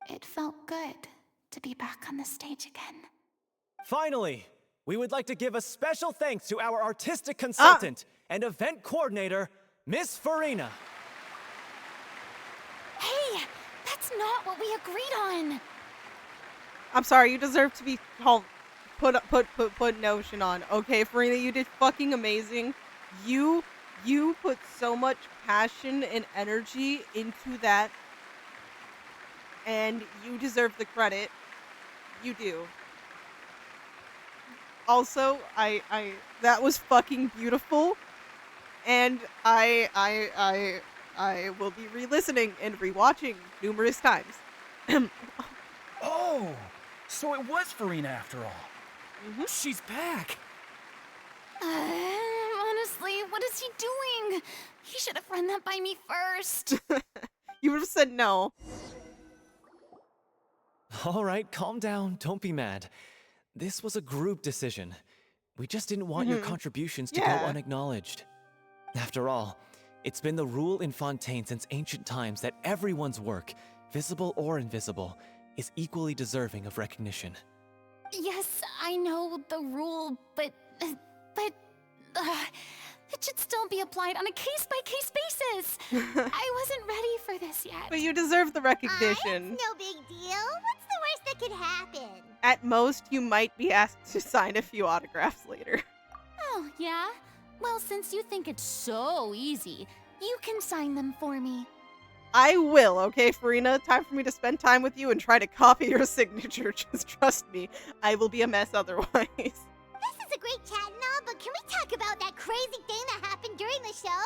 it felt good to be back on the stage again. Finally, we would like to give a special thanks to our artistic consultant and event coordinator, Miss Furina. Hey, that's not what we agreed on. I'm sorry, you deserve to be called put notion on. Okay, Furina, you did fucking amazing. You put so much passion and energy into that, and you deserve the credit. You do. Also, I that was fucking beautiful, and I will be re-listening and rewatching numerous times. Oh, so it was Furina after all. Mm-hmm. She's back! Honestly, what is he doing? He should have run that by me first. You would have said no. All right, calm down. Don't be mad. This was a group decision. We just didn't want your contributions to go Yeah. unacknowledged. After all, it's been the rule in Fontaine since ancient times that everyone's work, visible or invisible, is equally deserving of recognition. Yes, I know the rule, but it should still be applied on a case-by-case basis. I wasn't ready for this yet. But you deserve the recognition. It's no big deal. What's the worst that could happen? At most, you might be asked to sign a few autographs later. Oh, yeah? Well, since you think it's so easy, you can sign them for me. I will, okay, Furina? Time for me to spend time with you and try to copy your signature. Just trust me, I will be a mess otherwise. This is a great chat and all, but can we talk about that crazy thing that happened during the show?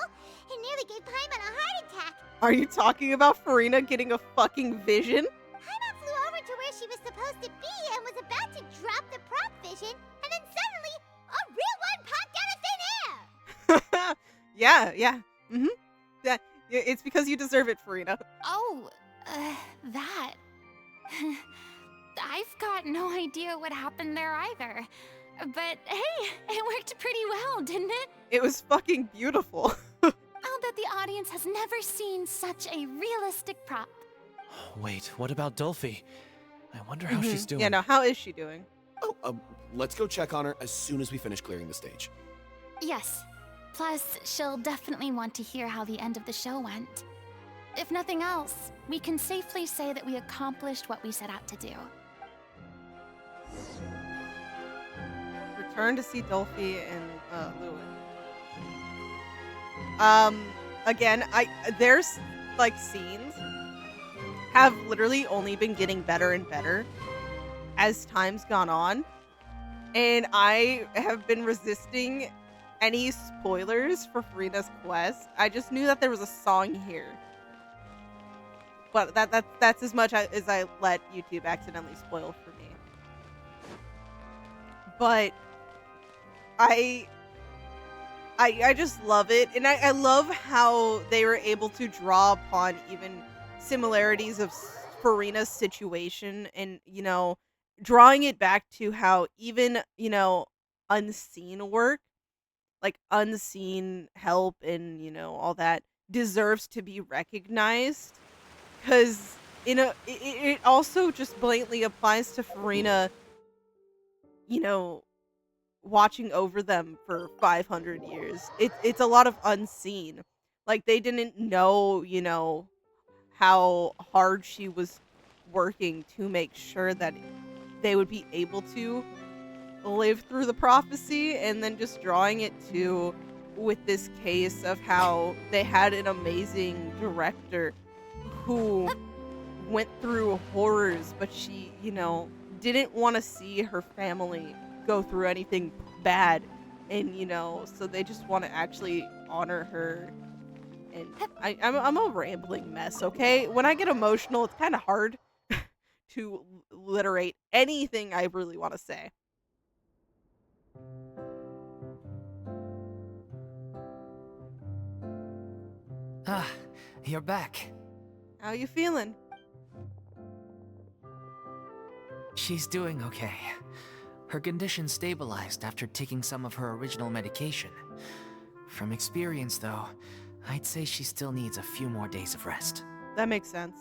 It nearly gave Paimon a heart attack. Are you talking about Furina getting a fucking vision? Paimon flew over to where she was supposed to be and was about to drop the prop vision, and then suddenly, a real one popped out of thin air! Yeah. Yeah, it's because you deserve it, Furina. Oh, that. I've got no idea what happened there either. But hey, it worked pretty well, didn't it? It was fucking beautiful. I'll bet the audience has never seen such a realistic prop. Wait, what about Dolphy? I wonder how she's doing. Yeah, no, how is she doing? Oh, let's go check on her as soon as we finish clearing the stage. Yes. Plus, she'll definitely want to hear how the end of the show went. If nothing else, we can safely say that we accomplished what we set out to do. Return to see Dolphy and Lewin. Again, there's like scenes have literally only been getting better and better as time's gone on, and I have been resisting any spoilers for Furina's quest. I just knew that there was a song here, but that's as much as I let YouTube accidentally spoil for me. But I just love it, and I love how they were able to draw upon even similarities of Furina's situation, and drawing it back to how even unseen work, like unseen help and all that, deserves to be recognized, because it also just blatantly applies to Furina watching over them for 500 years. It's a lot of unseen. Like, they didn't know, how hard she was working to make sure that they would be able to live through the prophecy, and then just drawing it to with this case of how they had an amazing director who went through horrors, but she, didn't want to see her family go through anything bad, and so they just want to actually honor her. And I'm a rambling mess, okay? When I get emotional, it's kind of hard to literate anything I really want to say. Ah, you're back. How you feeling? She's doing okay. Her condition stabilized after taking some of her original medication. From experience, though, I'd say she still needs a few more days of rest. That makes sense.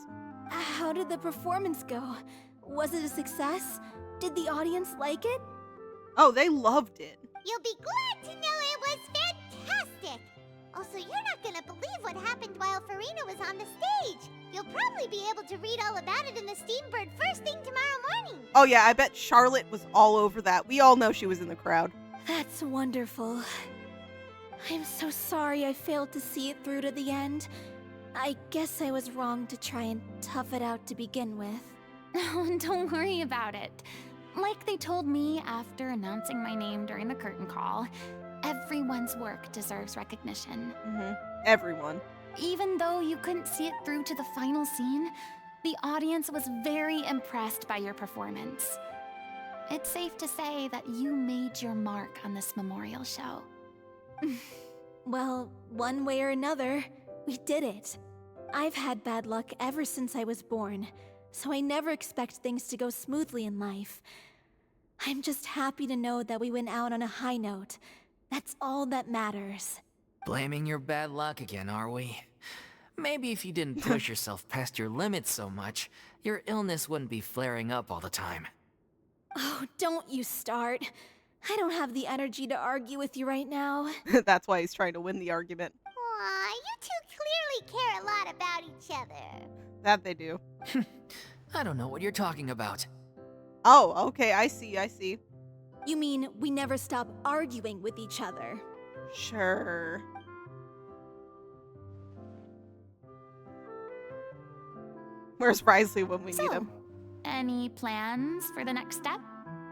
How did the performance go? Was it a success? Did the audience like it? Oh, they loved it. You'll be glad to know it was fantastic! Also, you're not gonna believe what happened while Furina was on the stage. You'll probably be able to read all about it in the Steambird first thing tomorrow morning. Oh yeah, I bet Charlotte was all over that. We all know she was in the crowd. That's wonderful. I'm so sorry I failed to see it through to the end. I guess I was wrong to try and tough it out to begin with. Oh, don't worry about it. Like they told me after announcing my name during the curtain call, everyone's work deserves recognition. Everyone. Even though you couldn't see it through to the final scene, the audience was very impressed by your performance. It's safe to say that you made your mark on this memorial show. Well, one way or another, we did it. I've had bad luck ever since I was born. so I never expect things to go smoothly in life. I'm just happy to know that we went out on a high note. That's all that matters. Blaming your bad luck again, are we? Maybe if you didn't push yourself past your limits so much, your illness wouldn't be flaring up all the time. Oh, don't you start. I don't have the energy to argue with you right now. That's why he's trying to win the argument. Aw, you two clearly care a lot about each other. That they do. I don't know what you're talking about. Oh, okay, I see. You mean we never stop arguing with each other? Sure. Where's Risley when we need him? Any plans for the next step?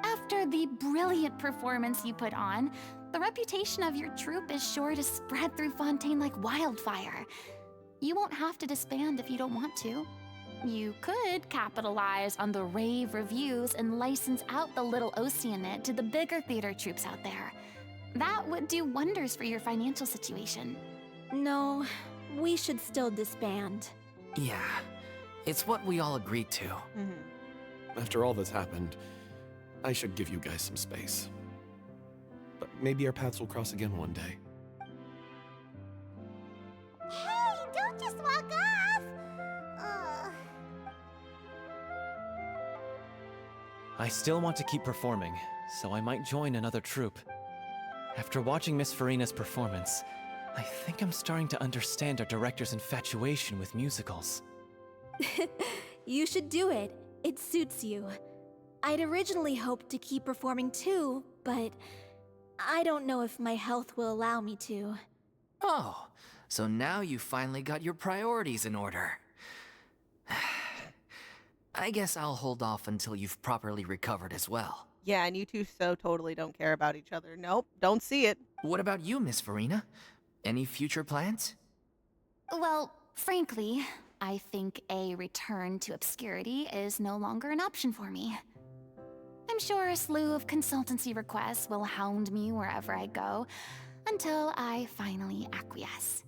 After the brilliant performance you put on, the reputation of your troupe is sure to spread through Fontaine like wildfire. You won't have to disband if you don't want to. You could capitalize on the rave reviews and license out the little Oceanid to the bigger theater troupes out there. That would do wonders for your financial situation. No, we should still disband. Yeah, it's what we all agreed to. After all that's happened, I should give you guys some space. But maybe our paths will cross again one day. Hey, don't just walk off! I still want to keep performing, so I might join another troupe. After watching Miss Furina's performance, I think I'm starting to understand our director's infatuation with musicals. You should do it. It suits you. I'd originally hoped to keep performing too, but I don't know if my health will allow me to. Oh, so now you finally got your priorities in order. I guess I'll hold off until you've properly recovered as well. Yeah, and you two so totally don't care about each other. Nope, don't see it. What about you, Miss Furina? Any future plans? Well, frankly, I think a return to obscurity is no longer an option for me. I'm sure a slew of consultancy requests will hound me wherever I go, until I finally acquiesce.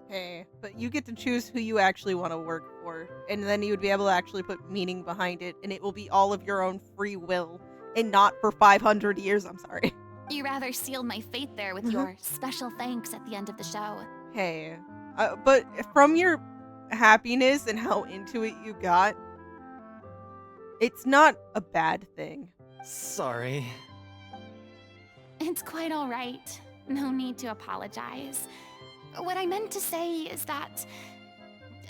Hey, but you get to choose who you actually want to work for, and then you would be able to actually put meaning behind it, and it will be all of your own free will, and not for 500 years, I'm sorry. You rather sealed my fate there with your special thanks at the end of the show. Hey, but from your happiness and how into it you got, it's not a bad thing. Sorry. It's quite all right. No need to apologize. What I meant to say is that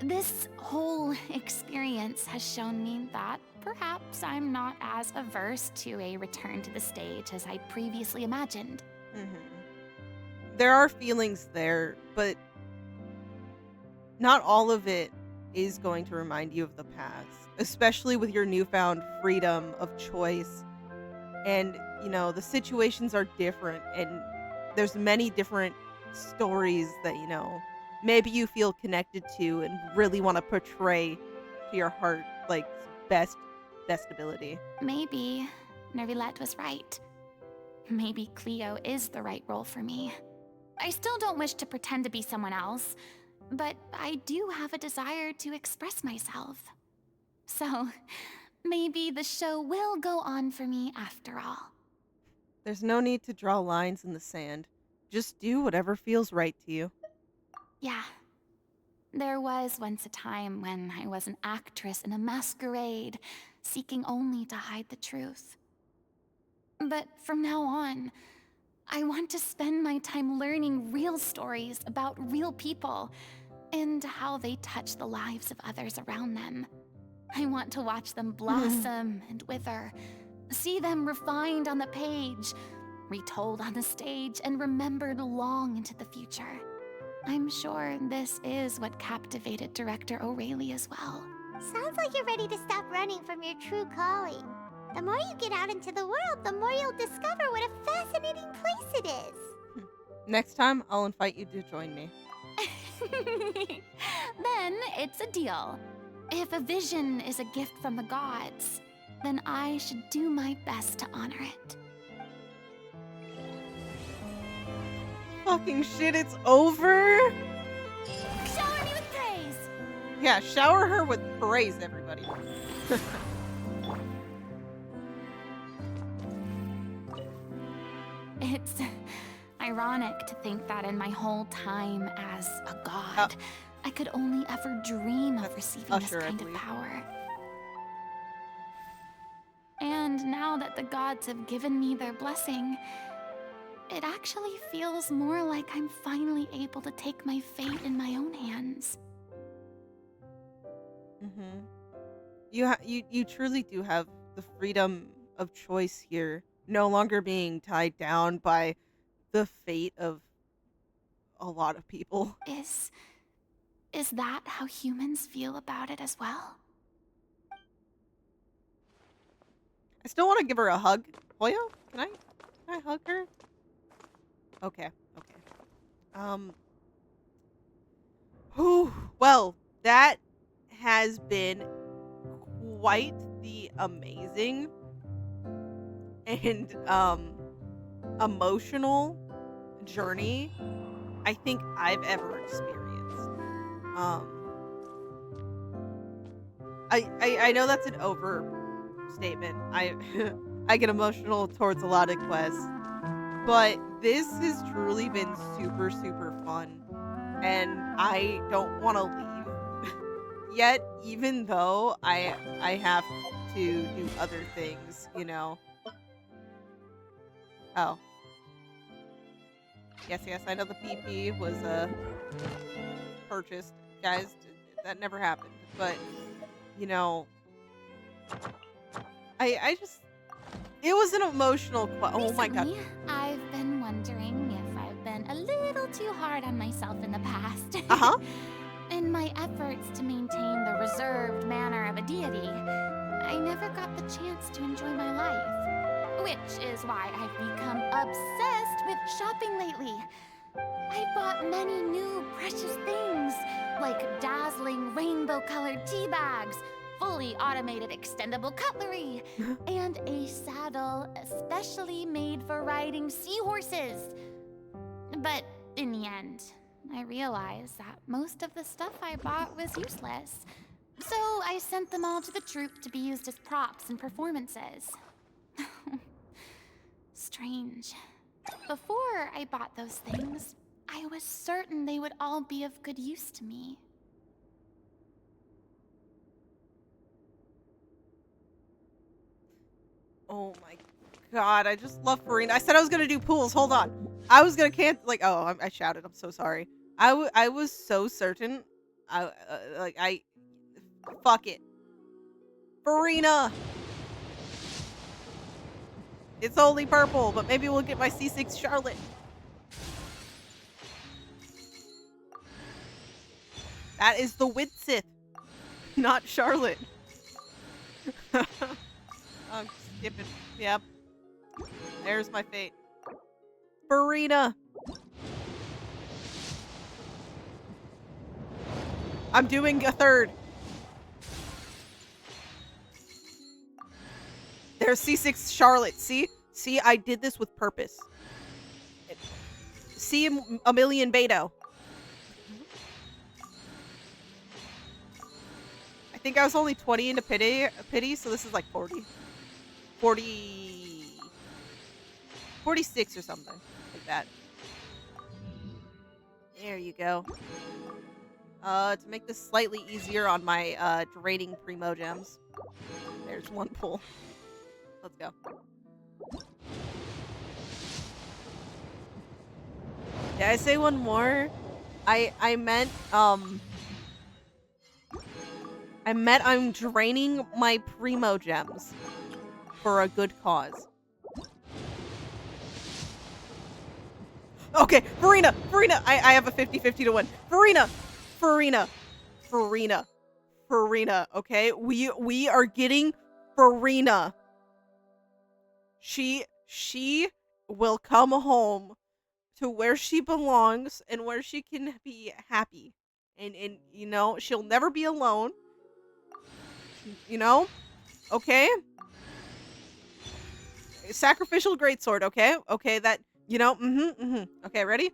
this whole experience has shown me that perhaps I'm not as averse to a return to the stage as I previously imagined. There are feelings there, but not all of it is going to remind you of the past, especially with your newfound freedom of choice. And, you know, the situations are different, and there's many different stories that, you know, maybe you feel connected to and really want to portray to your heart, like, best ability. Maybe Nervilette was right. Maybe Cleo is the right role for me. I still don't wish to pretend to be someone else, but I do have a desire to express myself. So, maybe the show will go on for me after all. There's no need to draw lines in the sand. Just do whatever feels right to you. Yeah. There was once a time when I was an actress in a masquerade, seeking only to hide the truth. But from now on, I want to spend my time learning real stories about real people and how they touch the lives of others around them. I want to watch them blossom and wither, see them refined on the page, retold on the stage, and remembered long into the future. I'm sure this is what captivated director O'Reilly as well. Sounds like you're ready to stop running from your true calling. The more you get out into the world, the more you'll discover what a fascinating place it is. Next time, I'll invite you to join me. Then it's a deal. If a vision is a gift from the gods, then I should do my best to honor it. Fucking shit, it's over? Shower me with praise! Yeah, shower her with praise, everybody. It's ironic to think that in my whole time as a god, I could only ever dream of receiving this kind of power. And now that the gods have given me their blessing, it actually feels more like I'm finally able to take my fate in my own hands. Mm-hmm. You truly do have the freedom of choice here, no longer being tied down by the fate of a lot of people. Is that how humans feel about it as well? I still want to give her a hug. Hoya, can I hug her? Okay. Whew, well, that has been quite the amazing and emotional journey I think I've ever experienced. I know that's an overstatement. I get emotional towards a lot of quests, but this has truly been super, super fun, and I don't want to leave yet, even though I have to do other things, you know. Oh. Yes, I know the PP was purchased. Guys, that never happened. But, you know, I just, it was an emotional oh my god. Recently, I've been wondering if I've been a little too hard on myself in the past. In my efforts to maintain the reserved manner of a deity, I never got the chance to enjoy my life. Which is why I've become obsessed with shopping lately. I've bought many new precious things, like dazzling rainbow-colored tea bags, fully automated extendable cutlery, and a saddle especially made for riding seahorses. But in the end, I realized that most of the stuff I bought was useless. So I sent them all to the troupe to be used as props in performances. Strange. Before I bought those things, I was certain they would all be of good use to me. Oh my god, I just love Furina. I said I was gonna do pools. Hold on. I was gonna I shouted. I'm so sorry. I was so certain. Fuck it. Furina! It's only purple, but maybe we'll get my C6 Charlotte. That is the Widsith, not Charlotte. I'm skipping. Yep. There's my fate. Furina! I'm doing a third. There's C6 Charlotte. See, I did this with purpose. See a million Beto. I think I was only 20 into pity, so this is like 40. 46 or something like that. There you go. To make this slightly easier on my draining primo gems. There's one pull. Let's go. Did I say one more? I meant I'm draining my primo gems for a good cause. Okay, Furina, I have a 50-50 to win. Furina, okay? We are getting Furina. She will come home to where she belongs and where she can be happy. And you know, she'll never be alone. You know? Okay? Sacrificial greatsword, okay? Okay, that, you know, Okay, ready?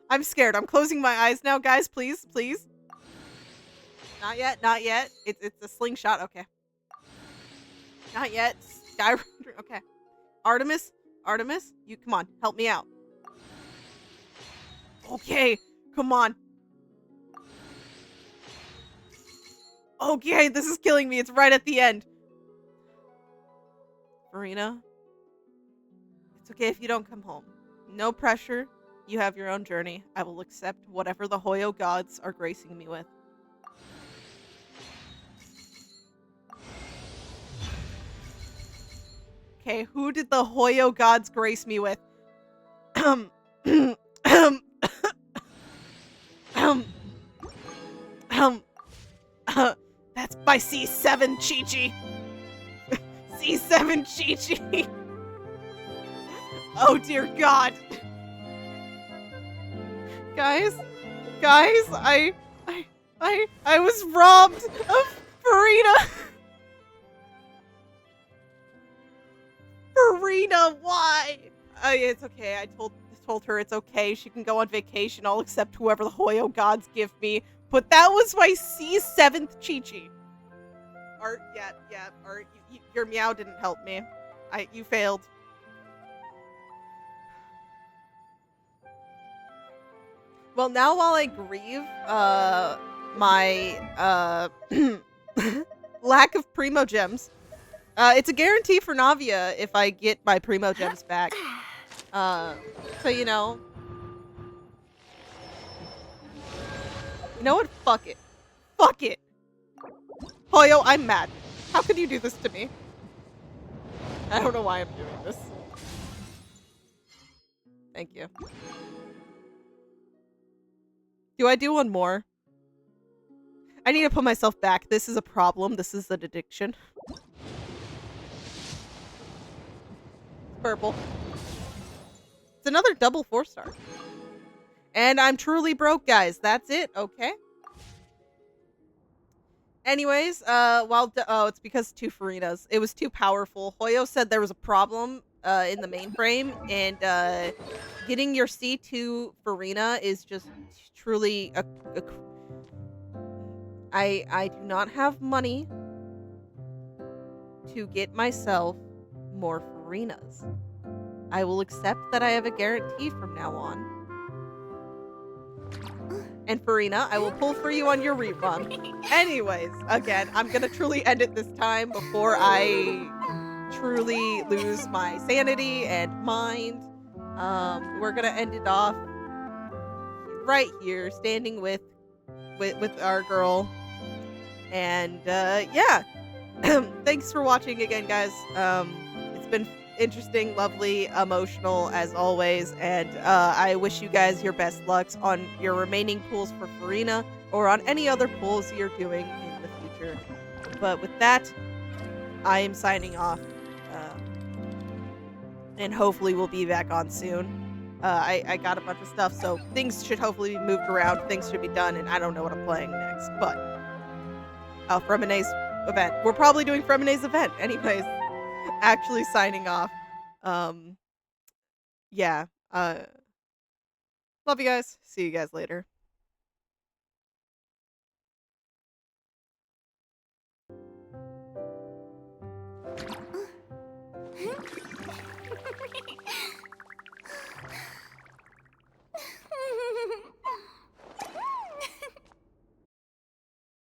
I'm scared. I'm closing my eyes now, guys. Please. Not yet. It's a slingshot. Okay. Not yet. Sky. Okay. Artemis, you come on, help me out. Okay, come on. Okay, this is killing me. It's right at the end. Furina, it's okay if you don't come home. No pressure. You have your own journey. I will accept whatever the Hoyo gods are gracing me with. Okay, who did the Hoyo gods grace me with? That's my C7 Chi-Chi. C7 Chi-Chi. Oh dear God. Guys, I was robbed of Furina. Furina, why? It's okay. I told her it's okay. She can go on vacation. I'll accept whoever the Hoyo gods give me. But that was my C7th Chi-Chi. Art, yeah. Art, your meow didn't help me. You failed. Well, now while I grieve, my lack of Primo Gems, it's a guarantee for Navia if I get my Primo Gems back. So you know. You know what? Fuck it. Fuck it. Hoyo, I'm mad. How could you do this to me? I don't know why I'm doing this. Thank you. Do I do one more? I need to put myself back. This is a problem. This is an addiction. Purple. It's another double 4-star. And I'm truly broke, guys. That's it. Okay. Anyways, it's because 2 Furinas. It was too powerful. Hoyo said there was a problem in the mainframe, and getting your C2 Furina is just truly I do not have money to get myself more Furinas. I will accept that I have a guarantee from now on. And Furina, I will pull for you on your rerun. Anyways, again, I'm gonna truly end it this time before I truly lose my sanity and mind. We're gonna end it off right here, standing with our girl. And yeah, thanks for watching again, guys. It's been interesting, lovely, emotional as always, and I wish you guys your best lucks on your remaining pulls for Furina or on any other pulls you're doing in the future. But with that, I am signing off, and hopefully we'll be back on soon. I got a bunch of stuff, so things should hopefully be moved around, things should be done, and I don't know what I'm playing next, but Fremene's event. We're probably doing Fremene's event anyways. Actually signing off. Yeah. Love you guys. See you guys later.